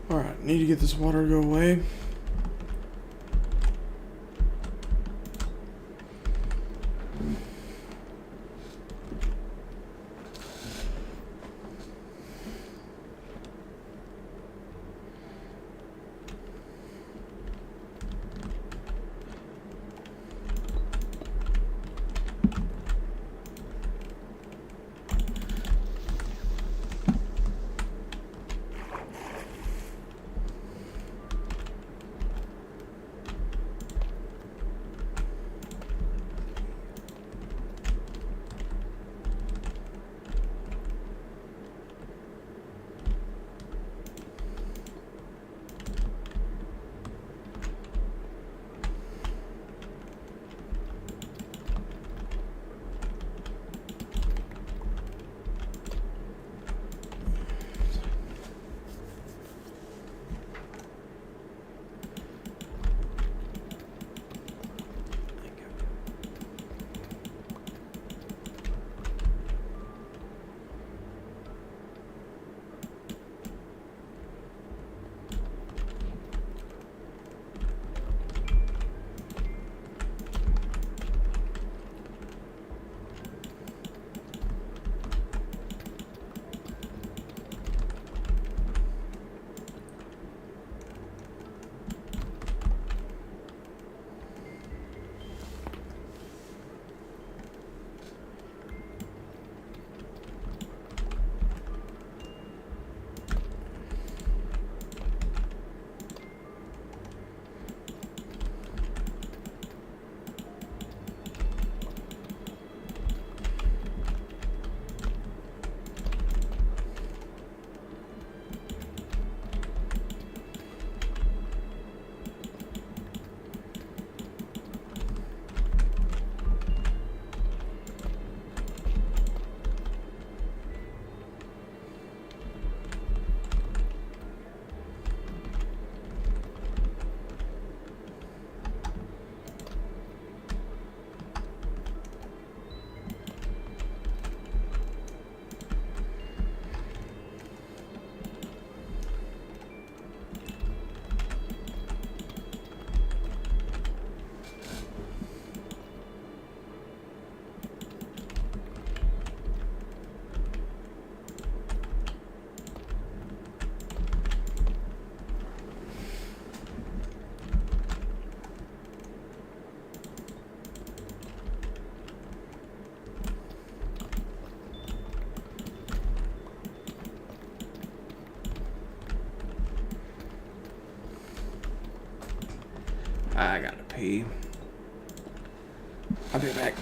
Alright, need to get this water to go away. I gotta pee. I'll be back.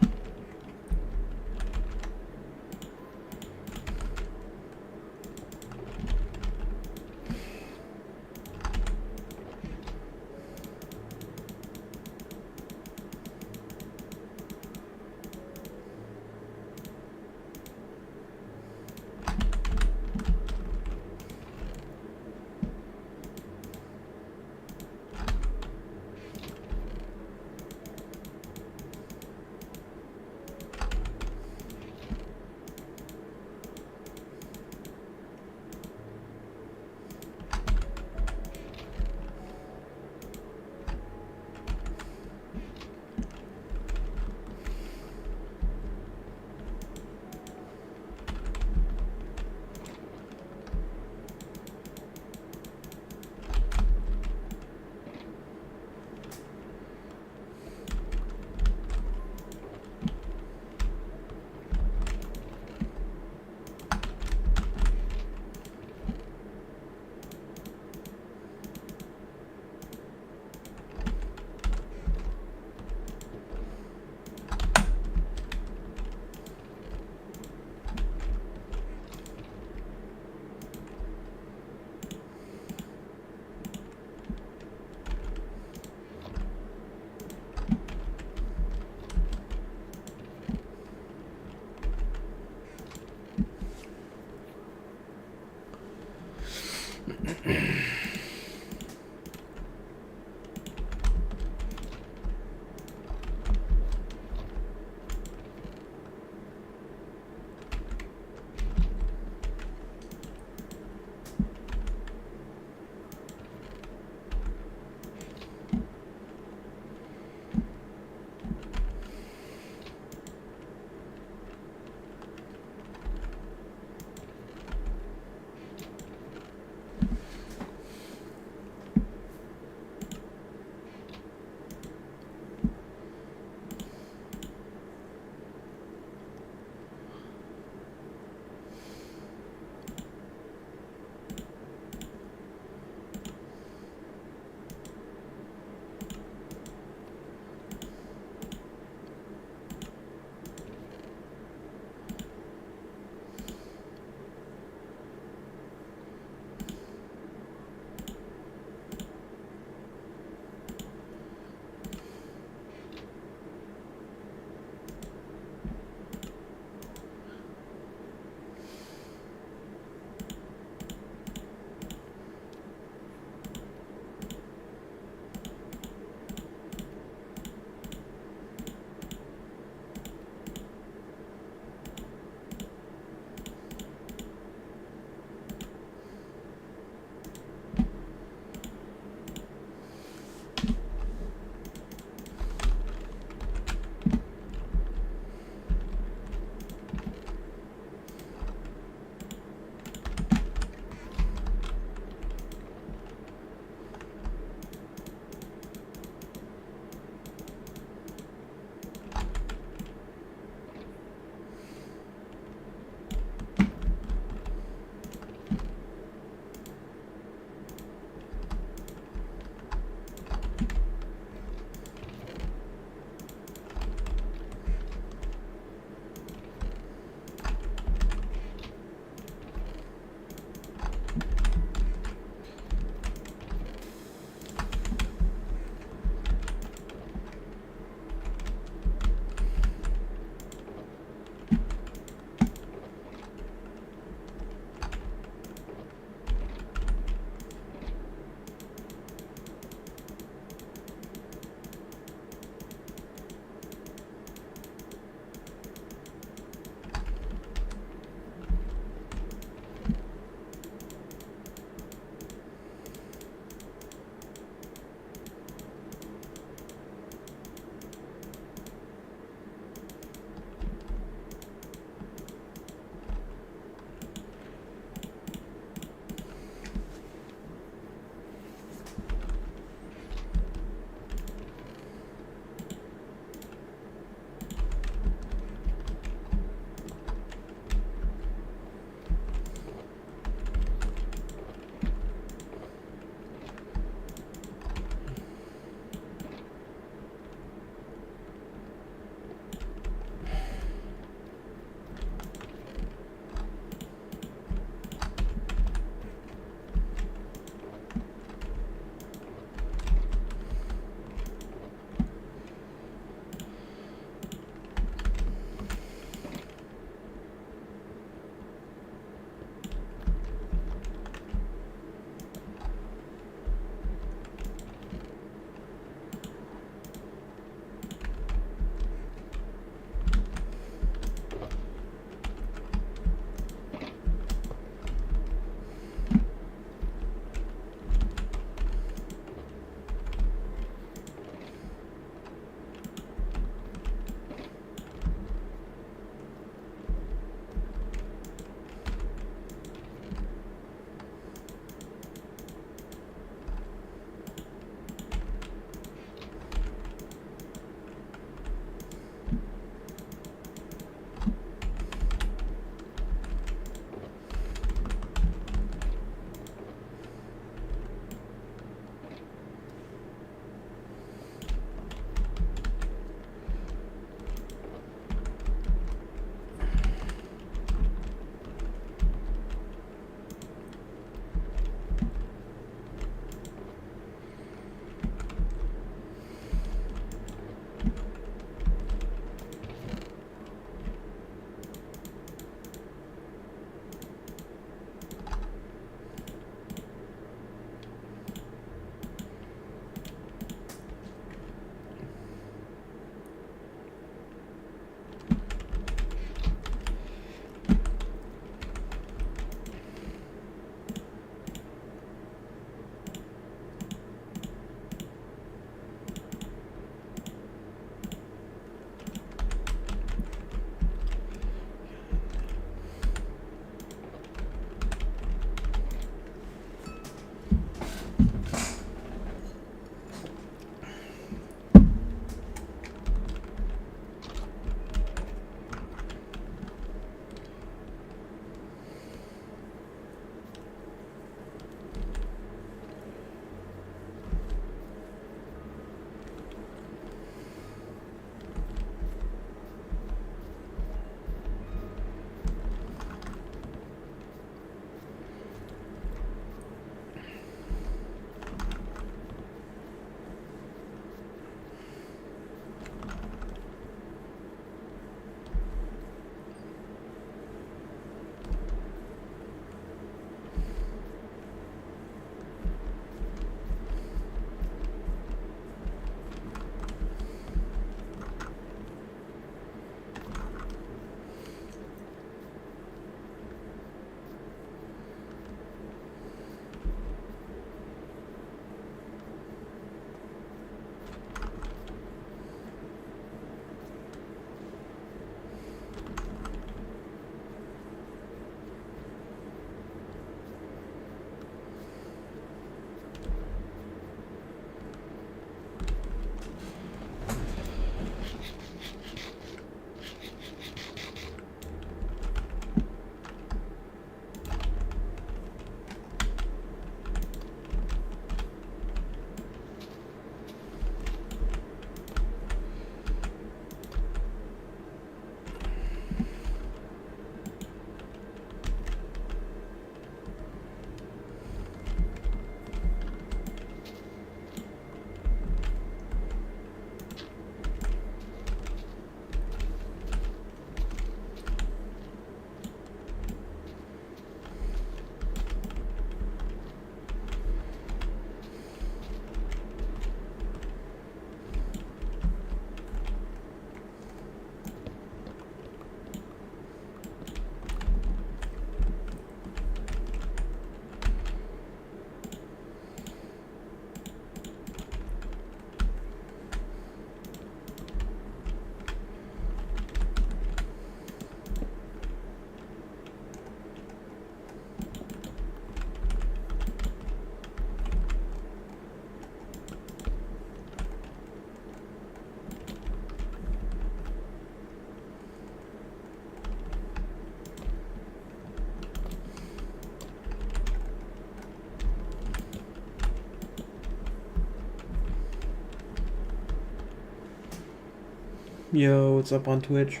Yo, what's up on Twitch?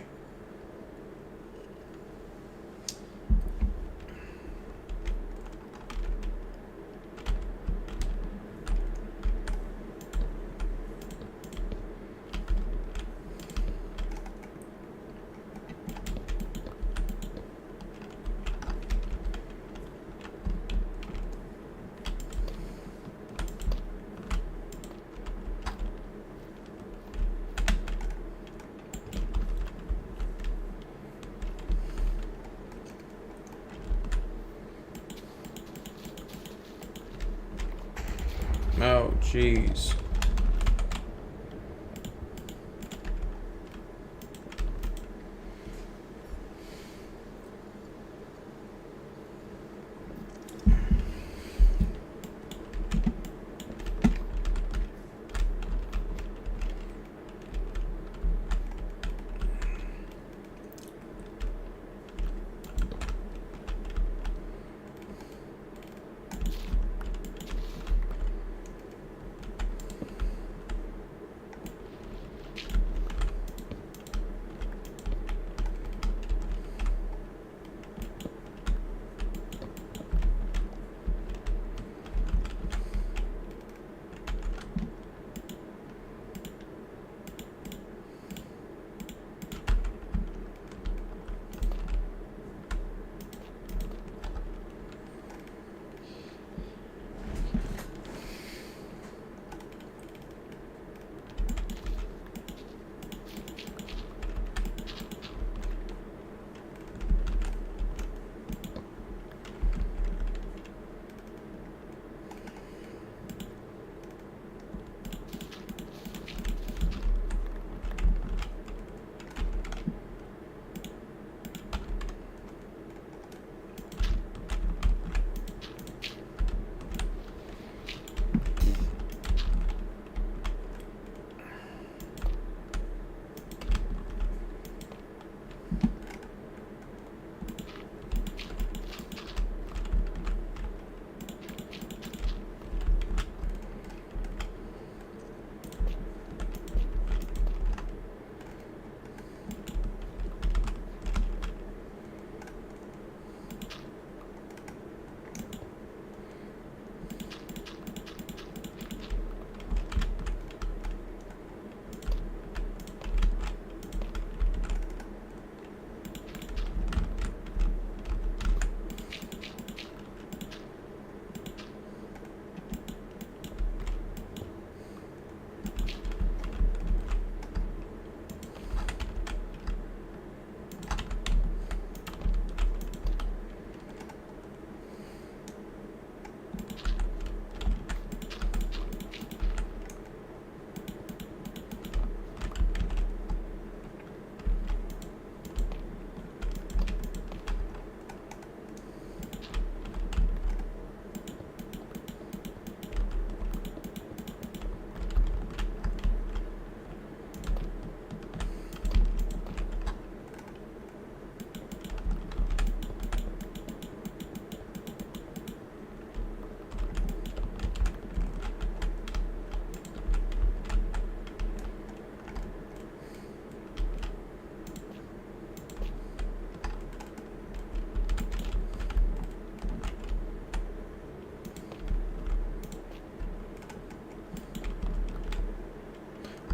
Oh, jeez.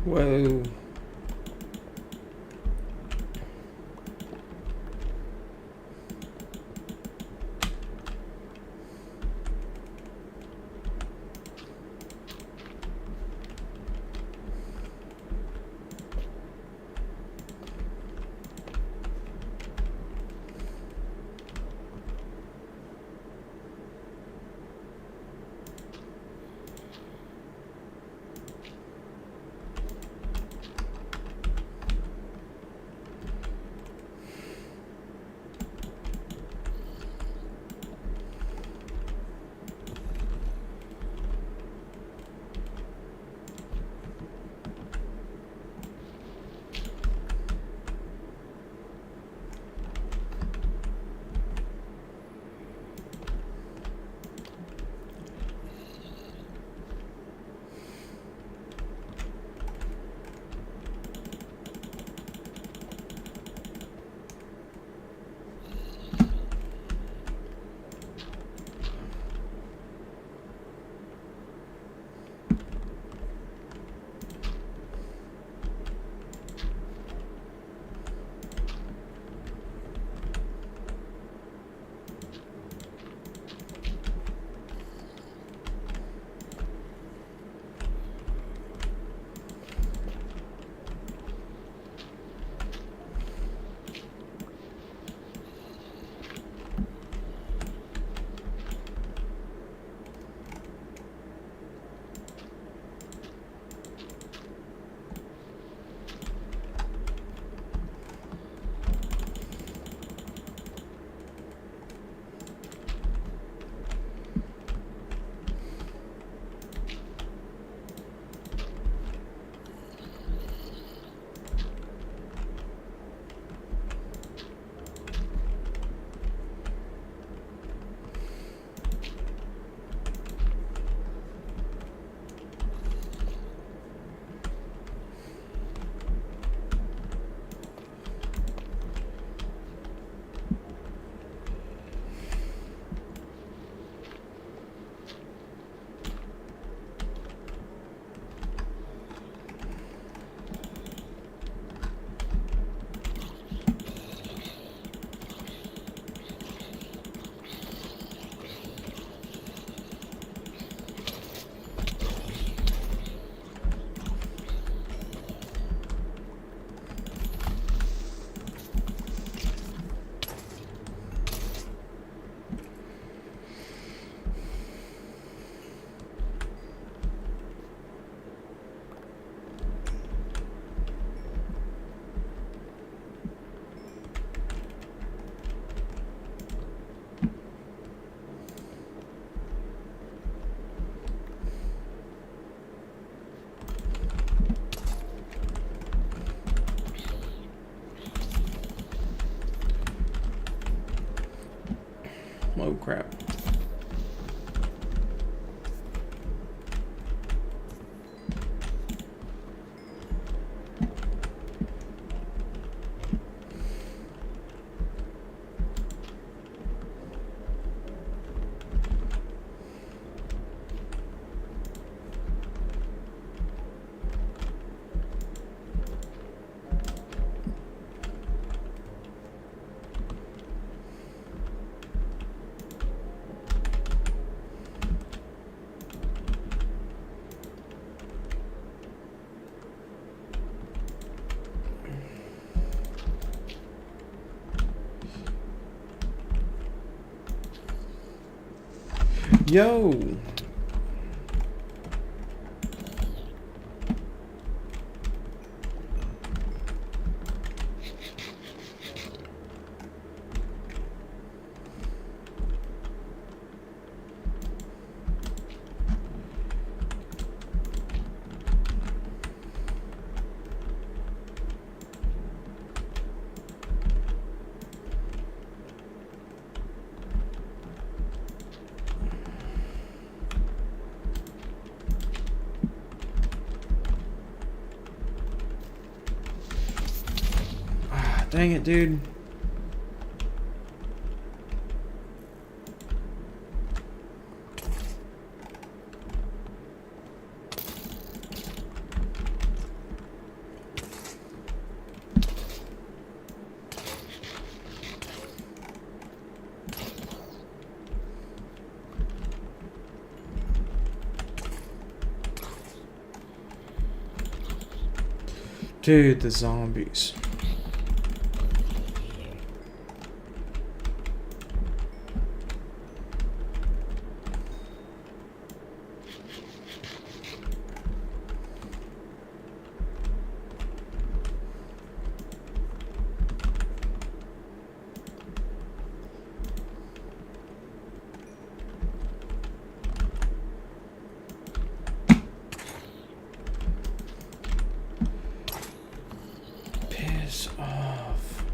Whoa. Oh crap. Yo. Dang it, dude. Dude, the zombies. Piss off.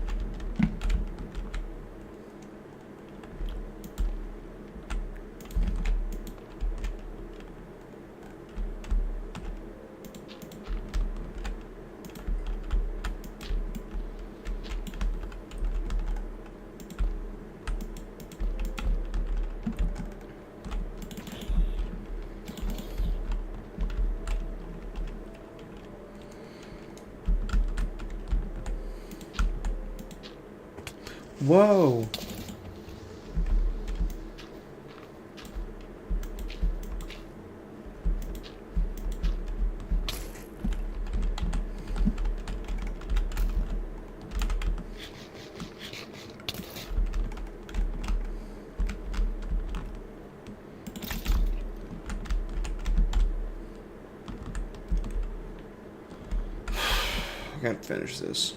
Whoa. I gotta finish this.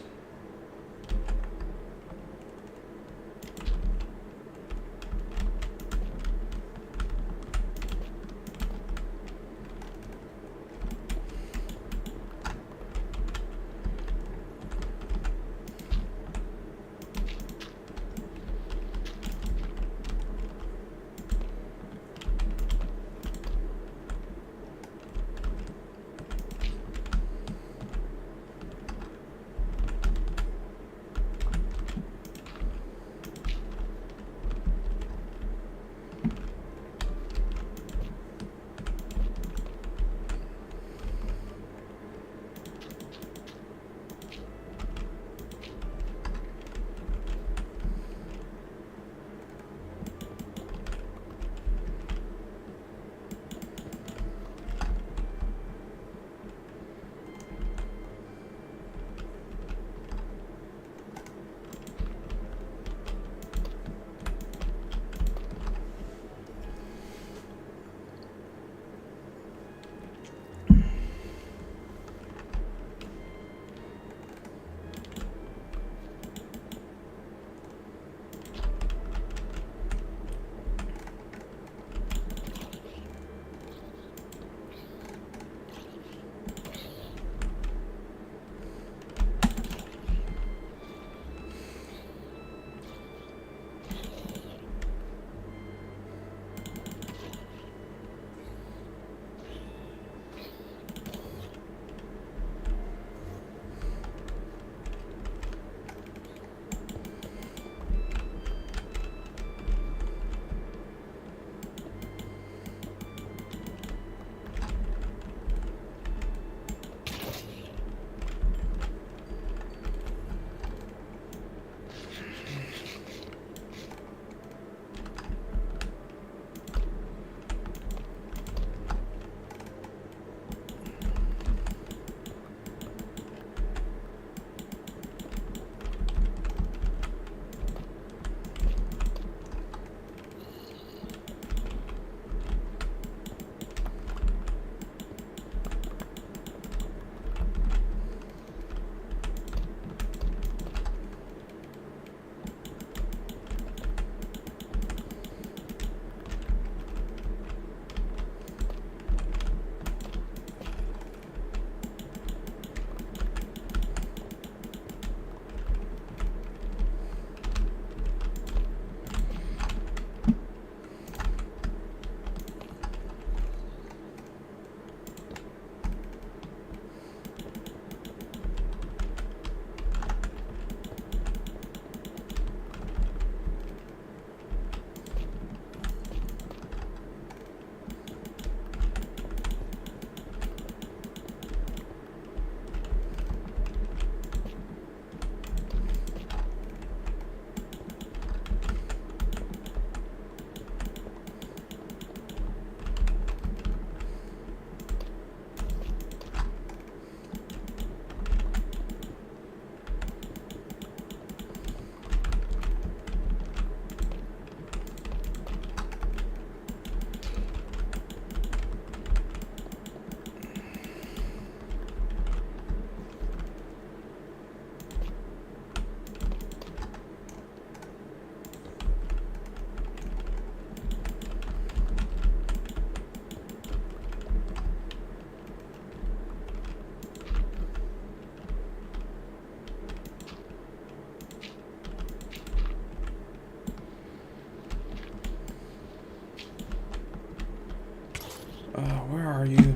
Where are you?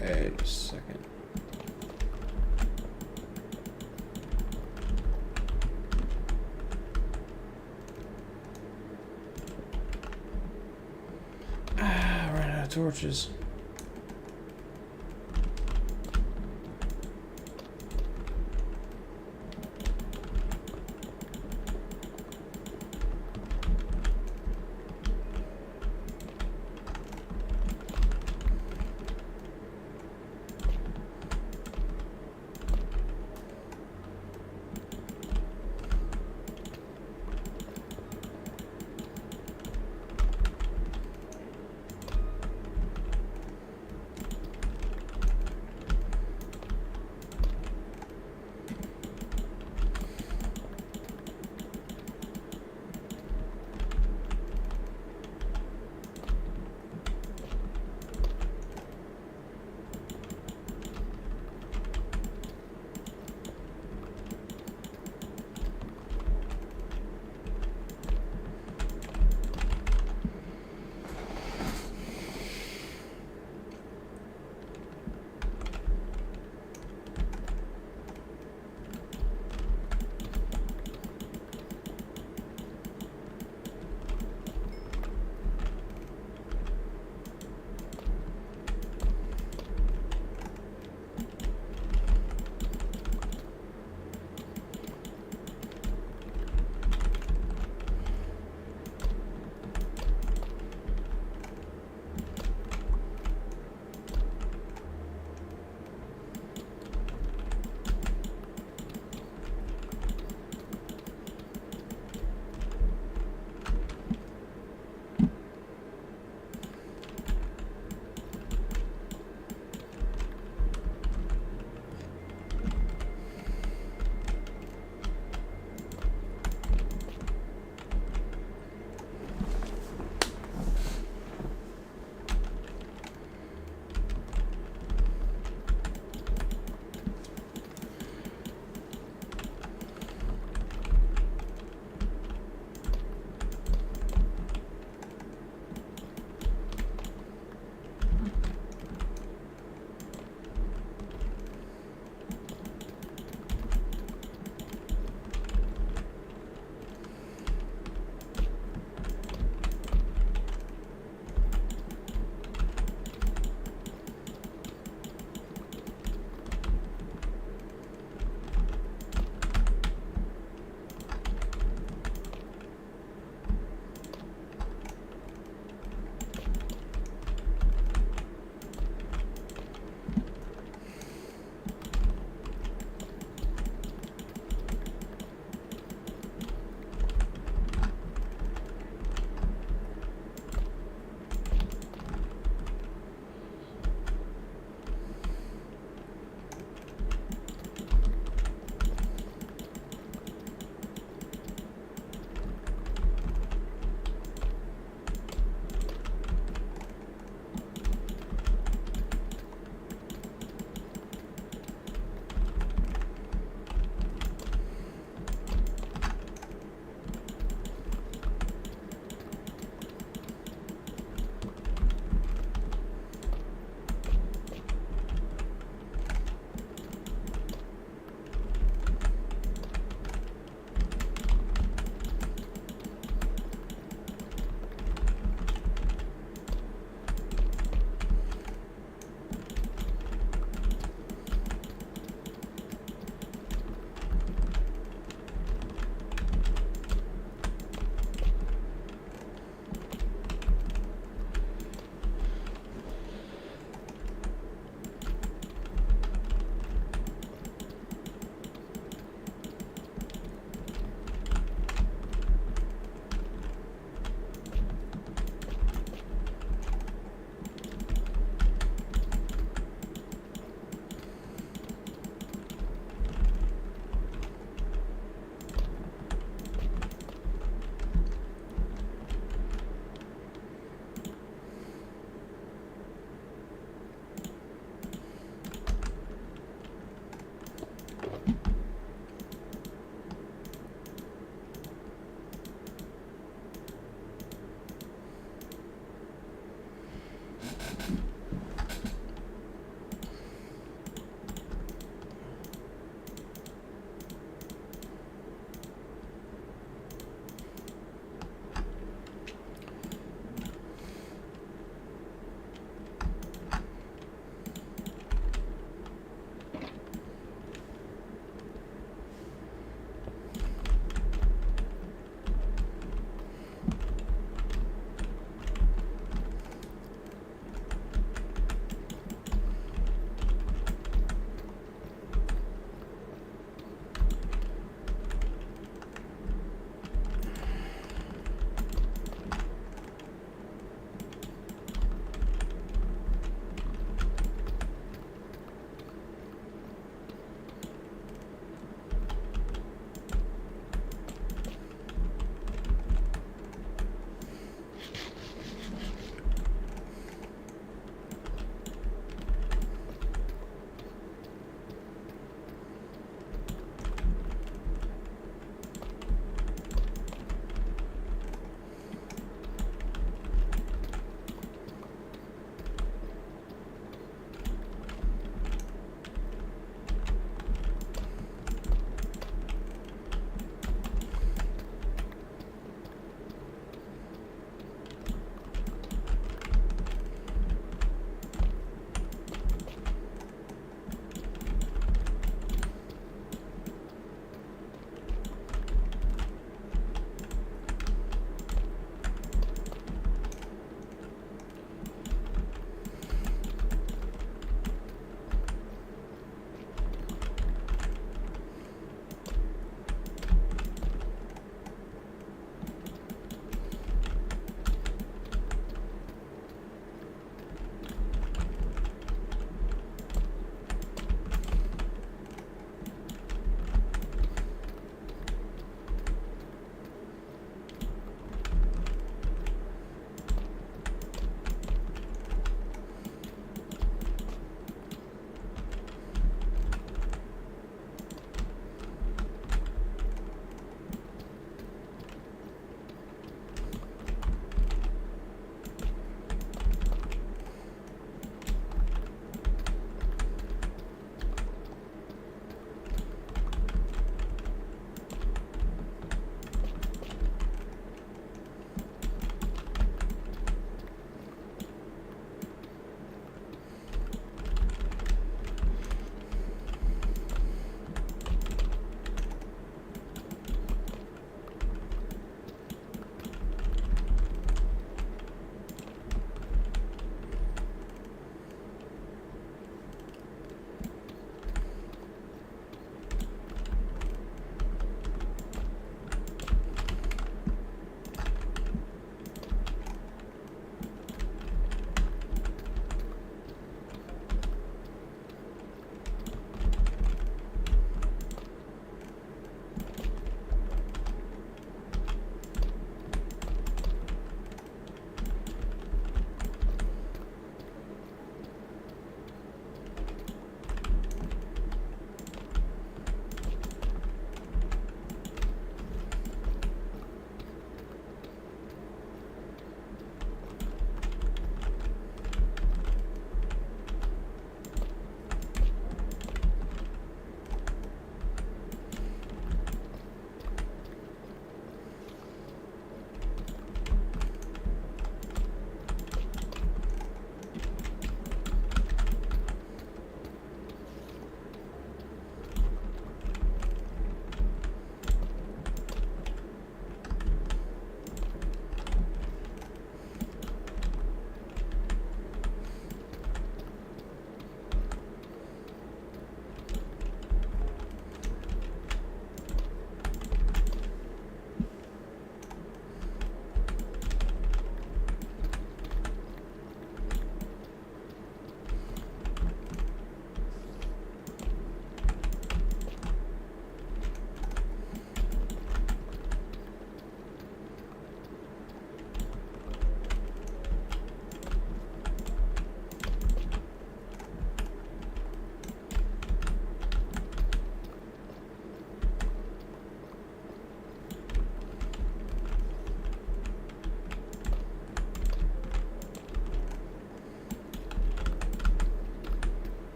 Hey, just a second. Ah, ran out of torches.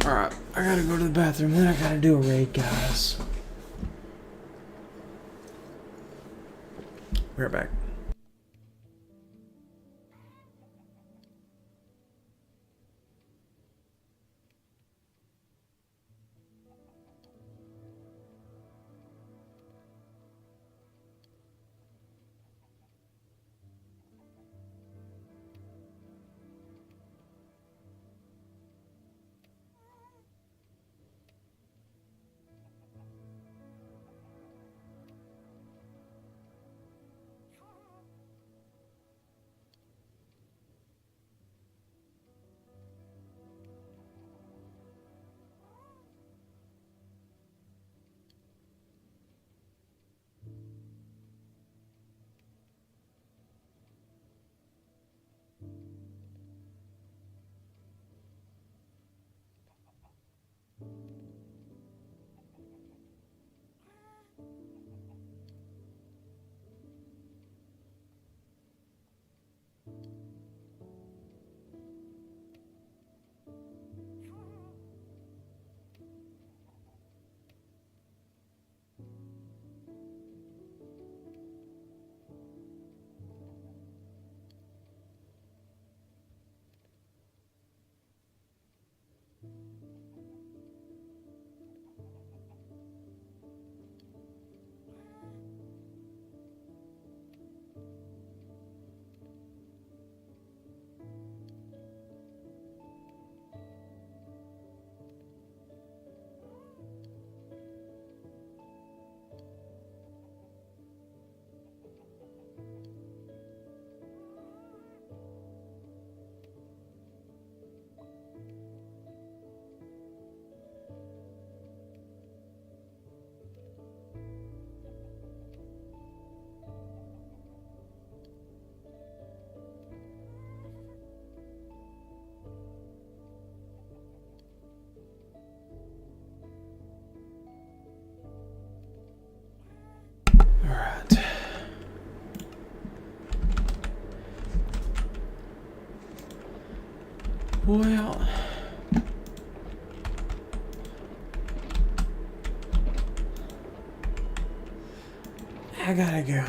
Alright, I gotta go to the bathroom, then I gotta do a raid, guys. Be right back. Alright. Well, I gotta go.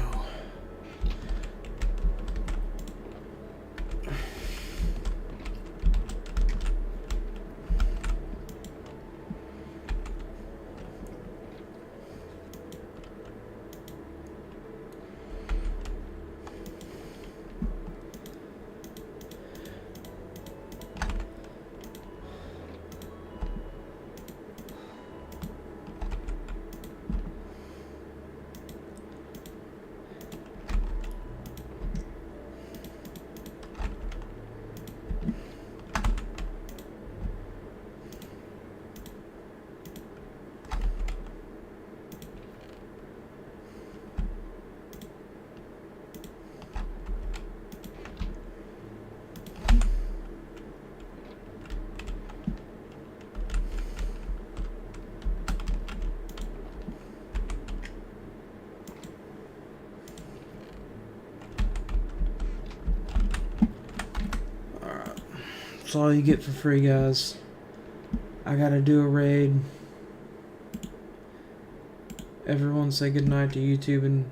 That's all you get for free, guys. I gotta do a raid. Everyone say goodnight to YouTube and